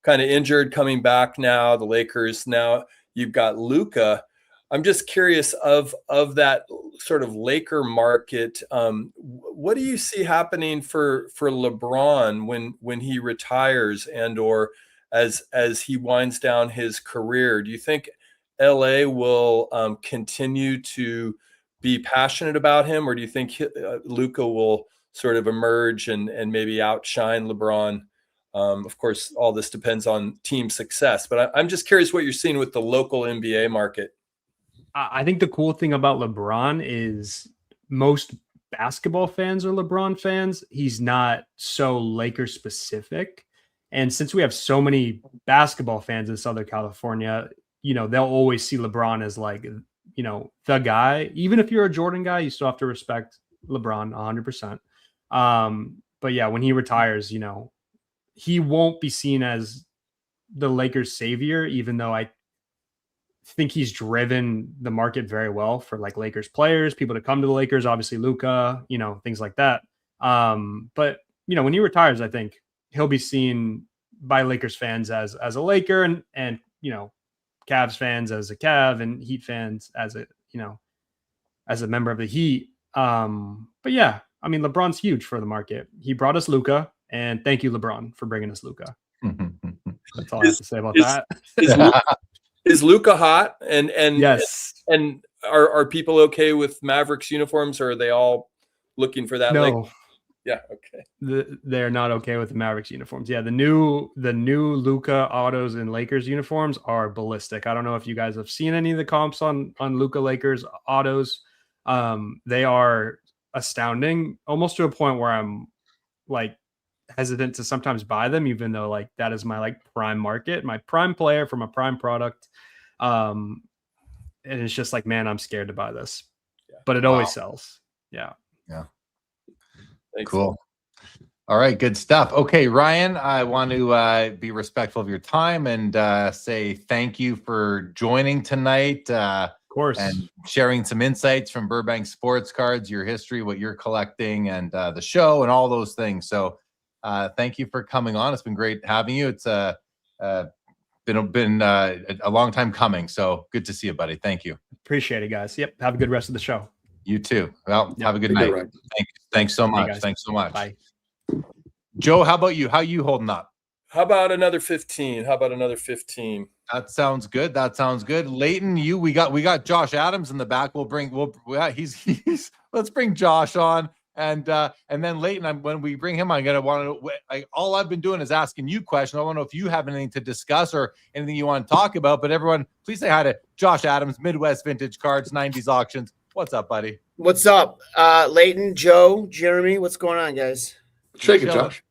kind of injured, coming back now. The Lakers now, you've got Luka. I'm just curious of that sort of Laker market. What do you see happening for LeBron when he retires and or as he winds down his career? Do you think LA will continue to be passionate about him, or do you think Luka will sort of emerge and maybe outshine LeBron? Of course, all this depends on team success, but I'm just curious what you're seeing with the local NBA market. I think the cool thing about LeBron is most basketball fans are LeBron fans. He's not so Lakers specific. And since we have so many basketball fans in Southern California, they'll always see LeBron as like, the guy. Even if you're a Jordan guy, you still have to respect LeBron 100%. But yeah, when he retires, he won't be seen as the Lakers savior, even though I think he's driven the market very well for like Lakers players, people to come to the Lakers, obviously Luka, things like that. But when he retires, I think he'll be seen by Lakers fans as a Laker and Cavs fans as a Cav and Heat fans as a member of the Heat. But yeah, I mean, LeBron's huge for the market. He brought us Luka, And thank you, LeBron, for bringing us Luka. That's all I Is- have to say about is- that. Is Luka hot? And Yes. And are people okay with Mavericks uniforms, or are they all looking for that? No, Yeah. Okay. they're not okay with the Mavericks uniforms. Yeah, the new Luka autos and Lakers uniforms are ballistic. I don't know if you guys have seen any of the comps on Luka Lakers autos. They are astounding, almost to a point where I'm like hesitant to sometimes buy them, even though like that is my like prime market, my prime player for my prime product. And it's just like, man, I'm scared to buy this, but it always sells. Yeah. Thanks. Cool. All right, good stuff. Okay, Ryan, I want to be respectful of your time and say thank you for joining tonight. Of course. And sharing some insights from Burbank Sports Cards, your history, what you're collecting, and the show, and all those things. So, thank you for coming on. It's been great having you. It's been a long time coming. So good to see you, buddy. Thank you. Appreciate it, guys. Yep. Have a good rest of the show. You too. Well, Yep. have a good Take night. care, Ryan. Thanks so much. guys. Thanks so much. Bye. Joe, how about you? How you holding up? How about another 15? That sounds good. That sounds good. Leighton, we got Josh Adams in the back. He's let's bring Josh on, and then Leighton. When we bring him, I'm gonna want to. All I've been doing is asking you questions. I want to know if you have anything to discuss or anything you want to talk about. But everyone, please say hi to Josh Adams, Midwest Vintage Cards, 90s Auctions. What's up, buddy? What's up? Leighton, Joe, Jeremy, what's going on, guys? Shake it, Josh.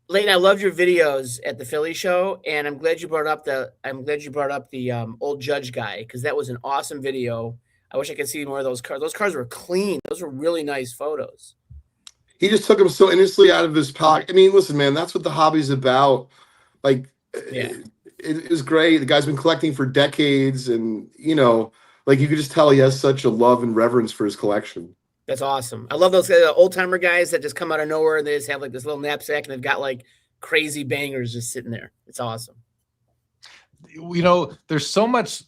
Leighton, I loved your videos at the Philly show, and I'm glad you brought up the old Judge guy, because that was an awesome video. I wish I could see more of those cards. Those cards were clean. Those were really nice photos. He just took them so innocently out of his pocket. I mean, listen, man, that's what the hobby's about. Like, Yeah. it was great. The guy's been collecting for decades, and like you could just tell he has such a love and reverence for his collection. That's awesome. I love those old timer guys that just come out of nowhere and they just have like this little knapsack and they've got like crazy bangers just sitting there. It's awesome. There's so much.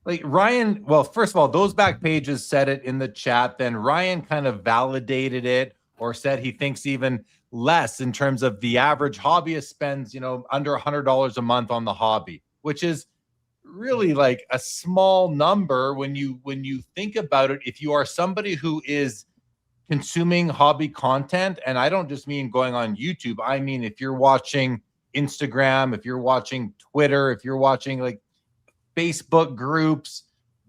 Like Ryan, well, first of all, those back pages said it in the chat. Then Ryan kind of validated it or said he thinks even less in terms of the average hobbyist spends, under $100 a month on the hobby, which is really like a small number when you think about it. If you are somebody who is consuming hobby content, and I don't just mean going on YouTube, I mean if you're watching Instagram, if you're watching Twitter, if you're watching like Facebook groups,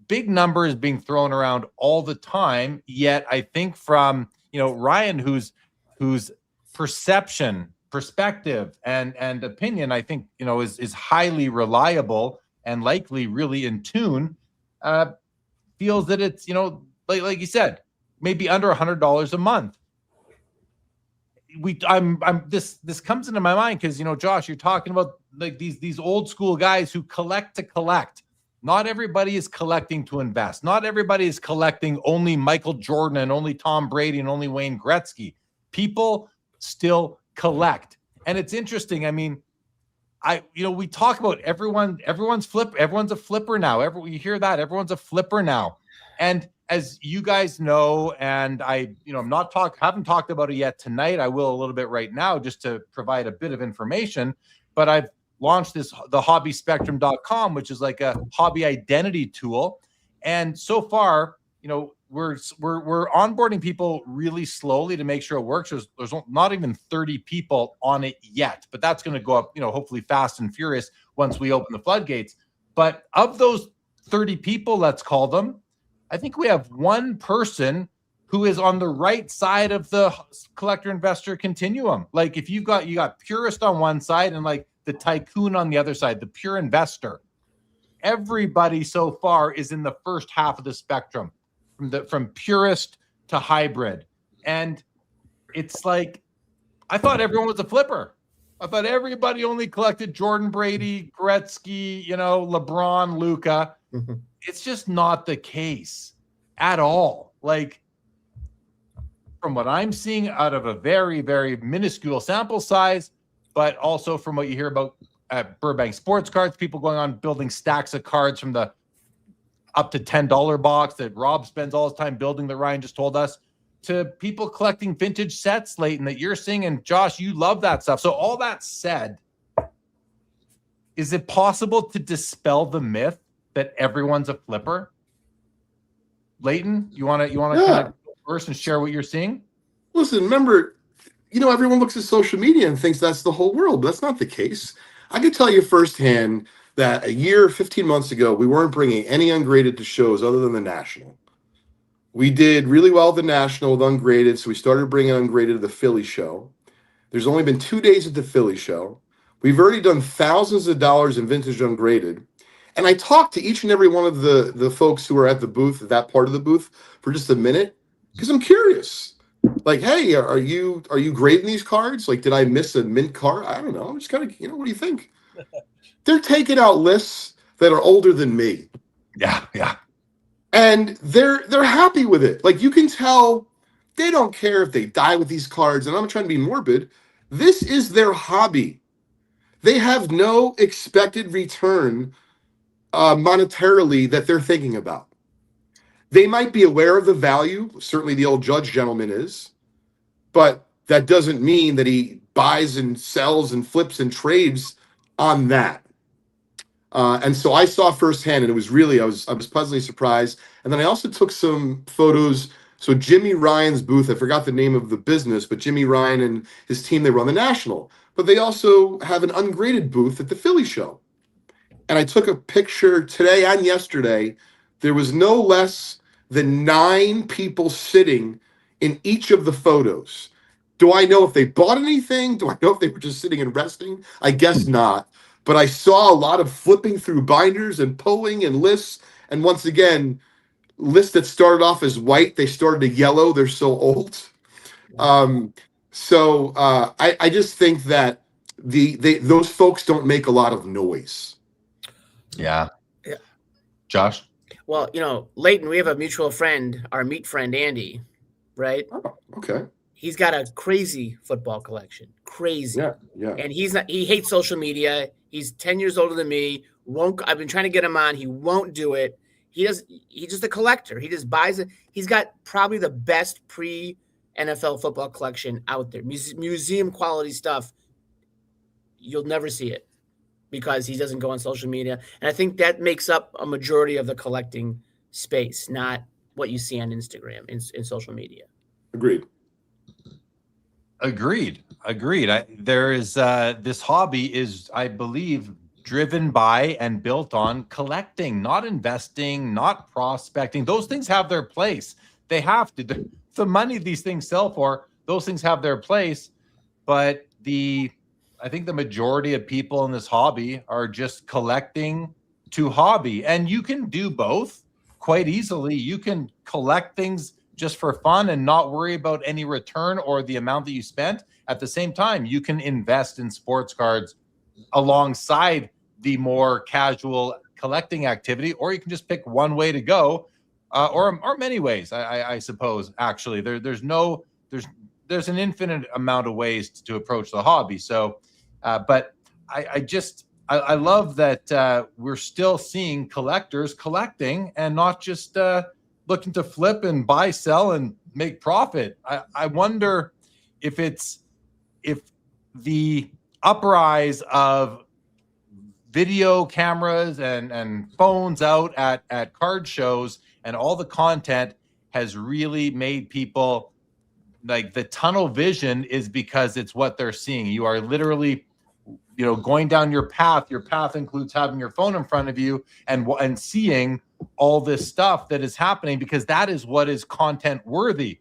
big numbers being thrown around all the time. Yet I think from Ryan, whose perspective and opinion, I think is highly reliable and likely really in tune, feels that it's like you said, maybe under $100 a month. This comes into my mind because Josh, you're talking about like these old school guys who collect to collect. Not everybody is collecting to invest. Not everybody is collecting only Michael Jordan and only Tom Brady and only Wayne Gretzky. People still collect, and it's interesting. I mean, we talk about everyone's a flipper now. You hear that everyone's a flipper now, and as you guys know, and haven't talked about it yet tonight. I will a little bit right now just to provide a bit of information, but I've launched the hobbyspectrum.com, which is like a hobby identity tool. And so far, we're onboarding people really slowly to make sure it works. There's not even 30 people on it yet, but that's going to go up, hopefully fast and furious once we open the floodgates. But of those 30 people, let's call them, I think we have one person who is on the right side of the collector investor continuum. Like if you got purist on one side and like the tycoon on the other side, the pure investor. Everybody so far is in the first half of the spectrum, from purist to hybrid. And it's like, I thought everyone was a flipper. I thought everybody only collected Jordan, Brady, Gretzky, LeBron, Luka. Mm-hmm. It's just not the case at all. Like, from what I'm seeing out of a very, very minuscule sample size, but also from what you hear about at Burbank Sports Cards, people going on building stacks of cards from the up to $10 box that Rob spends all his time building that Ryan just told us. to people collecting vintage sets, Leighton, that you're seeing? And Josh, you love that stuff. So all that said, is it possible to dispel the myth that everyone's a flipper? Leighton, you want to kind of go first and share what you're seeing? Listen, remember, everyone looks at social media and thinks that's the whole world, but that's not the case. I can tell you firsthand that a year, 15 months ago, we weren't bringing any ungraded to shows other than the National. We did really well at the National with ungraded, so we started bringing ungraded to the Philly show. There's only been 2 days at the Philly show. We've already done thousands of dollars in vintage ungraded. And I talked to each and every one of the folks who are at the booth, that part of the booth, for just a minute, because I'm curious. Like, hey, are you grading these cards? Like, did I miss a mint card? I don't know. I'm just kind of, what do you think? They're taking out lists that are older than me. Yeah. And they're happy with it. Like, you can tell they don't care if they die with these cards. And I'm not trying to be morbid. This is their hobby. They have no expected return monetarily that they're thinking about. They might be aware of the value. Certainly the old Judge gentleman is. But that doesn't mean that he buys and sells and flips and trades on that. And so I saw firsthand, and it was really, I was pleasantly surprised. And then I also took some photos. So Jimmy Ryan's booth, I forgot the name of the business, but Jimmy Ryan and his team, they run the National. But they also have an ungraded booth at the Philly show. And I took a picture today and yesterday. There was no less than 9 people sitting in each of the photos. Do I know if they bought anything? Do I know if they were just sitting and resting? I guess not. But I saw a lot of flipping through binders and pulling and lists. And once again, lists that started off as white, they started to yellow. They're so old. So I just think that those folks don't make a lot of noise. Yeah. Josh? Well, Leighton, we have a mutual friend, our meat friend, Andy, right? Oh, okay. He's got a crazy football collection. Crazy. Yeah. And he hates social media. He's 10 years older than me. I've been trying to get him on. He won't do it. He's just a collector. He just buys it. He's got probably the best pre-NFL football collection out there. Museum quality stuff. You'll never see it because he doesn't go on social media. And I think that makes up a majority of the collecting space, not what you see on Instagram in social media. Agreed. There is this hobby is, I believe, driven by and built on collecting, not investing, not prospecting. Those things have their place. They have to. The money these things sell for, those things have their place. But I think the majority of people in this hobby are just collecting to hobby. And you can do both quite easily. You can collect things just for fun and not worry about any return or the amount that you spent. At the same time, you can invest in sports cards alongside the more casual collecting activity, or you can just pick one way to go, or many ways, I suppose. Actually, there's an infinite amount of ways to approach the hobby. So, but I love that we're still seeing collectors collecting and not just looking to flip and buy, sell, and make profit. I wonder if the uprise of video cameras and phones out at card shows and all the content has really made people, like, the tunnel vision is because it's what they're seeing. You are literally, going down your path. Your path includes having your phone in front of you and seeing all this stuff that is happening, because that is what is content worthy.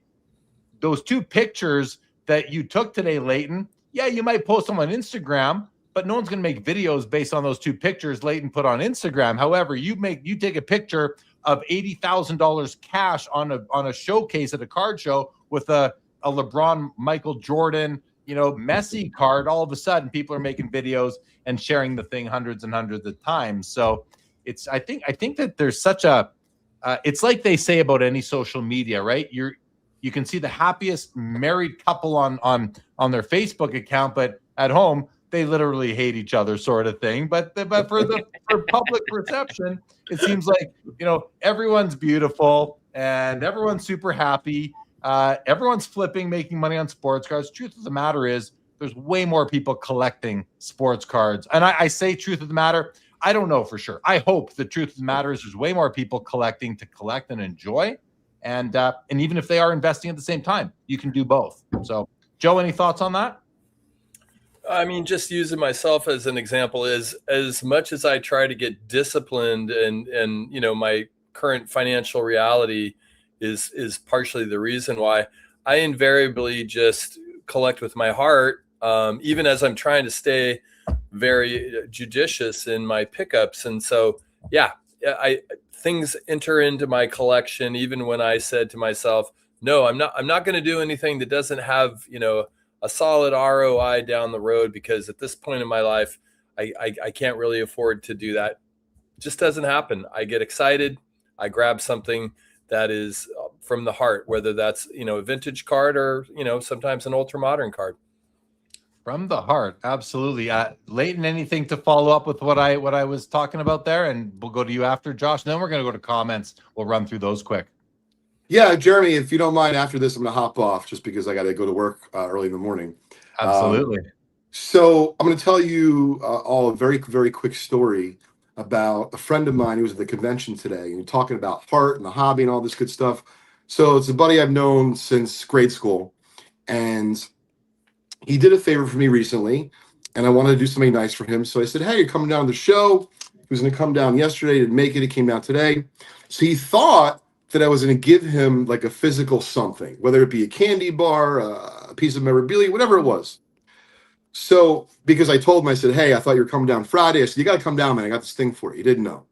Those 2 pictures that you took today, Leighton, yeah, you might post them on Instagram, but no one's going to make videos based on those 2 pictures Leighton put on Instagram. However, you take a picture of $80,000 cash on a showcase at a card show with a LeBron, Michael Jordan, Messi card. All of a sudden, people are making videos and sharing the thing hundreds and hundreds of times. So I think that there's such a it's like they say about any social media, right? You can see the happiest married couple on their Facebook account, but at home they literally hate each other, sort of thing. But for public perception, it seems like everyone's beautiful and everyone's super happy. everyone's flipping, making money on sports cards. Truth of the matter is there's way more people collecting sports cards. And I say truth of the matter, I don't know for sure. I hope the truth of the matter is there's way more people collecting to collect and enjoy. And even if they are investing at the same time, you can do both. So, Joe, any thoughts on that? I mean, just using myself as an example, is as much as I try to get disciplined and my current financial reality is partially the reason why I invariably just collect with my heart, even as I'm trying to stay very judicious in my pickups. And so, things enter into my collection, even when I said to myself, no, I'm not going to do anything that doesn't have, a solid ROI down the road, because at this point in my life, I can't really afford to do that. It just doesn't happen. I get excited. I grab something that is from the heart, whether that's, a vintage card or, sometimes an ultra modern card. From the heart. Absolutely. Leighton, anything to follow up with what I was talking about there? And we'll go to you after, Josh. And then we're going to go to comments. We'll run through those quick. Yeah, Jeremy, if you don't mind, after this, I'm going to hop off just because I got to go to work early in the morning. Absolutely. So I'm going to tell you all a very, very quick story about a friend of mine who was at the convention today, and talking about heart and the hobby and all this good stuff. So it's a buddy I've known since grade school, and he did a favor for me recently, and I wanted to do something nice for him. So I said, hey, you're coming down to the show. He was going to come down yesterday, didn't make it. He came down today. So he thought that I was going to give him like a physical something, whether it be a candy bar, a piece of memorabilia, whatever it was. So because I told him, I said, hey, I thought you were coming down Friday. I said, you got to come down, man. I got this thing for you. He didn't know.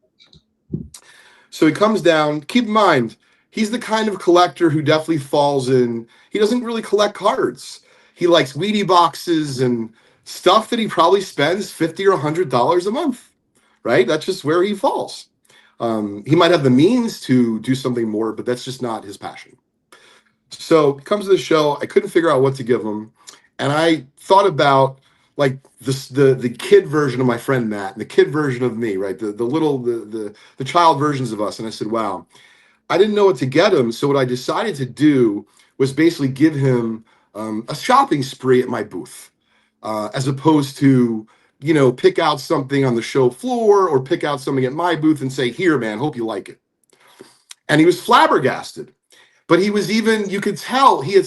So he comes down. Keep in mind, he's the kind of collector who definitely falls in. He doesn't really collect cards. He likes Wheatie boxes and stuff that he probably spends $50 or $100 a month, right? That's just where he falls. He might have the means to do something more, but that's just not his passion. So he comes to the show. I couldn't figure out what to give him. And I thought about like the kid version of my friend Matt and the kid version of me, right? The child versions of us. And I said, wow, I didn't know what to get him. So what I decided to do was basically give him a shopping spree at my booth, as opposed to, pick out something on the show floor or pick out something at my booth and say, here, man, hope you like it. And he was flabbergasted. But he was you could tell he had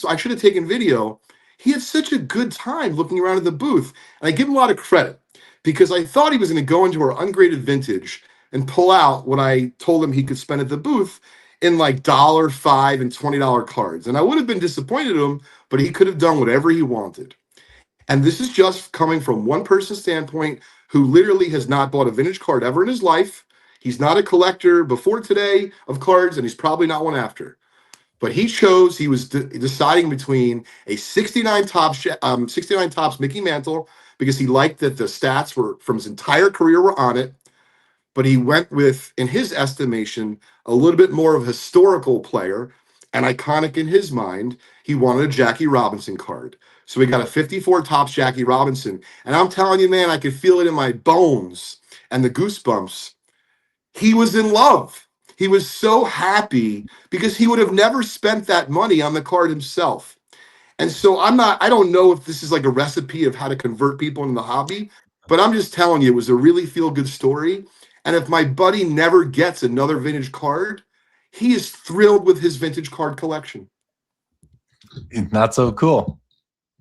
I should have taken video. He had such a good time looking around at the booth. And I give him a lot of credit because I thought he was going to go into our ungraded vintage and pull out what I told him he could spend at the booth in like $1, $5, and $20 cards. And I would have been disappointed in him, but he could have done whatever he wanted. And this is just coming from one person's standpoint who literally has not bought a vintage card ever in his life. He's not a collector before today of cards, and he's probably not one after. But he was deciding between a 69 Topps Mickey Mantle, because he liked that the stats were from his entire career were on it. But he went with, in his estimation, a little bit more of a historical player, and iconic in his mind. He wanted a Jackie Robinson card. So we got a 54 Topps Jackie Robinson. And I'm telling you, man, I could feel it in my bones and the goosebumps. He was in love. He was so happy because he would have never spent that money on the card himself. And so I don't know if this is like a recipe of how to convert people into the hobby, but I'm just telling you, it was a really feel-good story. And if my buddy never gets another vintage card, he is thrilled with his vintage card collection. Not so cool.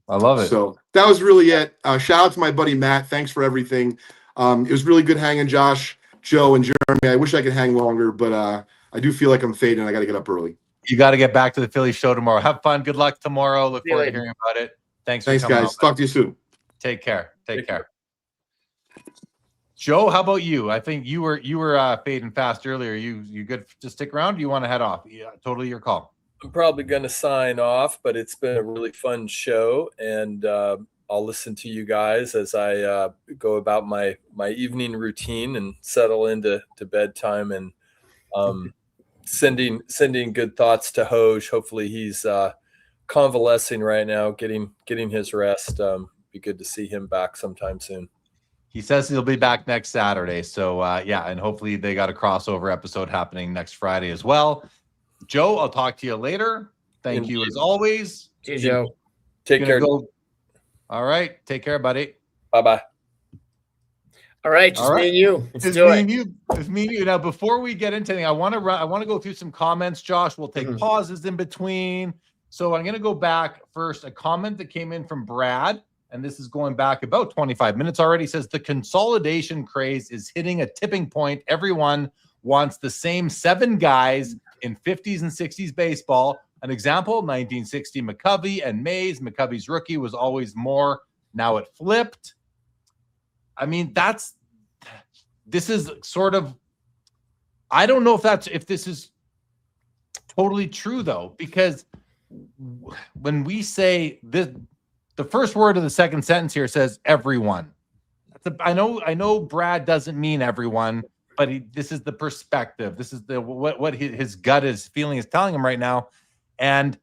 I love it. So that was really it. Shout out to my buddy Matt. Thanks for everything. It was really good hanging, Josh, Joe, and Jeremy. I wish I could hang longer, but I do feel like I'm fading. I got to get up early. You got to get back to the Philly show tomorrow. Have fun. Good luck tomorrow. Look forward to hearing about it. Thanks, guys. Talk to you soon. Take care. Take care. Joe, how about you? I think you were fading fast earlier. You good to stick around? Do you want to head off? Yeah, totally your call. I'm probably going to sign off, but it's been a really fun show, and I'll listen to you guys as I go about my evening routine and settle into bedtime, and sending good thoughts to Hoj. Hopefully he's convalescing right now, getting his rest. Be good to see him back sometime soon. He says he'll be back next Saturday. So yeah, and hopefully they got a crossover episode happening next Friday as well. Joe, I'll talk to you later. Thank you as always. See you, Joe. Take Gonna care. go. All right. Take care, buddy. Bye-bye. All right, just All right. me and you. Let's It's do me it. and you. It's me and you. Now, before we get into anything, I want to go through some comments, Josh. We'll take pauses in between. So I'm going to go back first. A comment that came in from Brad, and this is going back about 25 minutes already, says the consolidation craze is hitting a tipping point. Everyone wants the same 7 guys in 50s and 60s baseball. An example, 1960 McCovey and Mays. McCovey's rookie was always more. Now it flipped. I mean, this is sort of, I don't know if this is totally true though, because when we say this, the first word of the second sentence here says everyone. I know Brad doesn't mean everyone, but this is the perspective. This is what his gut is feeling is telling him right now. And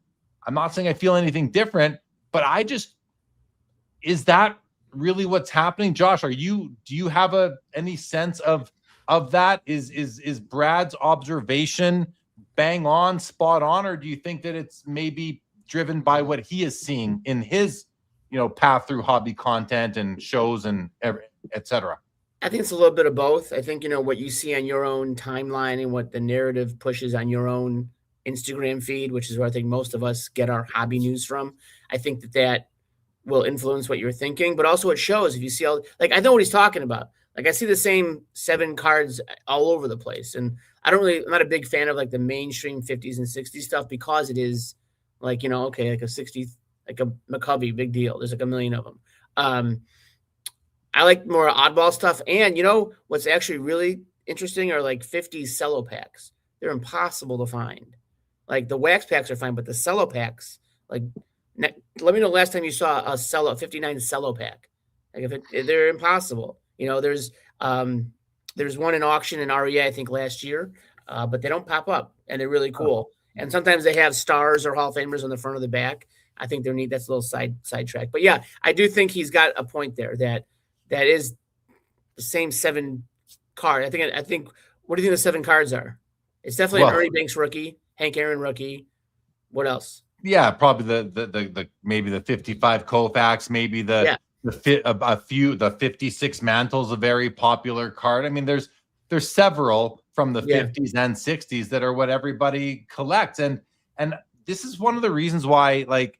I'm not saying I feel anything different, but is that really what's happening? Josh, do you have any sense of that? Is Brad's observation bang on, spot on, or do you think that it's maybe driven by what he is seeing in his, path through hobby content and shows and et cetera? I think it's a little bit of both. I think, what you see on your own timeline and what the narrative pushes on your own Instagram feed, which is where I think most of us get our hobby news from. I think that will influence what you're thinking, but also it shows if you see I know what he's talking about. Like I see the same 7 cards all over the place. And I'm not a big fan of like the mainstream 50s and 60s stuff because it is like, okay, like a 60, like a McCovey, big deal. There's like a million of them. I like more oddball stuff. And what's actually really interesting are like 50s cello packs. They're impossible to find. Like the wax packs are fine, but the cello packs, like, let me know last time you saw a 59 cello pack. Like they're impossible. There's one in auction in REA, I think last year, but they don't pop up and they're really cool. And sometimes they have stars or Hall of Famers on the front or the back. I think they're neat. That's a little sidetrack. But yeah, I do think he's got a point there that is the same 7 card. I think. What do you think the 7 cards are? It's definitely an Ernie Banks rookie, Hank Aaron rookie. What else? Yeah, probably the maybe the 55 Koufax, maybe the 56 Mantle's a very popular card. I mean, there's several from the 50s and 60s that are what everybody collects, and this is one of the reasons why, like,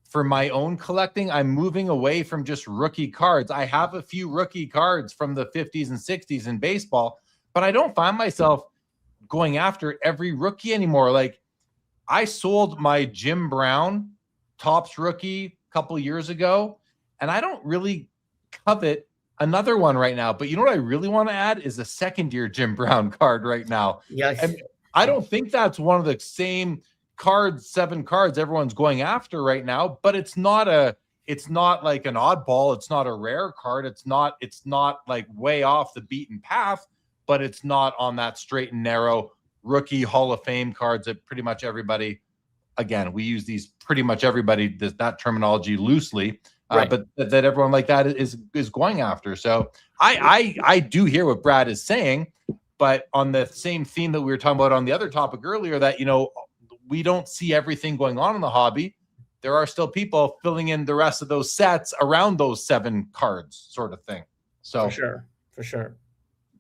for my own collecting, I'm moving away from just rookie cards. I have a few rookie cards from the 50s and 60s in baseball, but I don't find myself going after every rookie anymore. Like, I sold my Jim Brown Topps rookie a couple years ago, and I don't really covet another one right now. But you know what I really want to add is a second-year Jim Brown card right now. Yes. And I don't think that's one of the same cards, 7 cards everyone's going after right now, but it's not like an oddball. It's not a rare card. It's not like way off the beaten path, but it's not on that straight and narrow rookie Hall of Fame cards that pretty much everybody, again, we use these pretty much everybody, that terminology loosely, right. But that everyone like that is going after. So I do hear what Brad is saying, but on the same theme that we were talking about on the other topic earlier, that, we don't see everything going on in the hobby. There are still people filling in the rest of those sets around those 7 cards sort of thing. So for sure.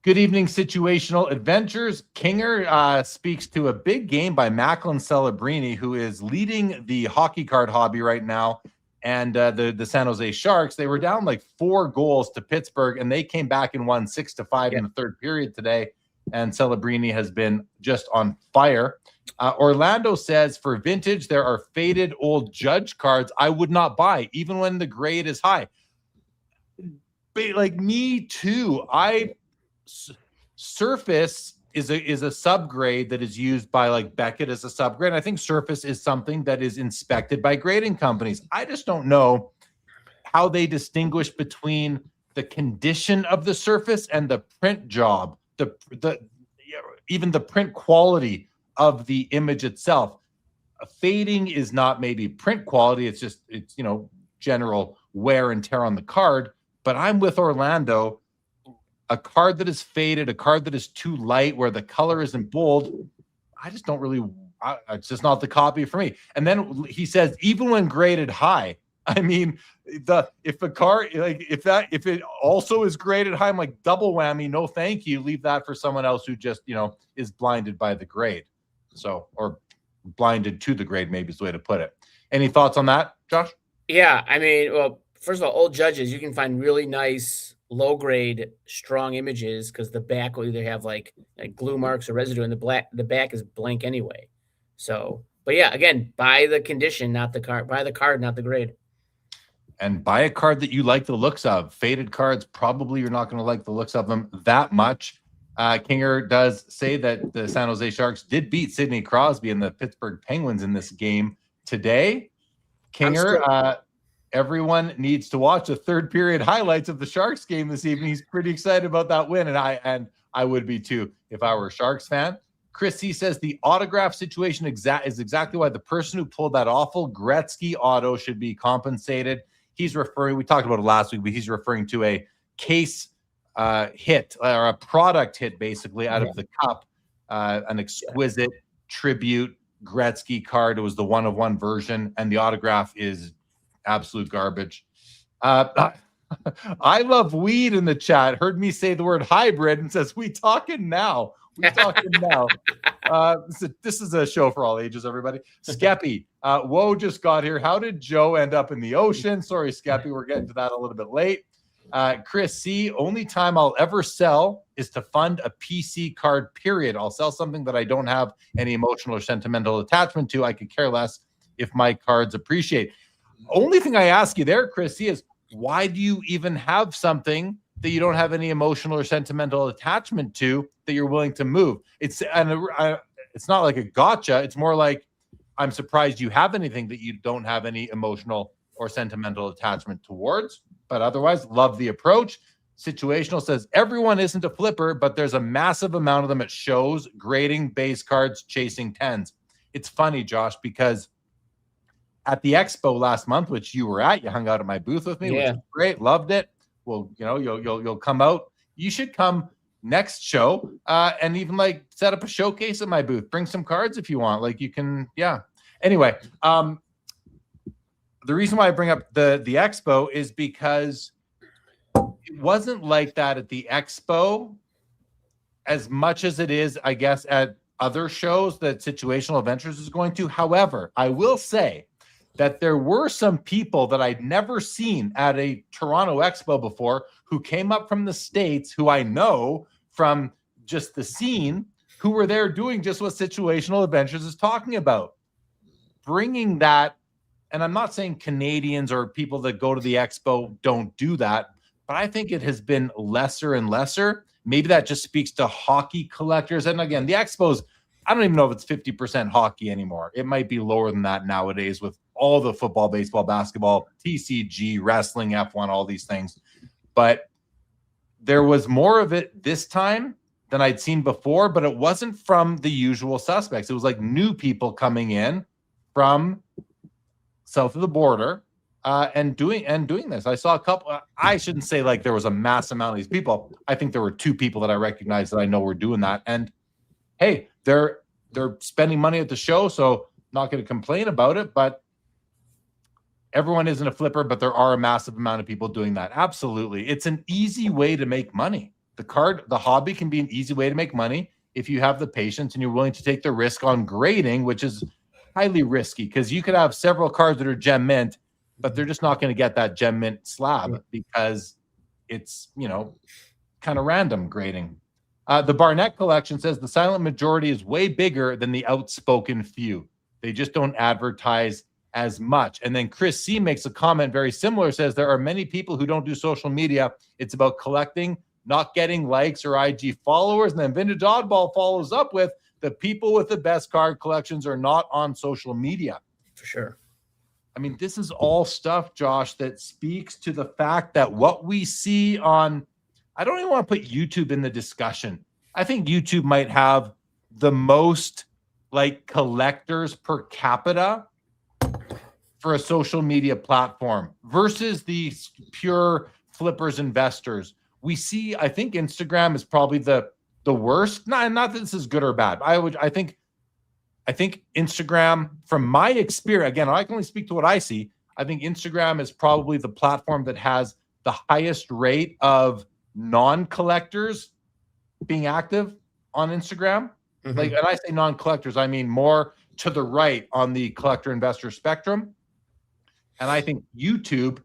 Good evening, Situational Adventures. Kinger speaks to a big game by Macklin Celebrini, who is leading the hockey card hobby right now. And the San Jose Sharks, they were down like 4 goals to Pittsburgh, and they came back and won 6-5 in the third period today. And Celebrini has been just on fire. Orlando says, for vintage, there are faded old Judge cards I would not buy, even when the grade is high. Like me too. Surface is a subgrade that is used by like Beckett as a subgrade. I think Surface is something that is inspected by grading companies. I just don't know how they distinguish between the condition of the surface and the print job, even the print quality of the image itself. Fading is not maybe print quality. It's general wear and tear on the card. But I'm with Orlando. A card that is faded, a card that is too light, where the color isn't bold, I it's just not the copy for me. And then he says, even when graded high, I mean, if a car, like if it also is graded high, I'm like, double whammy, no thank you. Leave that for someone else who just, is blinded by the grade. So, or blinded to the grade, maybe is the way to put it. Any thoughts on that, Josh? Yeah, I mean, well, first of all, old judges, you can find really nice low grade strong images because the back will either have like glue marks or residue, and the back is blank anyway. So, but yeah, again, buy the condition, not the card. Buy the card, not the grade. And buy a card that you like the looks of. Faded cards, probably you're not going to like the looks of them that much. Kinger does say that the San Jose Sharks did beat Sidney Crosby and the Pittsburgh Penguins in this game today. Kinger, everyone needs to watch the third period highlights of the Sharks game this evening. He's pretty excited about that win, and I would be too if I were a Sharks fan. Chris C says the autograph situation is exactly why the person who pulled that awful Gretzky auto should be compensated. He's referring, we talked about it last week, but he's referring to a case hit or a product hit basically out of the cup, an exquisite tribute Gretzky card. It was the 1-of-1 version, and the autograph is absolute garbage. I love weed in the chat. Heard me say the word hybrid and says, we talking now. We talking now. This is a show for all ages, everybody. Skeppy, Whoa just got here. How did Joe end up in the ocean? Sorry, Skeppy, we're getting to that a little bit late. Chris C, only time I'll ever sell is to fund a PC card, period. I'll sell something that I don't have any emotional or sentimental attachment to. I could care less if my cards appreciate. Only thing I ask you there, Chris C, is why do you even have something that you don't have any emotional or sentimental attachment to that you're willing to move? It's not like a gotcha. It's more like, I'm surprised you have anything that you don't have any emotional or sentimental attachment towards. But otherwise, love the approach. Situational says everyone isn't a flipper, but there's a massive amount of them at shows, grading base cards, chasing tens. It's funny, Josh, because at the expo last month, which you were at, you hung out at my booth with me, which was great, loved it. Well, you'll come out. You should come next show and even like set up a showcase at my booth. Bring some cards if you want. Like you can, yeah. Anyway, the reason why I bring up the expo is because it wasn't like that at the expo as much as it is, I guess, at other shows that Situational Adventures is going to. However, I will say that there were some people that I'd never seen at a Toronto expo before who came up from the States, who I know from just the scene, who were there doing just what Situational Adventures is talking about. Bringing that, and I'm not saying Canadians or people that go to the expo don't do that, but I think it has been lesser and lesser. Maybe that just speaks to hockey collectors. And again, the expos, I don't even know if it's 50% hockey anymore. It might be lower than that nowadays with all the football, baseball, basketball, TCG, wrestling, F1, all these things. But there was more of it this time than I'd seen before, but it wasn't from the usual suspects. It was like new people coming in from south of the border and doing this. I saw a couple. I shouldn't say like there was a mass amount of these people. I think there were two people that I recognized that I know were doing that. And hey, they're spending money at the show, so not going to complain about it. But everyone isn't a flipper, but there are a massive amount of people doing that. Absolutely, it's an easy way to make money. The hobby can be an easy way to make money if you have the patience and you're willing to take the risk on grading, which is highly risky because you could have several cards that are gem mint, but they're just not going to get that gem mint slab because it's, kind of random grading. The Barnett collection says the silent majority is way bigger than the outspoken few. They just don't advertise as much. And then Chris C makes a comment very similar, says there are many people who don't do social media. It's about collecting, not getting likes or IG followers. And then Vintage Oddball follows up with, the people with the best card collections are not on social media. For sure. I mean, this is all stuff, Josh, that speaks to the fact that what we see on, I don't even want to put YouTube in the discussion. I think YouTube might have the most like collectors per capita for a social media platform versus the pure flippers investors. We see, I think Instagram is probably the worst. Not that this is good or bad. I think I think Instagram, from my experience, again, I can only speak to what I see. I think Instagram is probably the platform that has the highest rate of non-collectors being active on Instagram. Mhm. Like, and I say non-collectors, I mean more to the right on the collector investor spectrum. And I think YouTube,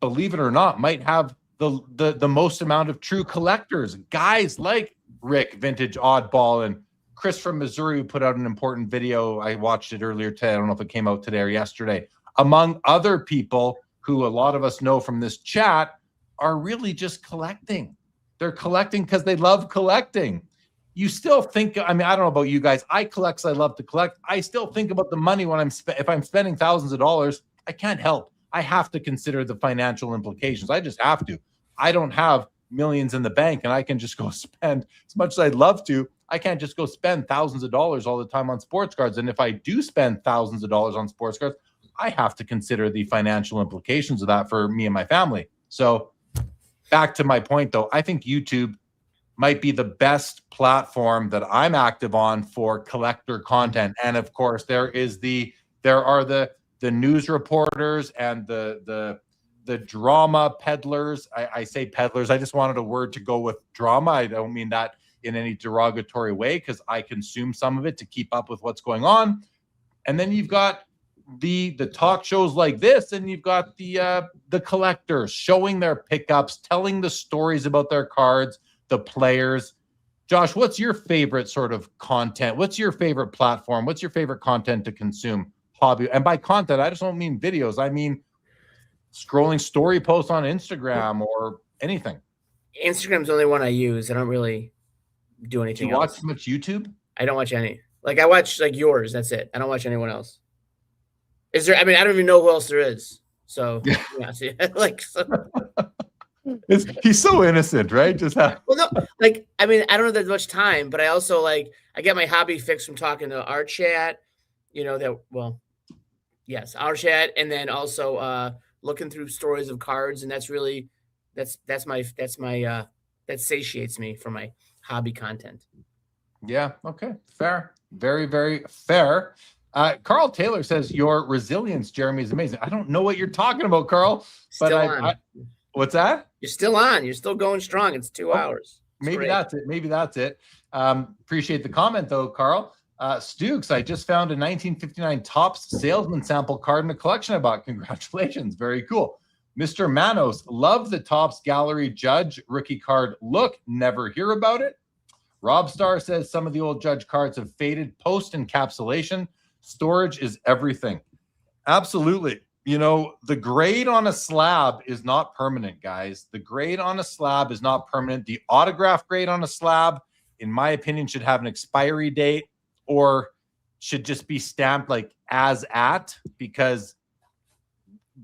believe it or not, might have the most amount of true collectors. Guys like Rick, Vintage Oddball, and Chris from Missouri, who put out an important video. I watched it earlier today. I don't know if it came out today or yesterday. Among other people who a lot of us know from this chat are really just collecting. They're collecting because they love collecting. You still think, I mean, I don't know about you guys. I collect because I love to collect. I still think about the money when if I'm spending thousands of dollars, I can't help. I have to consider the financial implications. I just have to. I don't have millions in the bank and I can just go spend as much as I'd love to. I can't just go spend thousands of dollars all the time on sports cards. And if I do spend thousands of dollars on sports cards, I have to consider the financial implications of that for me and my family. So back to my point, though, I think YouTube might be the best platform that I'm active on for collector content. And of course, there are the news reporters and the drama peddlers. I say peddlers. I just wanted a word to go with drama. I don't mean that in any derogatory way because I consume some of it to keep up with what's going on. And then you've got the talk shows like this, and you've got the collectors showing their pickups, telling the stories about their cards, the players. Josh, what's your favorite sort of content? What's your favorite platform? What's your favorite content to consume? Hobby. And by content, I just don't mean videos. I mean scrolling story posts on Instagram or anything. Instagram's the only one I use. I don't really do anything Do you watch else. much YouTube? I don't watch any. Like I watch like yours. That's it. I don't watch anyone else. Is there? I mean, I don't even know who else there is. So yeah, see, like so. He's so innocent, right? Just Well, no, like I mean, I don't have that much time, but I also like I get my hobby fix from talking to our chat. You know that well, yes, our chat, and then also looking through stories of cards, and that's really that satiates me for my hobby content. Yeah. Okay. Fair. Very, very fair. Carl Taylor says your resilience, Jeremy, is amazing. I don't know what you're talking about, Carl. But Still on. What's that? You're still on. You're still going strong. It's 2 hours. It's Maybe great. that's it. Maybe that's it. Appreciate the comment, though, Carl. Stukes, I just found a 1959 Topps salesman sample card in a collection I bought. Congratulations. Very cool. Mr. Manos, love the Topps Gallery Judge rookie card look. Never hear about it. Rob Starr says some of the old Judge cards have faded post encapsulation. Storage is everything. Absolutely. You know, the grade on a slab is not permanent, guys. The grade on a slab is not permanent. The autograph grade on a slab, in my opinion, should have an expiry date or should just be stamped like as at, because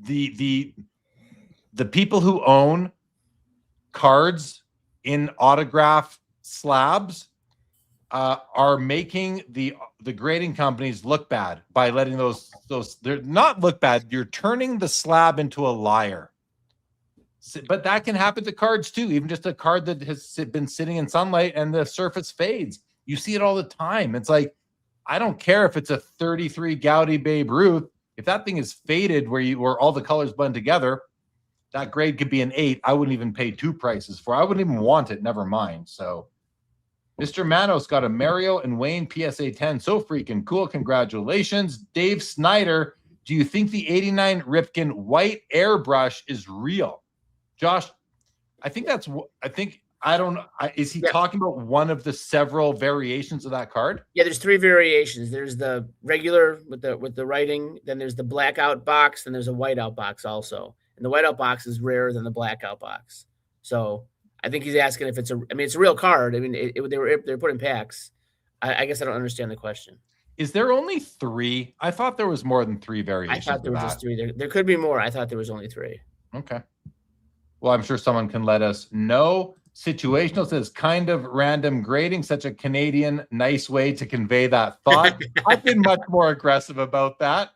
the people who own cards in autograph slabs are making the grading companies look bad by letting those they're not look bad. You're turning the slab into a liar. But that can happen to cards too. Even just a card that has been sitting in sunlight and the surface fades. You see it all the time. It's like, I don't care if it's a 33 Gaudy Babe Ruth. If that thing is faded where all the colors blend together, that grade could be an 8. I wouldn't even pay 2 prices for. I wouldn't even want it. Never mind. So Mr. Manos got a Mario and Wayne PSA 10. So freaking cool. Congratulations. Dave Snyder, do you think the 89 Ripken white airbrush is real? Josh, I think I don't know. Is he talking about one of the several variations of that card? Yeah, there's 3 variations. There's the regular with the writing, then there's the blackout box, then there's a whiteout box also. And the whiteout box is rarer than the blackout box. So I think he's asking if it's it's a real card. I mean, they're put in packs. I guess I don't understand the question. Is there only 3? I thought there was more than 3 variations. I thought there were just 3. There could be more. I thought there was only 3. Okay. Well, I'm sure someone can let us know. Situational says kind of random grading, such a Canadian nice way to convey that thought. I've been much more aggressive about that.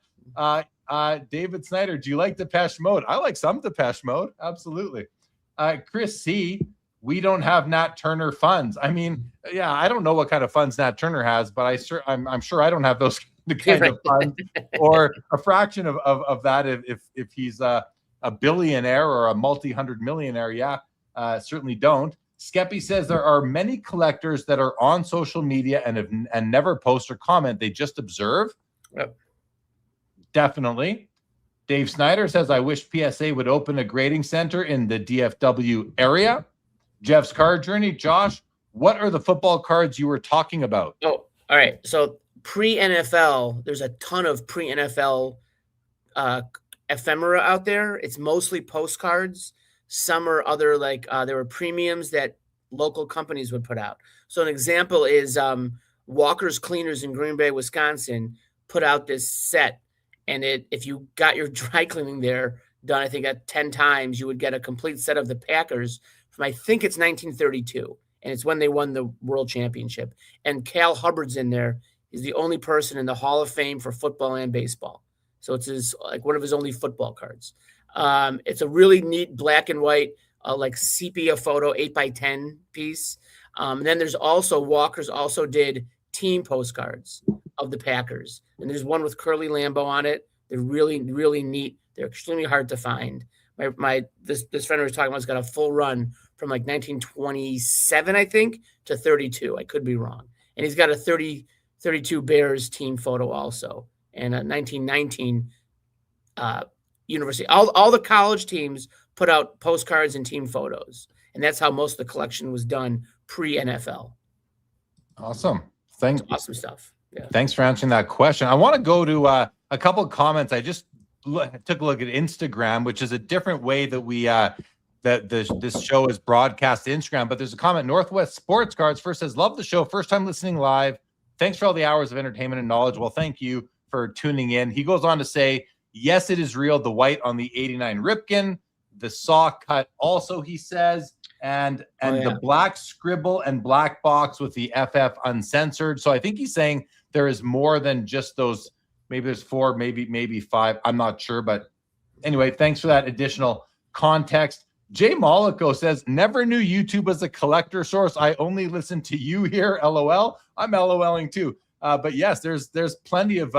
David Snyder, do you like Depeche Mode? I like some Depeche Mode. Absolutely. Chris C, we don't have Nat Turner funds. I mean, yeah, I don't know what kind of funds Nat Turner has, but I'm sure I don't have those kind of funds or a fraction of that if he's a billionaire or a multi-hundred millionaire. Yeah, certainly don't. Skeppy says there are many collectors that are on social media and never post or comment. They just observe. Yep. Definitely. Dave Snyder says, I wish PSA would open a grading center in the DFW area. Jeff's Card Journey. Josh, what are the football cards you were talking about? Oh, all right. So pre-NFL, there's a ton of pre-NFL ephemera out there. It's mostly postcards. Some are other, like there were premiums that local companies would put out. So an example is Walker's Cleaners in Green Bay, Wisconsin, put out this set. And if you got your dry cleaning there done, I think at 10 times, you would get a complete set of the Packers from, I think it's 1932. And it's when they won the world championship. And Cal Hubbard's in there. He's the only person in the Hall of Fame for football and baseball. So it's one of his only football cards. It's a really neat black and white, like sepia photo, 8x10 piece. And then there's also, Walker's also did team postcards of the Packers. And there's one with Curly Lambeau on it. They're really, really neat. They're extremely hard to find. This friend I was talking about has got a full run from like 1927, I think, to 32. I could be wrong. And he's got a 32 Bears team photo also. And a 1919 university. All the college teams put out postcards and team photos. And that's how most of the collection was done pre-NFL. Awesome. Awesome stuff. Yeah. Thanks for answering that question. I want to go to a couple of comments. I just took a look at Instagram, which is a different way that we this show is broadcast to Instagram. But there's a comment. Northwest Sports Cards first says, love the show. First time listening live. Thanks for all the hours of entertainment and knowledge. Well, thank you for tuning in. He goes on to say, yes, it is real. The white on the 89 Ripken, the saw cut also, he says, and the black scribble and black box with the FF uncensored. So I think he's saying there is more than just those. Maybe there's 4, maybe 5. I'm not sure. But anyway, thanks for that additional context. Jay Mollico says, never knew YouTube was a collector source. I only listen to you here. LOL. I'm LOLing too. But yes, there's plenty of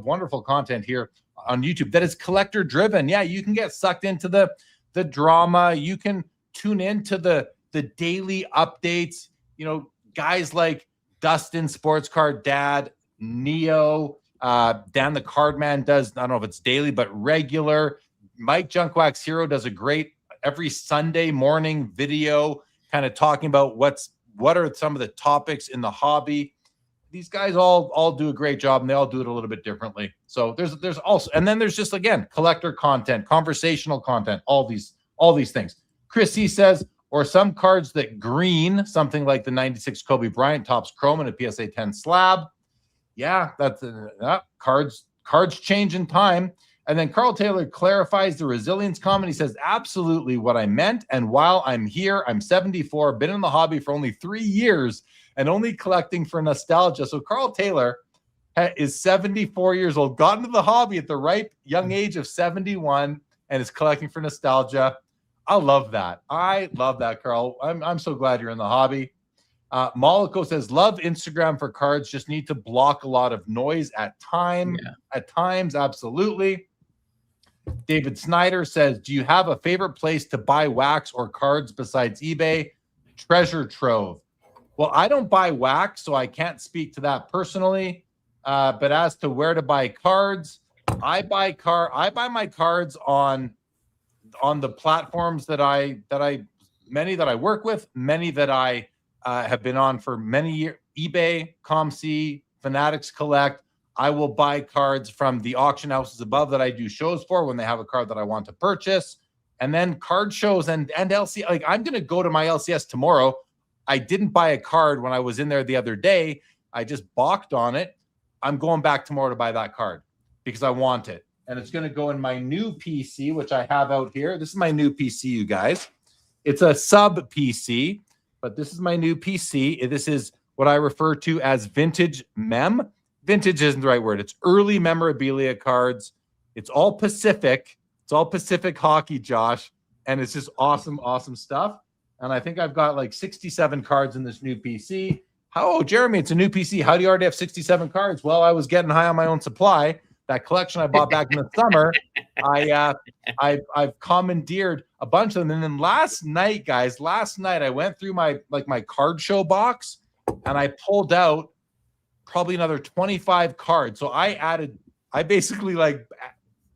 wonderful content here on YouTube that is collector driven. Yeah, you can get sucked into the drama. You can tune into the daily updates. You know, guys like Dustin, Sports Card Dad, Neo, Dan the Cardman does, I don't know if it's daily, but regular. Mike Junkwax Hero does a great every Sunday morning video kind of talking about what are some of the topics in the hobby. These guys all do a great job, and they all do it a little bit differently. So there's also, and then there's just, again, collector content, conversational content, all these things. Chris C says, or some cards that green, something like the 96 Kobe Bryant tops chrome and a PSA 10 slab. Yeah, that's cards change in time. And then Carl Taylor clarifies the resilience comment. He says, absolutely what I meant. And while I'm here, I'm 74, been in the hobby for only 3 years and only collecting for nostalgia. So Carl Taylor is 74 years old, got into the hobby at the ripe young age of 71 and is collecting for nostalgia. I love that. I love that, Carl. I'm so glad you're in the hobby. Mollico says, love Instagram for cards. Just need to block a lot of noise at times. Absolutely. David Snyder says, do you have a favorite place to buy wax or cards besides eBay? Treasure Trove. Well, I don't buy wax, so I can't speak to that personally. But as to where to buy cards, I buy my cards on the platforms that many that I work with, many that I have been on for many years. eBay, ComC, Fanatics Collect. I will buy cards from the auction houses above that I do shows for when they have a card that I want to purchase. And then card shows and LC. Like, I'm going to go to my LCS tomorrow. I didn't buy a card when I was in there the other day. I just balked on it. I'm going back tomorrow to buy that card because I want it. And it's going to go in my new PC, which I have out here. This is my new PC, you guys. It's a sub PC, but this is my new PC. This is what I refer to as vintage mem. Vintage isn't the right word. It's early memorabilia cards. It's all Pacific. It's all Pacific hockey, Josh. And it's just awesome, awesome stuff. and I think I've got like 67 cards in this new PC. Oh, Jeremy, it's a new PC. How do you already have 67 cards? Well, I was getting high on my own supply. That collection I bought back in the summer, I've commandeered a bunch of them. And then last night, guys, I went through my card show box and I pulled out probably another 25 cards. So I basically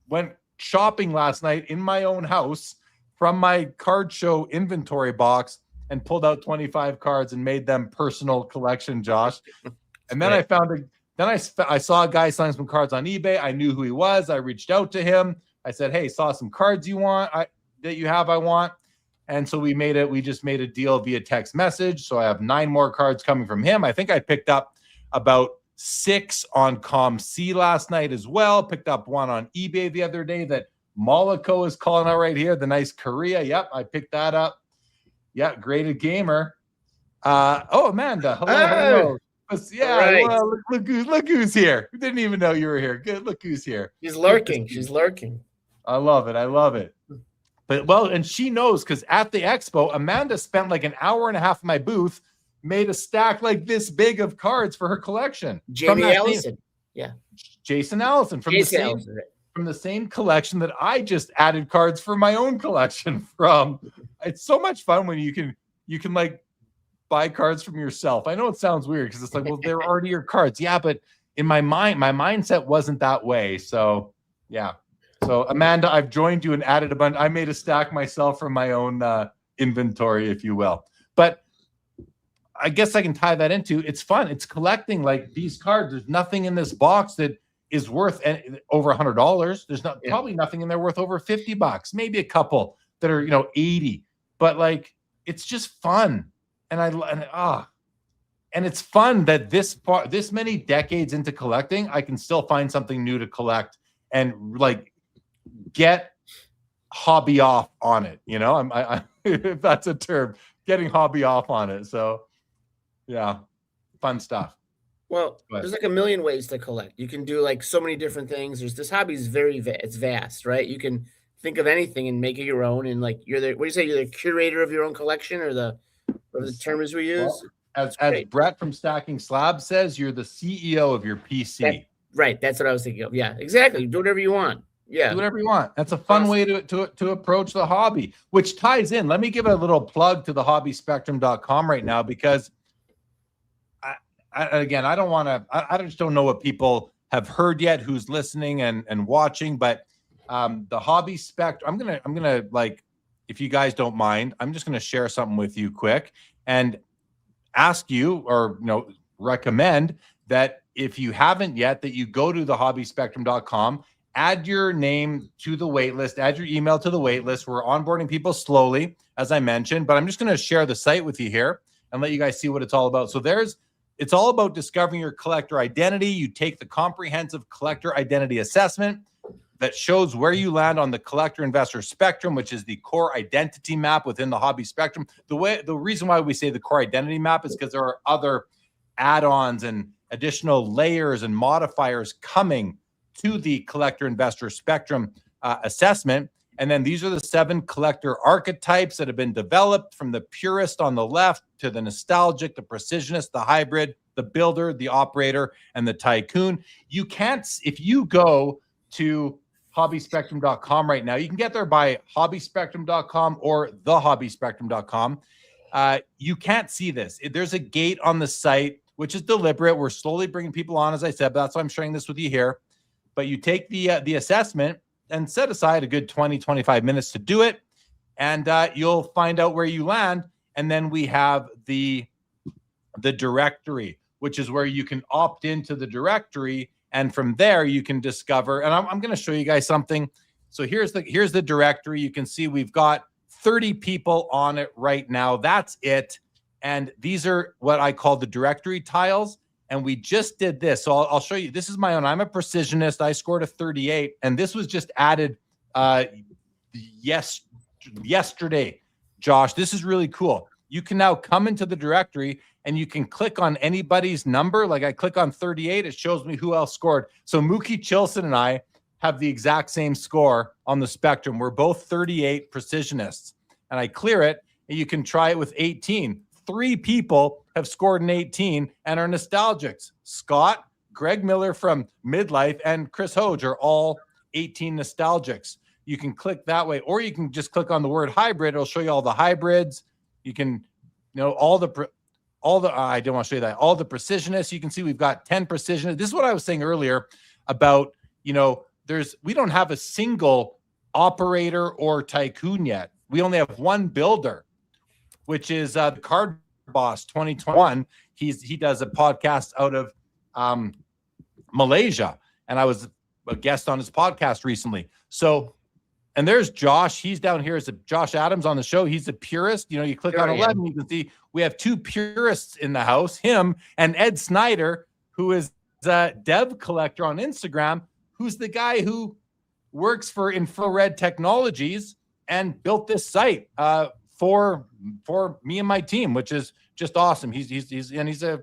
went shopping last night in my own house from my card show inventory box and pulled out 25 cards and made them personal collection, Josh. And then I found I saw a guy selling some cards on eBay. I knew who he was. I reached out to him. I said, "Hey, saw some cards you want that you have. I want." And so we just made a deal via text message. So I have 9 more cards coming from him. I think I picked up about 6 on ComC last night as well. Picked up 1 on eBay the other day that Mollico is calling out right here. The nice Korea. Yep, I picked that up. Yeah, graded gamer. Amanda. Hello. Yeah, right. Well, look who's here. Didn't even know you were here. Good. Look who's here. She's lurking. She's lurking. I love it. But and she knows because at the expo, Amanda spent like an hour and a half in my booth, made a stack like this big of cards for her collection. Jamie Allison. Jason Allison from the same collection that I just added cards for my own collection from. It's so much fun when you can like buy cards from yourself. I know it sounds weird because it's like, well, they're already your cards. Yeah, but in my mind, my mindset wasn't that way. So yeah. So Amanda, I've joined you and added a bunch. I made a stack myself from my own inventory, if you will. But I guess I can tie that into it's fun. It's collecting like these cards. There's nothing in this box that is worth over $100. There's probably nothing in there worth over $50. Maybe a couple that are 80. But like it's just fun. And it's fun that this many decades into collecting, I can still find something new to collect and like get hobby off on it. I if that's a term, getting hobby off on it. So yeah, fun stuff. Well, there's like a million ways to collect. You can do like so many different things. This hobby is it's vast, right? You can think of anything and make it your own. And like you're the curator of your own collection or the term is we use. Well, as Brett from Stacking Slabs says, you're the CEO of your PC. Right. That's what I was thinking of. Yeah, exactly. Do whatever you want. Yeah. Do whatever you want. That's a fun way to approach the hobby, which ties in. Let me give a little plug to the hobbyspectrum.com right now, because I just don't know what people have heard yet who's listening and watching, but the Hobby Spectrum, I'm gonna like, if you guys don't mind, I'm just gonna share something with you quick and ask you or recommend that if you haven't yet, that you go to the hobbyspectrum.com, add your name to the wait list, add your email to the wait list. We're onboarding people slowly, as I mentioned, but I'm just going to share the site with you here and let you guys see what it's all about. So it's all about discovering your collector identity. You take the comprehensive collector identity assessment that shows where you land on the collector investor spectrum, which is the core identity map within the hobby spectrum. The reason why we say the core identity map is because there are other add-ons and additional layers and modifiers coming to the collector investor spectrum assessment. And then these are the 7 collector archetypes that have been developed, from the purist on the left to the nostalgic, the precisionist, the hybrid, the builder, the operator, and the tycoon. You can't, if you go to hobbyspectrum.com right now, you can get there by hobbyspectrum.com or thehobbyspectrum.com. You can't see this. There's a gate on the site, which is deliberate. We're slowly bringing people on, as I said, but that's why I'm sharing this with you here. But you take the assessment and set aside a good 20, 25 minutes to do it. And you'll find out where you land. And then we have the directory, which is where you can opt into the directory. And from there, you can discover, and I'm going to show you guys something. So here's the directory. You can see we've got 30 people on it right now. That's it. And these are what I call the directory tiles. And we just did this. So I'll show you. This is my own. I'm a precisionist. I scored a 38. And this was just added yesterday, Josh. This is really cool. You can now come into the directory and you can click on anybody's number. Like I click on 38, it shows me who else scored. So Mookie Chilson and I have the exact same score on the spectrum. We're both 38 precisionists. And I clear it. and you can try it with 18. 3 people have scored an 18 and are nostalgics. Scott, Greg Miller from Midlife, and Chris Hoge are all 18 nostalgics. You can click that way, or you can just click on the word hybrid. It'll show you all the hybrids. You can, all the I don't want to show you that. All the precisionists. You can see we've got 10 precisionists. This is what I was saying earlier about, we don't have a single operator or tycoon yet. We only have one builder, which is the Card Boss 2021. He does a podcast out of Malaysia, and I was a guest on his podcast recently. So, and there's Josh. He's down here as Josh Adams on the show. He's a purist. You click on 11, you can see we have 2 purists in the house, him and Ed Snyder, who is a dev collector on Instagram, who's the guy who works for Infrared Technologies and built this site for me and my team, which is just awesome. He's a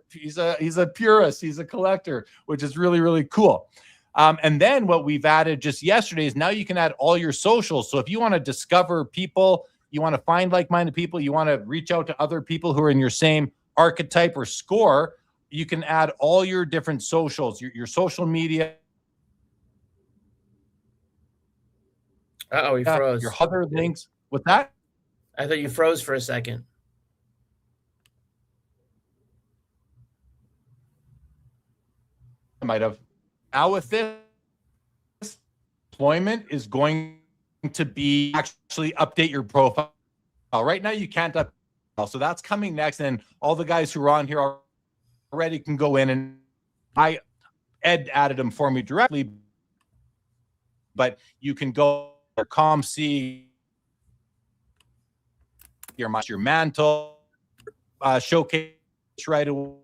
purist. He's a collector, which is really, really cool. And then what we've added just yesterday is now you can add all your socials. So if you want to discover people, you want to find like-minded people, you want to reach out to other people who are in your same archetype or score, you can add all your different socials, your social media. Uh-oh, he froze. Your other links. What's that? I thought you froze for a second. I might have. Now with this, deployment is going to be actually update your profile. Right now you can't update. So that's coming next. And all the guys who are on here already can go in, and Ed added them for me directly, but you can go to ComC, your mantle, showcase right away.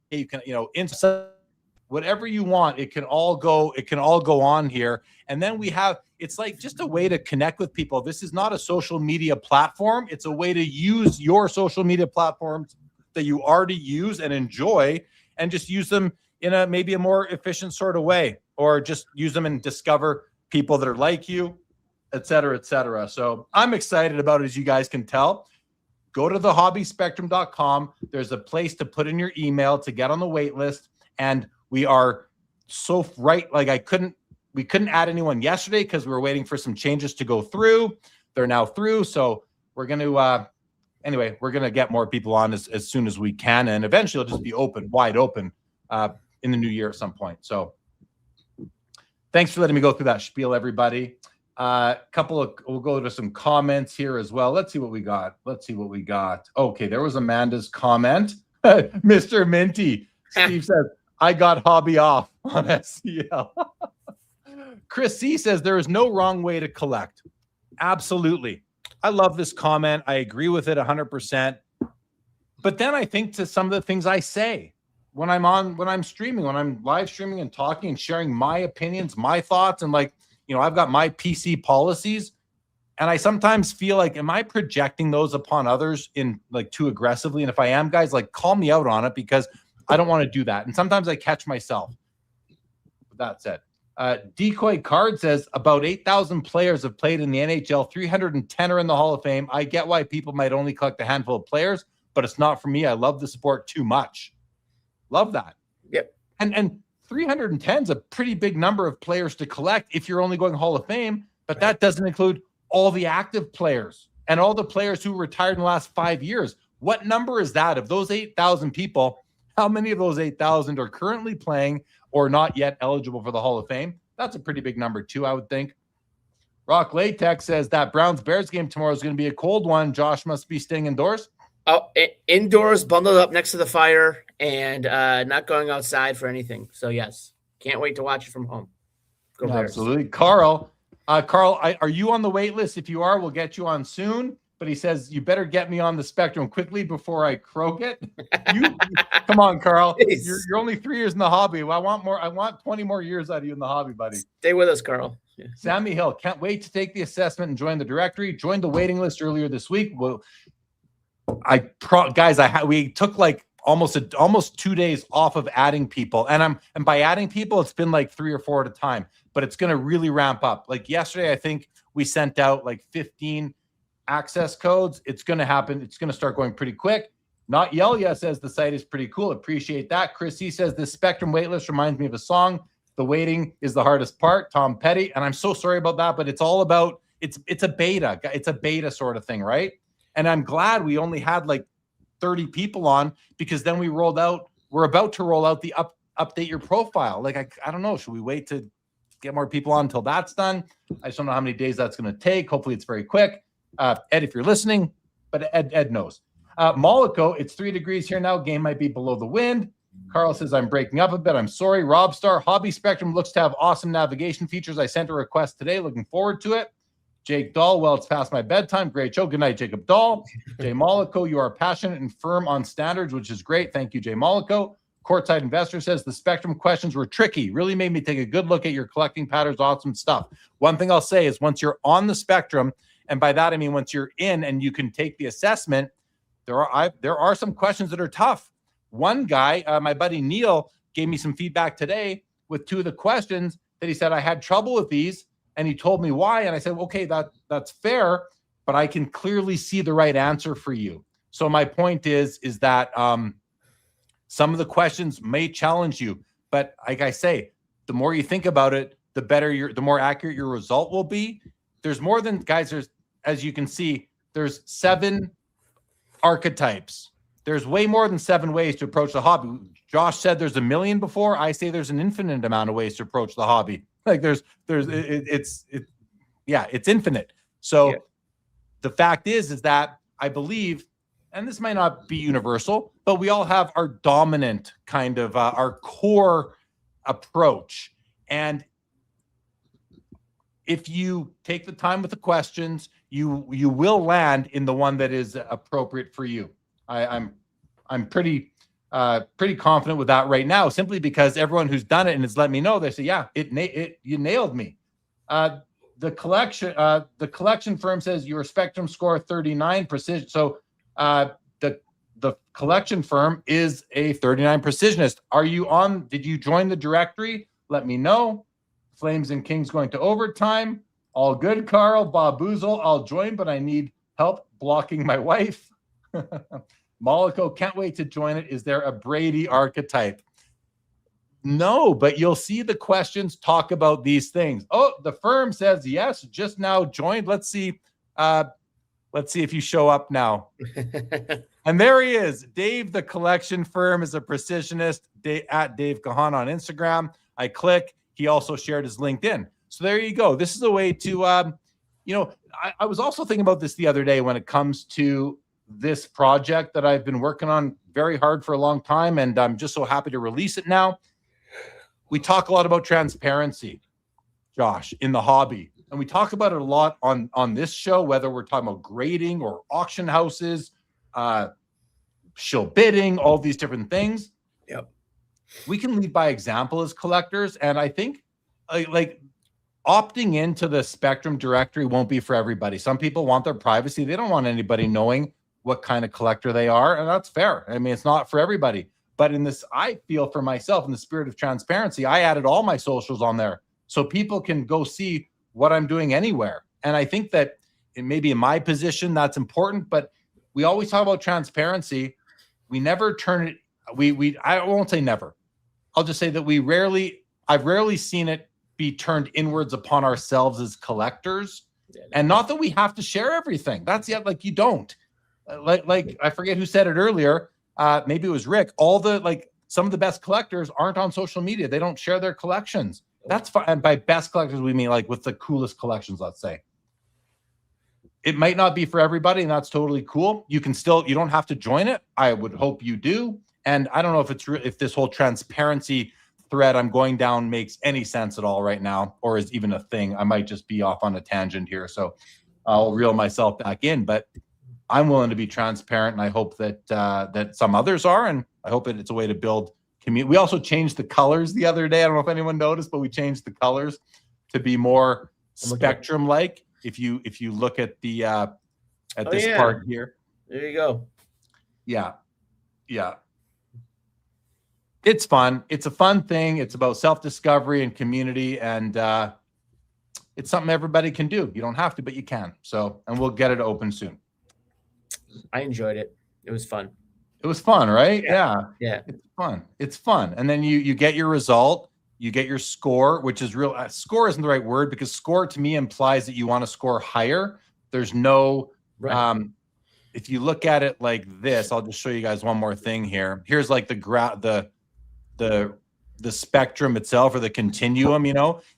You can, insert whatever you want. It can all go on here. And then it's like just a way to connect with people. This is not a social media platform. It's a way to use your social media platforms that you already use and enjoy, and just use them in maybe a more efficient sort of way, or just use them and discover people that are like you, et cetera, et cetera. So I'm excited about it, as you guys can tell. Go to thehobbyspectrum.com. There's a place to put in your email to get on the wait list. And we are so right. Like we couldn't add anyone yesterday because we were waiting for some changes to go through. They're now through. So we're going to, anyway, we're going to get more people on as soon as we can. And eventually it'll just be wide open in the new year at some point. So thanks for letting me go through that spiel, everybody. We'll go to some comments here as well. Let's see what we got. Okay, there was Amanda's comment. Mr. Minty. Steve says, I got hobby off on SCL. Chris C says, there is no wrong way to collect. Absolutely. I love this comment. I agree with it 100%. But then I think to some of the things I say when I'm streaming, when I'm live streaming and talking and sharing my opinions, my thoughts, and I've got my PC policies, and I sometimes feel like, am I projecting those upon others in too aggressively? And if I am, guys, call me out on it, because I don't want to do that. And sometimes I catch myself. With that said, Decoy Card says about 8,000 players have played in the NHL. 310 are in the Hall of Fame. I get why people might only collect a handful of players, but it's not for me. I love the sport too much. Love that. Yep. And 310 is a pretty big number of players to collect if you're only going Hall of Fame, but that doesn't include all the active players and all the players who retired in the last 5 years. What number is that? Of those 8,000 people, how many of those 8,000 are currently playing or not yet eligible for the Hall of Fame? That's a pretty big number too, I would think. Rock Latex says that Browns-Bears game tomorrow is going to be a cold one. Josh must be staying indoors. Oh, indoors, bundled up next to the fire, and not going outside for anything. So yes, can't wait to watch it from home. Go Bears. Absolutely. Carl, are you on the wait list? If you are, we'll get you on soon. But he says you better get me on the spectrum quickly before I croak it. Come on, Carl. You're only 3 years in the hobby. I want more. I want 20 more years out of you in the hobby, buddy. Stay with us, Carl. Yeah. Sammy Hill, can't wait to take the assessment and join the directory. Joined the waiting list earlier this week. Well, we took almost 2 days off of adding people. And by adding people, it's been like 3 or 4 at a time, but it's going to really ramp up. Like yesterday, I think we sent out like 15 access codes. It's going to happen. It's going to start going pretty quick. Not Yelia says the site is pretty cool. Appreciate that. Chris C says this Spectrum waitlist reminds me of a song. The waiting is the hardest part. Tom Petty. And I'm so sorry about that, but it's all about, it's a beta. It's a beta sort of thing, right? And I'm glad we only had like 30 people on, because then we're about to roll out the update your profile. Like, I don't know. Should we wait to get more people on until that's done? I just don't know how many days that's going to take. Hopefully it's very quick. Ed, if you're listening, but Ed knows. Mollico, it's 3 degrees here now. Game might be below the wind. Carl says, I'm breaking up a bit. I'm sorry. Rob Star, Hobby Spectrum looks to have awesome navigation features. I sent a request today. Looking forward to it. Jake Dahl, well, it's past my bedtime. Great show. Good night, Jacob Dahl. Jay Mollico, you are passionate and firm on standards, which is great. Thank you, Jay Mollico. Courtside Investor says the Spectrum questions were tricky. Really made me take a good look at your collecting patterns. Awesome stuff. One thing I'll say is once you're on the Spectrum, and by that I mean once you're in and you can take the assessment, there are some questions that are tough. One guy, my buddy Neil, gave me some feedback today with 2 of the questions that he said I had trouble with these. And he told me why. And I said, okay, that's fair, but I can clearly see the right answer for you. So my point is that some of the questions may challenge you, but like I say, the more you think about it, the more accurate your result will be. There's more than, guys, as you can see, there's 7 archetypes. There's way more than 7 ways to approach the hobby. Josh said there's 1 million before. I say there's an infinite amount of ways to approach the hobby. Like it's infinite. So yeah. The fact is that I believe, and this might not be universal, but we all have our dominant kind of our core approach. And if you take the time with the questions, you will land in the one that is appropriate for you. I'm pretty confident with that right now, simply because everyone who's done it and has let me know, they say, yeah, you nailed me. The collection firm says your Spectrum score 39 precision. So the collection firm is a 39 precisionist. Did you join the directory? Let me know. Flames and Kings going to overtime. All good, Carl. Bob Boozle, I'll join, but I need help blocking my wife. Mollico, can't wait to join it. Is there a Brady archetype? No, but you'll see the questions talk about these things. Oh, the firm says yes, just now joined. Let's see if you show up now. And there he is. Dave, the collection firm, is a precisionist. At Dave Kahan on Instagram. I click. He also shared his LinkedIn. So there you go. This is a way to, I was also thinking about this the other day when it comes to this project that I've been working on very hard for a long time, and I'm just so happy to release it now. We talk a lot about transparency, Josh, in the hobby, and we talk about it a lot on this show, whether we're talking about grading or auction houses, shill bidding, all these different things. Yep. We can lead by example as collectors, and I think like opting into the Spectrum directory won't be for everybody. Some people want their privacy. They don't want anybody knowing what kind of collector they are, and that's fair. I mean, it's not for everybody. But in this, I feel for myself, in the spirit of transparency, I added all my socials on there so people can go see what I'm doing anywhere. And I think that maybe in my position, that's important, but we always talk about transparency. We never turn it, I won't say never. I'll just say that I've rarely seen it be turned inwards upon ourselves as collectors. And not that we have to share everything. That's yet, like, you don't. Like I forget who said it earlier. Maybe it was Rick. Some of the best collectors aren't on social media. They don't share their collections. That's fine. And by best collectors, we mean like with the coolest collections, let's say. It might not be for everybody, and that's totally cool. You don't have to join it. I would hope you do. And I don't know if this whole transparency thread I'm going down makes any sense at all right now, or is even a thing. I might just be off on a tangent here. So I'll reel myself back in, but I'm willing to be transparent, and I hope that some others are, and I hope it's a way to build community. We also changed the colors the other day. I don't know if anyone noticed, but we changed the colors to be more Spectrum-like. If you look at the this part here, there you go. Yeah. It's fun. It's a fun thing. It's about self-discovery and community, and it's something everybody can do. You don't have to, but you can. So, and we'll get it open soon. I enjoyed it. It was fun. It was fun, right? Yeah. It's fun. It's fun. And then you get your result, you get your score, which is real. Score isn't the right word, because score to me implies that you want to score higher. There's no, if you look at it like this, I'll just show you guys one more thing here. Here's like the spectrum itself, or the continuum.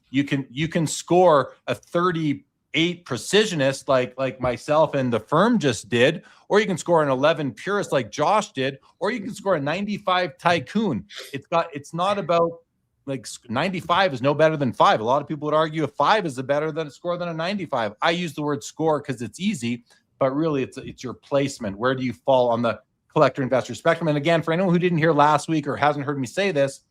You can score a 38 precisionist like myself and the firm just did, or you can score an 11 purist like Josh did, or you can score a 95 tycoon. It's not about, like, 95 is no better than 5. A lot of people would argue a 5 is a better score than a 95. I use the word score because it's easy, but really it's your placement. Where do you fall on the collector investor spectrum? And again, for anyone who didn't hear last week or hasn't heard me say this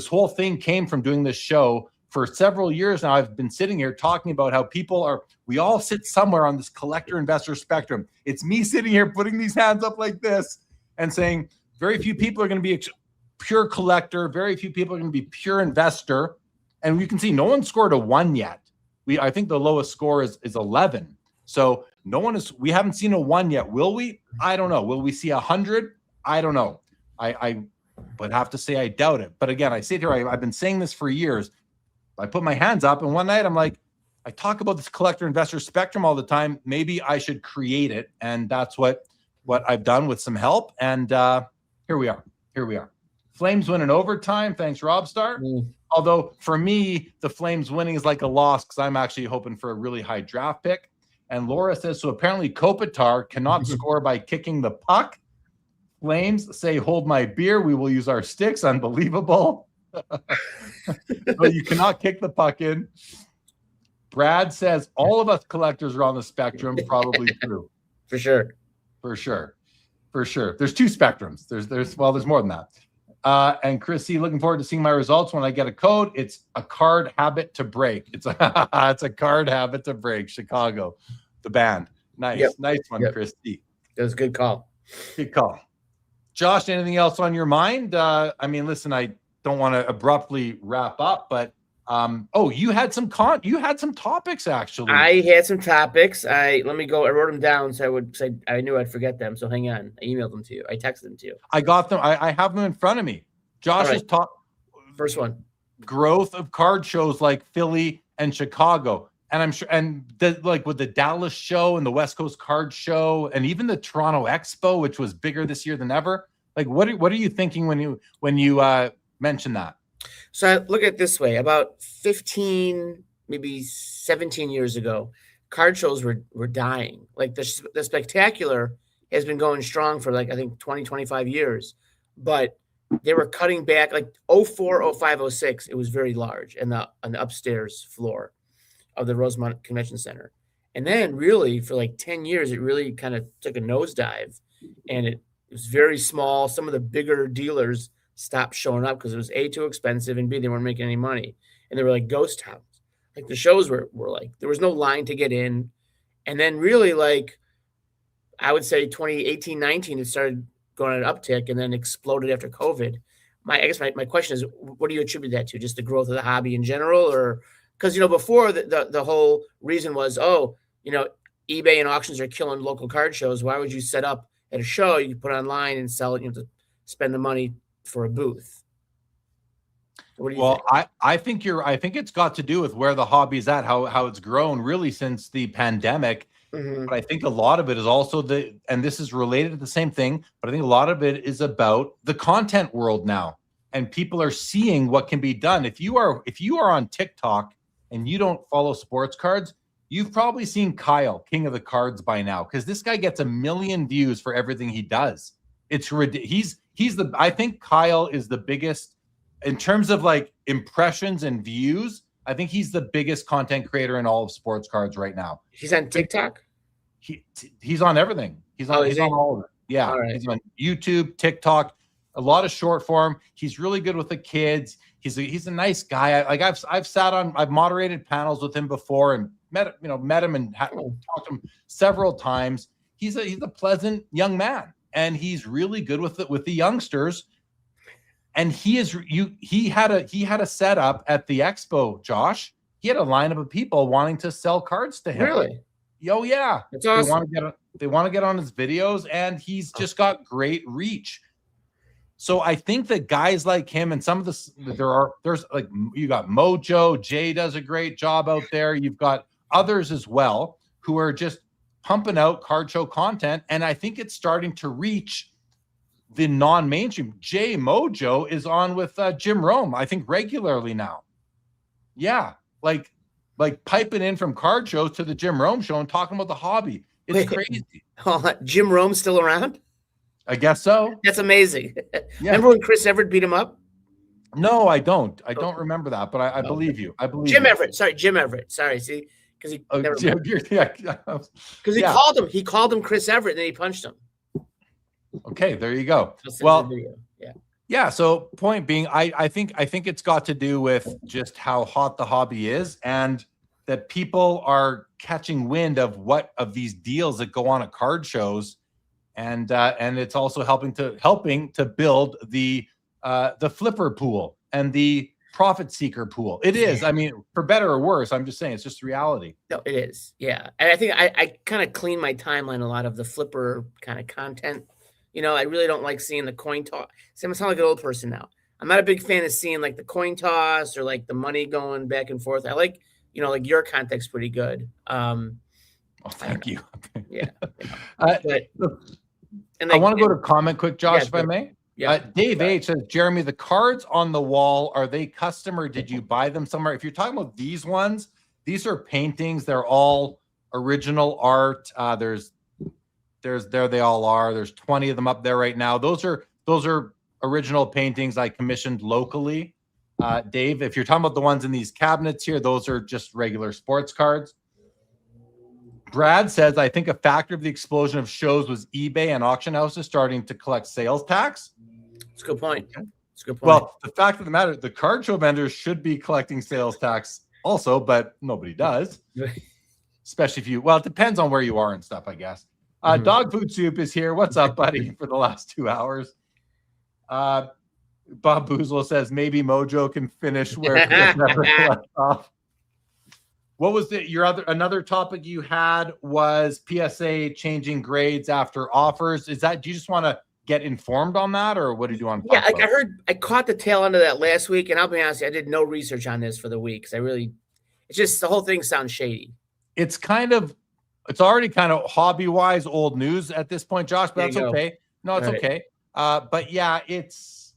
whole thing came from doing this show for several years now. I've been sitting here talking about how we all sit somewhere on this collector investor spectrum. It's me sitting here putting these hands up like this and saying very few people are going to be pure collector. Very few people are going to be pure investor. And you can see no one scored a 1 yet. I think the lowest score is 11. So we haven't seen a 1 yet. Will we? I don't know. Will we see 100? I don't know. I would have to say I doubt it. But again, I sit here, I've been saying this for years. I put my hands up, and one night I'm like, I talk about this collector investor spectrum all the time. Maybe I should create it. And that's what I've done with some help. And here we are. Flames win in overtime. Thanks, Robstar. Although for me, the Flames winning is like a loss, because I'm actually hoping for a really high draft pick. And Laura says, so apparently Kopitar cannot score by kicking the puck. Flames say, hold my beer. We will use our sticks. Unbelievable. But you cannot kick the puck in. Brad says, all of us collectors are on the spectrum. Probably true. For sure. There's two spectrums. There's more than that. And Chrissy, looking forward to seeing my results when I get a code. It's a card habit to break. It's a card habit to break. Chicago, the band. Nice. Yep. Nice one, Yep. Christy. That was a good call. Good call. Josh, anything else on your mind? Listen, I don't want to abruptly wrap up, but you had some topics, actually. I had some topics. I wrote them down so I would say I knew I'd forget them. So hang on. I emailed them to you. I texted them to you. I got them. I have them in front of me. Josh's top first one. Growth of card shows like Philly and Chicago. And I'm sure, like with the Dallas show and the West Coast Card Show, and even the Toronto Expo, which was bigger this year than ever. Like, what are you thinking when you mention that? So I look at it this way: about 15, maybe 17 years ago, card shows were dying. Like the Spectacular has been going strong for like I think 20, 25 years, but they were cutting back. Like 04, 05, 06, it was very large, and on the upstairs floor of the Rosemont Convention Center. And then really for like 10 years, it really kind of took a nosedive, and it was very small. Some of the bigger dealers stopped showing up because it was A, too expensive, and B, they weren't making any money. And they were like ghost towns. Like the shows were like, there was no line to get in. And then really like, I would say 2018, 19, it started going on an uptick and then exploded after COVID. I guess my question is, what do you attribute that to? Just the growth of the hobby in general? Or because, before the whole reason was, eBay and auctions are killing local card shows. Why would you set up at a show? You put it online and sell it. You have to spend the money for a booth. What do you think? I think it's got to do with where the hobby's at, how it's grown really since the pandemic. Mm-hmm. But I think a lot of it is also and this is related to the same thing, but I think a lot of it is about the content world now, and people are seeing what can be done. If you are on TikTok and you don't follow sports cards, you've probably seen Kyle, King of the Cards, by now, because this guy gets 1 million views for everything he does. It's ridiculous. I think Kyle is the biggest in terms of like impressions and views. I think he's the biggest content creator in all of sports cards right now. He's on TikTok? He's on everything. He's on all of it. Yeah. All right. He's on YouTube, TikTok, a lot of short form. He's really good with the kids. He's a nice guy. I've moderated panels with him before and met him and talked to him several times. He's a pleasant young man, and he's really good with the youngsters. And he had a setup at the expo, Josh. He had a lineup of people wanting to sell cards to him. Really? Oh yeah. That's awesome. They want to get on his videos, and he's just got great reach. So I think that guys like him and some of there's like, you got Mojo, Jay does a great job out there. You've got others as well who are just pumping out card show content. And I think it's starting to reach the non-mainstream. Jay Mojo is on with Jim Rome, I think, regularly now. Yeah. Like piping in from card shows to the Jim Rome show and talking about the hobby. It's crazy. Jim Rome's still around? I guess so. That's amazing. Yeah. Remember when Chris Everett beat him up? No, I don't. I don't remember that, but I believe you. I believe Jim you. Everett. Sorry, Jim Everett. Sorry, see, because he yeah. he called him Chris Everett, and then he punched him. Okay, there you go. Well, yeah. So point being, I think it's got to do with just how hot the hobby is, and that people are catching wind of these deals that go on at card shows. And it's also helping to build the flipper pool and the profit seeker pool. It is. I mean, for better or worse, I'm just saying it's just reality. No, it is. Yeah. And I think I kind of clean my timeline a lot of the flipper kind of content. You know, I really don't like seeing the coin toss. I sound like an old person now. I'm not a big fan of seeing like the coin toss or like the money going back and forth. I like, like your content's pretty good. Oh, thank you. Yeah. I want to go to comment quick, Josh, if I may. Yeah. Dave H says, Jeremy, the cards on the wall, are they custom or did you buy them somewhere? If you're talking about these ones, these are paintings. They're all original art. There they all are. There's 20 of them up there right now. Those are original paintings I commissioned locally. Dave, if you're talking about the ones in these cabinets here, those are just regular sports cards. Brad says, I think a factor of the explosion of shows was eBay and auction houses starting to collect sales tax. That's a good point. That's a good point. Well, the fact of the matter, the card show vendors should be collecting sales tax also, but nobody does. Especially it depends on where you are and stuff, I guess. Dog Food Soup is here. What's up, buddy, for the last 2 hours? Bob Boozle says, maybe Mojo can finish where Chris left off. What was another topic you had was PSA changing grades after offers? Do you just want to get informed on that, or what did you want to talk about? I caught the tail end of that last week, and I'll be honest, I did no research on this for the week because it's just the whole thing sounds shady. It's already kind of hobby-wise old news at this point, Josh, but that's okay. No, it's okay. But yeah, it's,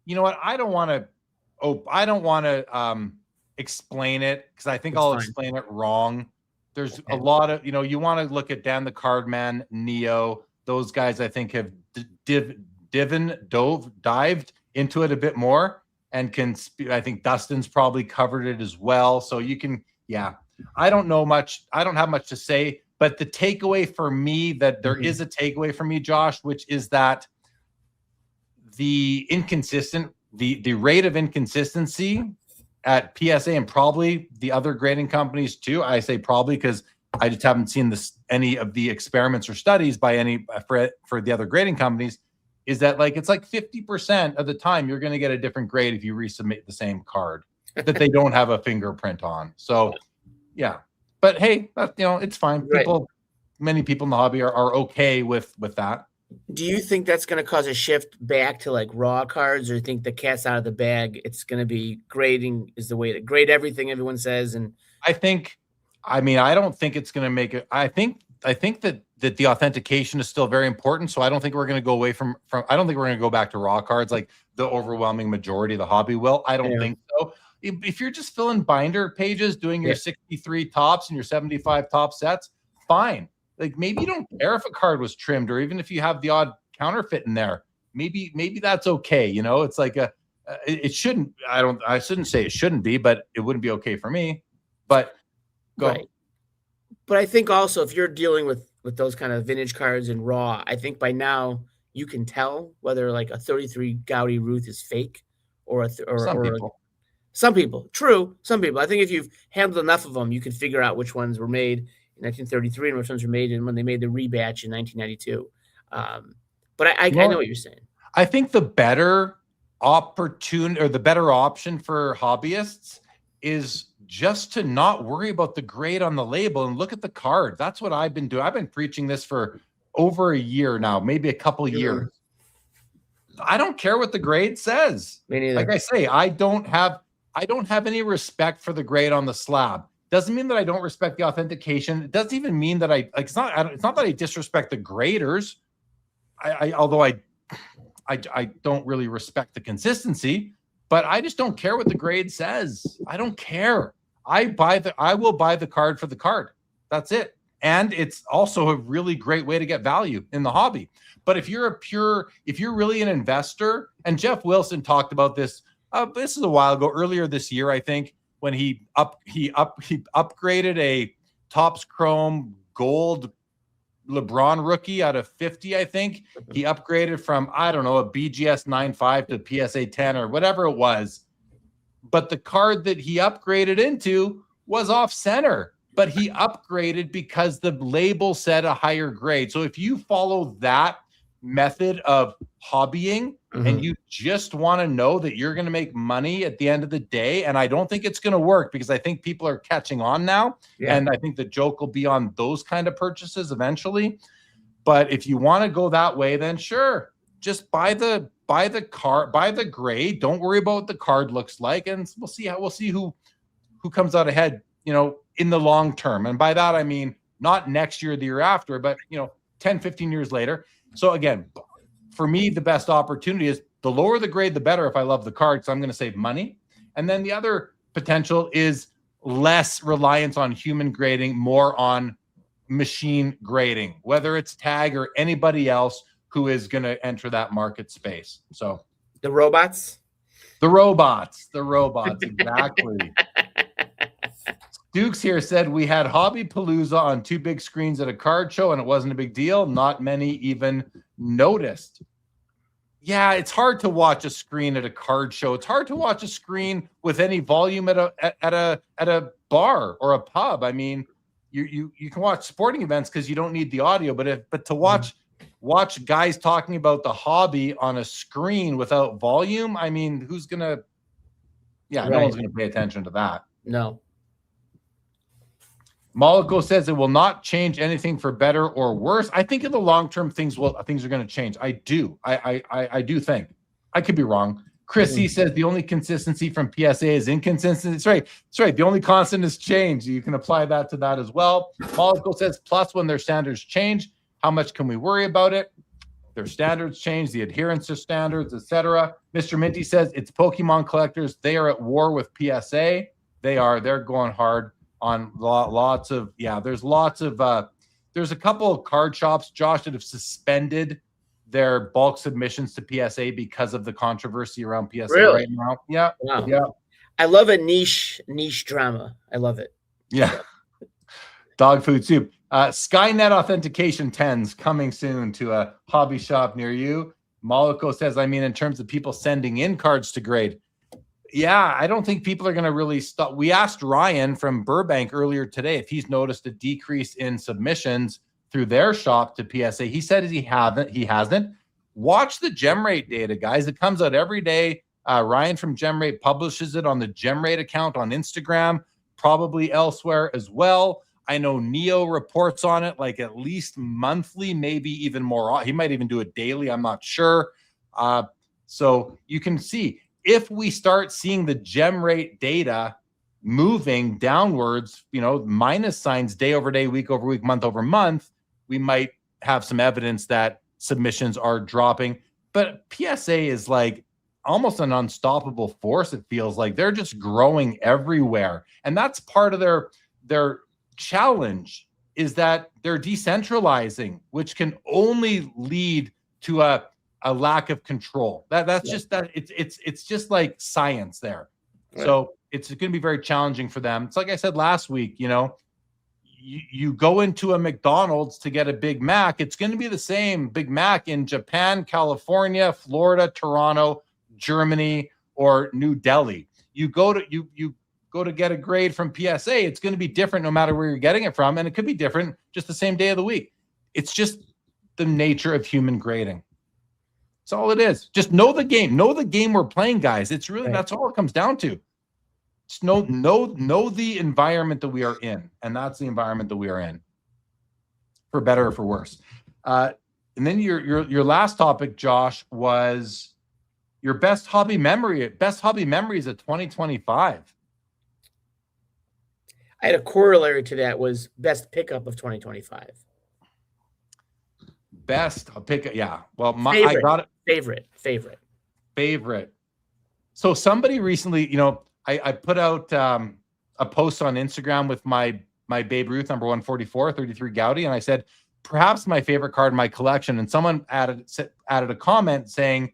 you know what? I don't want to explain it because I think I'll explain it wrong. There's a lot of, you want to look at Dan the Cardman, Neo, those guys I think have dived into it a bit more and I think Dustin's probably covered it as well. So you can, I don't know much. I don't have much to say, but the takeaway for me is a takeaway for me, Josh, which is that the rate of inconsistency at PSA and probably the other grading companies too. I say probably because I just haven't seen any of the experiments or studies by any for the other grading companies. Is that it's like 50% of the time you're going to get a different grade if you resubmit the same card that they don't have a fingerprint on. So yeah, but hey, it's fine. Many people in the hobby are okay with that. Do you think that's going to cause a shift back to raw cards, or you think the cat's out of the bag? It's going to be grading is the way to grade everything everyone says. And I don't think it's going to make it. I think that the authentication is still very important. So I don't think we're going to go away from I don't think we're going to go back to raw cards like the overwhelming majority of the hobby will. I don't think so. If you're just filling binder pages, doing your 63 tops and your 75 top sets, fine. Maybe you don't care if a card was trimmed, or even if you have the odd counterfeit in there, maybe that's okay. It's it shouldn't. I shouldn't say it shouldn't be, but it wouldn't be okay for me. But go. Right. But I think also if you're dealing with those kind of vintage cards and raw, I think by now you can tell whether a 33 Gaudy Ruth is fake or some people. True, some people. I think if you've handled enough of them, you can figure out which ones were made in 1933 and which ones were made when they made the rebatch in 1992. But I know what you're saying. I think the better opportunity or the better option for hobbyists is just to not worry about the grade on the label and look at the card. That's what I've been doing. I've been preaching this for over a year now, maybe a couple years. I don't care what the grade says. Me neither. Like I say, I don't have any respect for the grade on the slab. Doesn't mean that I don't respect the authentication. It doesn't even mean that it's not that I disrespect the graders. Although I don't really respect the consistency, but I just don't care what the grade says. I don't care. I will buy the card for the card. That's it. And it's also a really great way to get value in the hobby. But if you're really an investor, and Jeff Wilson talked about this, this is a while ago, earlier this year, I think, when he upgraded a Topps Chrome Gold LeBron rookie out of 50, I think. He upgraded from, I don't know, a BGS 9.5 to PSA 10 or whatever it was. But the card that he upgraded into was off center. But he upgraded because the label said a higher grade. So if you follow that method of hobbying and you just want to know that you're going to make money at the end of the day, and I don't think it's going to work because I think people are catching on now, and I think the joke will be on those kind of purchases eventually. But if you want to go that way, then sure, just buy the card, buy the grade. Don't worry about what the card looks like, and we'll see who comes out ahead, in the long term. And by that I mean not next year or the year after, but 10, 15 years later. So again, for me, the best opportunity is the lower the grade, the better if I love the card, so I'm going to save money. And then the other potential is less reliance on human grading, more on machine grading, whether it's Tag or anybody else who is going to enter that market space. So the robots, exactly. Dukes here said we had Hobby Palooza on 2 big screens at a card show and it wasn't a big deal. Not many even noticed. Yeah, it's hard to watch a screen at a card show. It's hard to watch a screen with any volume at a bar or a pub. I mean, you can watch sporting events because you don't need the audio, but to watch guys talking about the hobby on a screen without volume, I mean, who's gonna? Yeah, Right. No one's gonna pay attention to that. No. Moloko says it will not change anything for better or worse. I think in the long term, things are going to change. I do. I do think. I could be wrong. Chris C says the only consistency from PSA is inconsistency. That's right. That's right. The only constant is change. You can apply that to that as well. Moloko says plus when their standards change, how much can we worry about it? Their standards change, the adherence to standards, etc. Mr. Minty says it's Pokemon collectors. They are at war with PSA. They're going hard on lots of, there's a couple of card shops, Josh, that have suspended their bulk submissions to PSA because of the controversy around PSA right now. Yeah. Wow. Yeah. I love a niche drama. I love it. Yeah. Dog food soup. Skynet authentication 10s coming soon to a hobby shop near you. Moloko says, in terms of people sending in cards to grade. Yeah, I don't think people are going to really stop. We asked Ryan from Burbank earlier today if he's noticed a decrease in submissions through their shop to PSA. He said he hasn't. Watch the gem rate data, guys. It comes out every day. Ryan from GemRate publishes it on the GemRate account on Instagram, probably elsewhere as well. I know Neo reports on it like at least monthly, maybe even more. He might even do it daily. I'm not sure. So you can see if we start seeing the gem rate data moving downwards, minus signs day over day, week over week, month over month, we might have some evidence that submissions are dropping. But PSA is like almost an unstoppable force. It feels like they're just growing everywhere. And that's part of their challenge, is that they're decentralizing, which can only lead to a lack of control. That's just that it's just like science there. Right. So it's going to be very challenging for them. It's like I said last week, you go into a McDonald's to get a Big Mac, it's going to be the same Big Mac in Japan, California, Florida, Toronto, Germany, or New Delhi. You go to get a grade from PSA, it's going to be different no matter where you're getting it from, and it could be different just the same day of the week. It's just the nature of human grading. That's all it is. Just know the game. Know the game we're playing, guys. It's really that's all it comes down to. Just know the environment that we are in, and that's the environment that we are in, for better or for worse. And then your last topic, Josh, was your best hobby memory. Best hobby memories of 2025. I had a corollary to that was best pickup of 2025. Best pickup, yeah. Well, Favorite, I got it. Favorite. So somebody recently, I put out a post on Instagram with my Babe Ruth number 144, 33 Gaudy, and I said, perhaps my favorite card in my collection. And someone added a comment saying,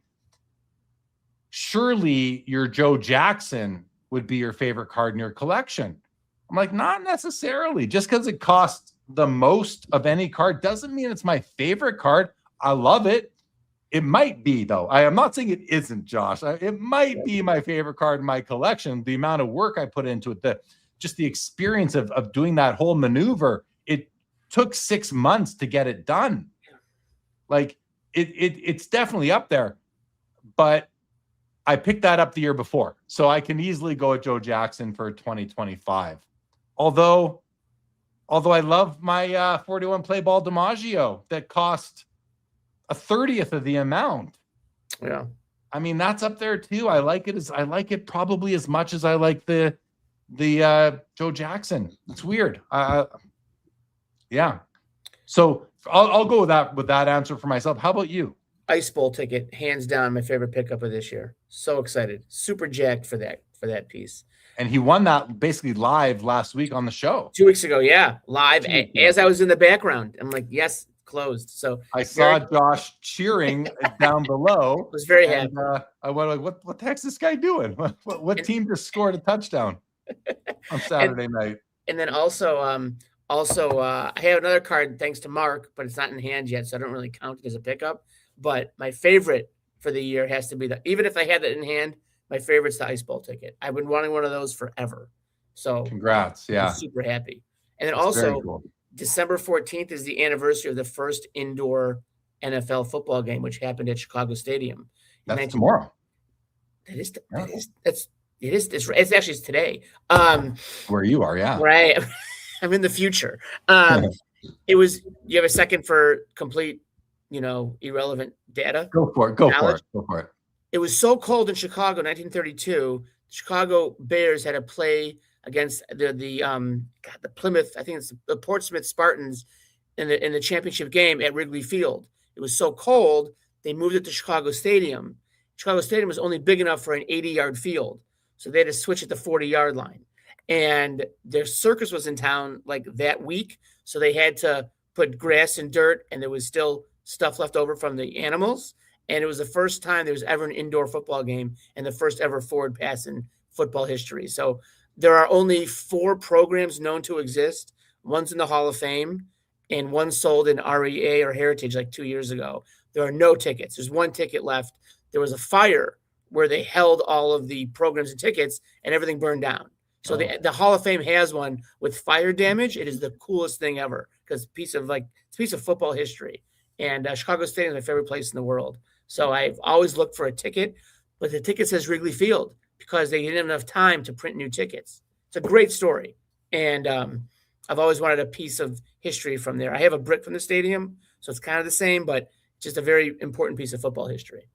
surely your Joe Jackson would be your favorite card in your collection. I'm like, not necessarily. Just because it costs the most of any card doesn't mean it's my favorite card. I love it. It might be, though. I am not saying it isn't, Josh. It might be my favorite card in my collection. The amount of work I put into it, just the experience of doing that whole maneuver. It took 6 months to get it done. Like it's definitely up there, but I picked that up the year before, so I can easily go at Joe Jackson for 2025. Although I love my 41 play ball DiMaggio that cost a 30th of the amount. Yeah, I mean that's up there too. I like it probably as much as I like the Joe Jackson. It's weird. Yeah. So I'll go with that answer for myself. How about you? Ice Bowl ticket, hands down, my favorite pickup of this year. So excited, super jacked for that piece. And he won that basically live last week on the show. 2 weeks ago, yeah, live as I was in the background. I'm like, yes, closed. So I saw Josh cheering down below. Was very happy. I went like, what the heck's this guy doing? What team just scored a touchdown on Saturday night? And then also, I have another card thanks to Mark, but it's not in hand yet, so I don't really count it as a pickup. But my favorite for the year has to be even if I had that in hand, my favorite's the Ice Bowl ticket. I've been wanting one of those forever. So congrats. Yeah. I'm super happy. And then That's also cool. December 14th is the anniversary of the first indoor NFL football game, which happened at Chicago Stadium. That's tomorrow. It's today. Where you are, yeah. Right. I'm in the future. You have a second for complete, irrelevant data? Go for it. It was so cold in Chicago, 1932. The Chicago Bears had to play against the Plymouth, I think it's the Portsmouth Spartans in the championship game at Wrigley Field. It was so cold, they moved it to Chicago Stadium. Chicago Stadium was only big enough for an 80-yard field, so they had to switch at the 40-yard line. And their circus was in town like that week, so they had to put grass and dirt, and there was still stuff left over from the animals. And it was the first time there was ever an indoor football game and the first ever forward pass in football history. So there are only 4 programs known to exist. One's in the Hall of Fame and one sold in REA or Heritage like 2 years ago. There are no tickets. There's 1 ticket left. There was a fire where they held all of the programs and tickets and everything burned down. So the Hall of Fame has one with fire damage. It is the coolest thing ever because it's a piece of football history. And Chicago Stadium is my favorite place in the world. So I've always looked for a ticket, but the ticket says Wrigley Field because they didn't have enough time to print new tickets. It's a great story. And I've always wanted a piece of history from there. I have a brick from the stadium, so it's kind of the same, but just a very important piece of football history.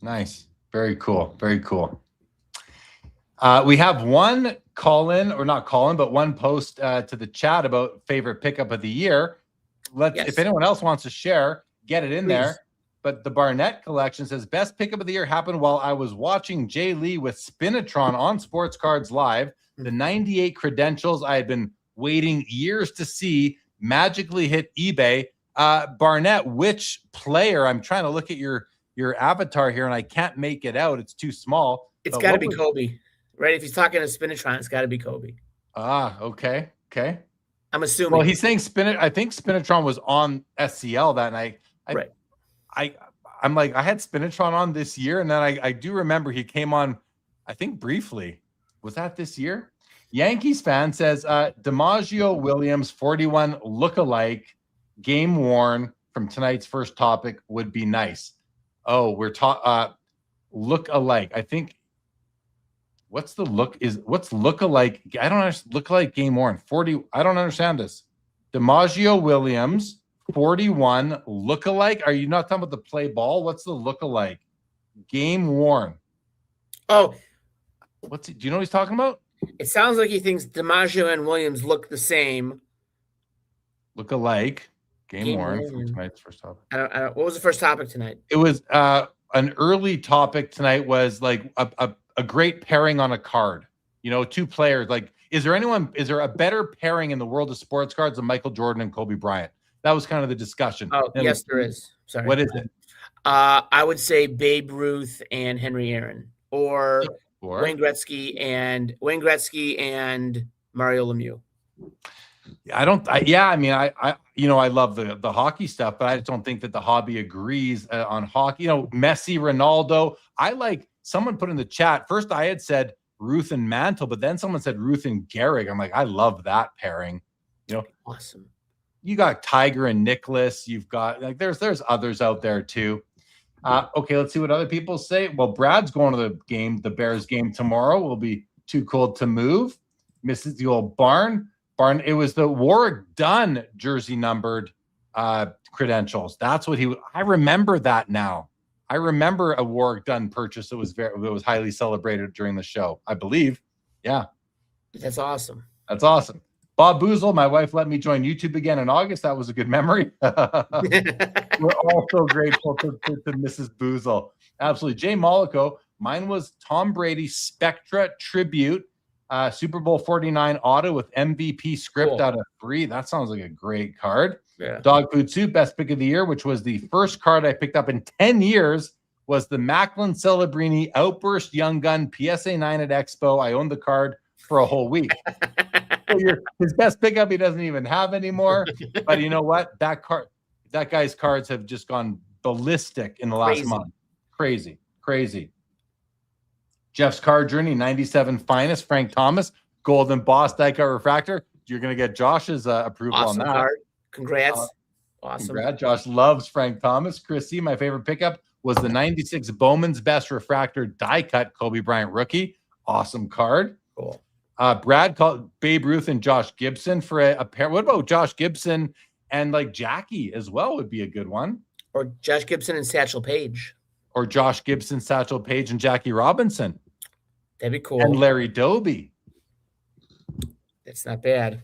Nice. Very cool. Very cool. We have one one post to the chat about favorite pickup of the year. If anyone else wants to share, get it in there. But the Barnett collection says best pickup of the year happened while I was watching Jay Lee with Spinatron on Sports Cards Live. The 98 credentials I had been waiting years to see magically hit eBay. Barnett, which player? I'm trying to look at your avatar here and I can't make it out. It's too small. It's got to be Kobe, right? If he's talking to Spinatron, it's got to be Kobe. Okay. I'm assuming. Well, he's saying I think Spinatron was on SCL that night. Right. I'm like, I had Spinatron on this year, and then I do remember he came on, I think briefly. Was that this year? Yankees fan says DiMaggio Williams 41 lookalike game worn from tonight's first topic would be nice. Oh, we're talking look alike. I think what's look alike? I don't understand. Look alike game worn 40. I don't understand this. DiMaggio Williams 41 look alike. Are you not talking about the play ball? What's the look alike? Game worn. Oh, Do you know what he's talking about? it sounds like he thinks DiMaggio and Williams look the same. Look alike. Game worn worn. from tonight's first topic. I don't. What was the first topic tonight? It was an early topic tonight was like a great pairing on a card. You know, two players. Like, is there a better pairing in the world of sports cards than Michael Jordan and Kobe Bryant? That was kind of the discussion. Oh, yes, there is. Sorry. What is it? I would say Babe Ruth and Henry Aaron, or Wayne Gretzky and Mario Lemieux. I love the hockey stuff, but I just don't think that the hobby agrees on hockey. You know, Messi, Ronaldo. I like someone put in the chat. First, I had said Ruth and Mantle, but then someone said Ruth and Gehrig. I'm like, I love that pairing. You know, awesome. You got Tiger and Nicholas. You've got like there's others out there too. Okay, let's see what other people say. Well, Brad's going to the Bears game tomorrow. Will be too cold to move. Misses the old barn. It was the Warwick Dunn jersey numbered credentials. That's what I remember that now. I remember a Warwick Dunn purchase that was highly celebrated during the show, I believe. Yeah. That's awesome. That's awesome. Bob Boozle, my wife let me join YouTube again in August. That was a good memory. We're all so grateful to Mrs. Boozle. Absolutely. Jay Mollico, mine was Tom Brady Spectra Tribute, Super Bowl 49 auto with MVP script out of 3. That sounds like a great card. Yeah. Dog Food Soup, best pick of the year, which was the first card I picked up in 10 years, was the Macklin Celebrini Outburst Young Gun PSA 9 at Expo. I owned the card for a whole week. His best pickup he doesn't even have anymore. But you know what? That guy's cards have just gone ballistic in the last month. Crazy. Jeff's card journey, 97 finest, Frank Thomas, Golden Boss die-cut refractor. You're going to get Josh's approval awesome on that. Card. Congrats. Awesome. Congrats. Josh loves Frank Thomas. Chris C., my favorite pickup was the 96 Bowman's Best Refractor die-cut Kobe Bryant rookie. Awesome card. Cool. Brad called Babe Ruth and Josh Gibson for a pair. What about Josh Gibson and like Jackie as well would be a good one. Or Josh Gibson and Satchel Paige. Or Josh Gibson, Satchel Paige, and Jackie Robinson. That'd be cool. And Larry Doby. That's not bad.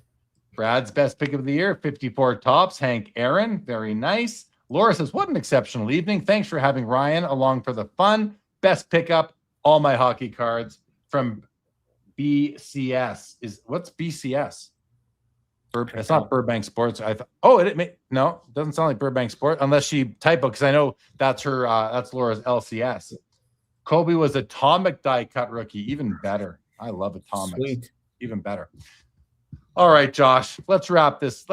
Brad's best pick of the year, 54 tops, Hank Aaron. Very nice. Laura says, what an exceptional evening. Thanks for having Ryan along for the fun. Best pickup, all my hockey cards from BCS. What's BCS? It's not Burbank Sports. No, it doesn't sound like Burbank Sports unless she typo, because I know that's her. That's Laura's LCS. Kobe was Atomic die cut rookie, even better. I love Atomic. Sweet. Even better. All right, Josh. Let's wrap this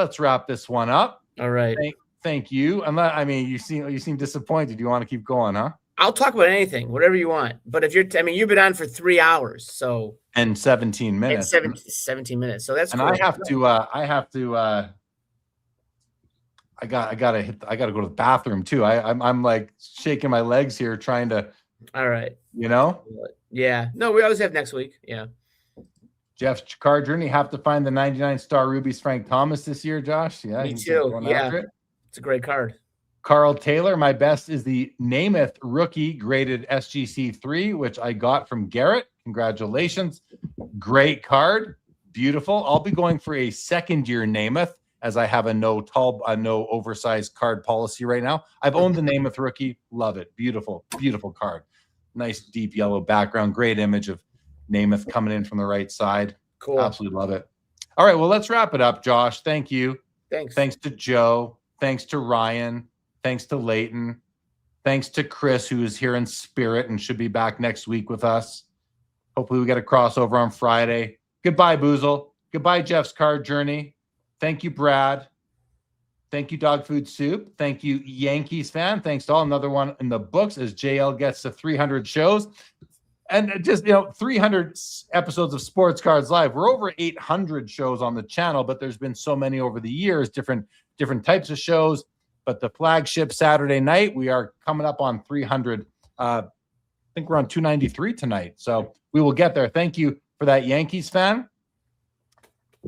one up. All right. Thank you. You seem disappointed. You want to keep going, huh? I'll talk about anything, whatever you want. But if you've been on for 3 hours, so and 17 minutes. 17 minutes. So that's and cool. I gotta go to the bathroom too. I'm like shaking my legs here trying to. All right. Yeah. No, we always have next week. Yeah. Jeff's card journey. Have to find the 99 star rubies Frank Thomas this year, Josh. Yeah. Me too. Yeah. It's a great card. Carl Taylor, my best is the Namath rookie graded SGC 3, which I got from Garrett. Congratulations. Great card. Beautiful. I'll be going for a second year Namath as I have a no oversized card policy right now. I've owned the Namath rookie. Love it. Beautiful, beautiful card. Nice deep yellow background. Great image of Namath coming in from the right side. Cool. Absolutely love it. All right. Well, let's wrap it up, Josh. Thank you. Thanks. Thanks to Joe. Thanks to Ryan. Thanks to Leighton. Thanks to Chris, who is here in spirit and should be back next week with us. Hopefully we get a crossover on Friday. Goodbye, Boozle. Goodbye, Jeff's card journey. Thank you, Brad. Thank you, Dog Food Soup. Thank you, Yankees fan. Thanks to all. Another one in the books as JL gets to 300 shows. And just, 300 episodes of Sports Cards Live. We're over 800 shows on the channel, but there's been so many over the years, different types of shows. But the flagship Saturday night, we are coming up on 300. I think we're on 293 tonight. So we will get there. Thank you for that, Yankees fan.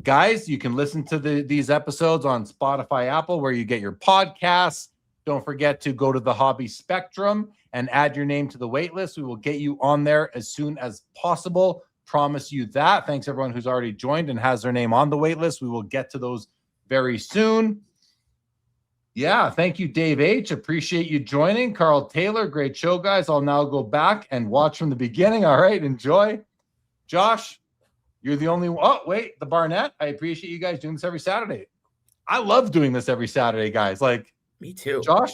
Guys, you can listen to these episodes on Spotify, Apple, where you get your podcasts. Don't forget to go to the Hobby Spectrum and add your name to the wait list. We will get you on there as soon as possible. Promise you that. Thanks everyone who's already joined and has their name on the wait list. We will get to those very soon. Yeah, thank you, Dave H. Appreciate you joining. Carl Taylor, great show, guys. I'll now go back and watch from the beginning. All right, enjoy. Josh, you're the only one. Oh, wait, the Barnett. I appreciate you guys doing this every Saturday. I love doing this every Saturday, guys. Like, me too. Josh?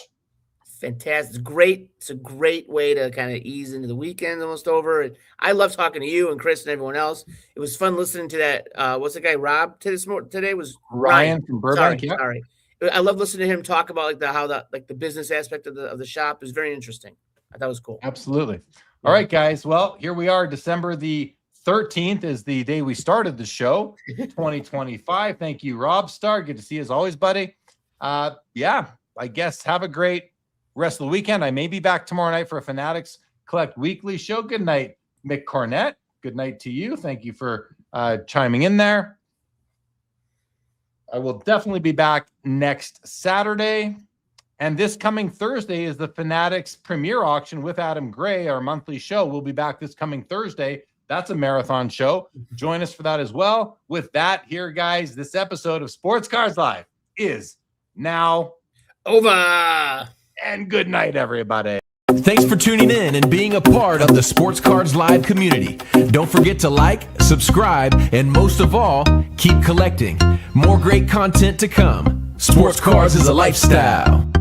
Fantastic. It's great. It's a great way to kind of ease into the weekend almost over. I love talking to you and Chris and everyone else. It was fun listening to that. What's the guy, Rob, today was Ryan from Burbank. Sorry. I love listening to him talk about like the business aspect of the shop. It was very interesting. I thought it was cool. Absolutely. All right, guys. Well, here we are. December the 13th is the day we started the show, 2025. Thank you, Rob Star. Good to see you as always, buddy. Yeah, I guess have a great rest of the weekend. I may be back tomorrow night for a Fanatics Collect Weekly show. Good night, Mick Cornett. Good night to you. Thank you for chiming in there. I will definitely be back next Saturday. And this coming Thursday is the Fanatics premiere auction with Adam Gray, our monthly show. We'll be back this coming Thursday. That's a marathon show. Join us for that as well. With that, here, guys, this episode of Sports Cards Live is now over. And good night, everybody. Thanks for tuning in and being a part of the Sports Cards Live community. Don't forget to like, subscribe, and most of all, keep collecting. More great content to come. Sports Cards is a lifestyle.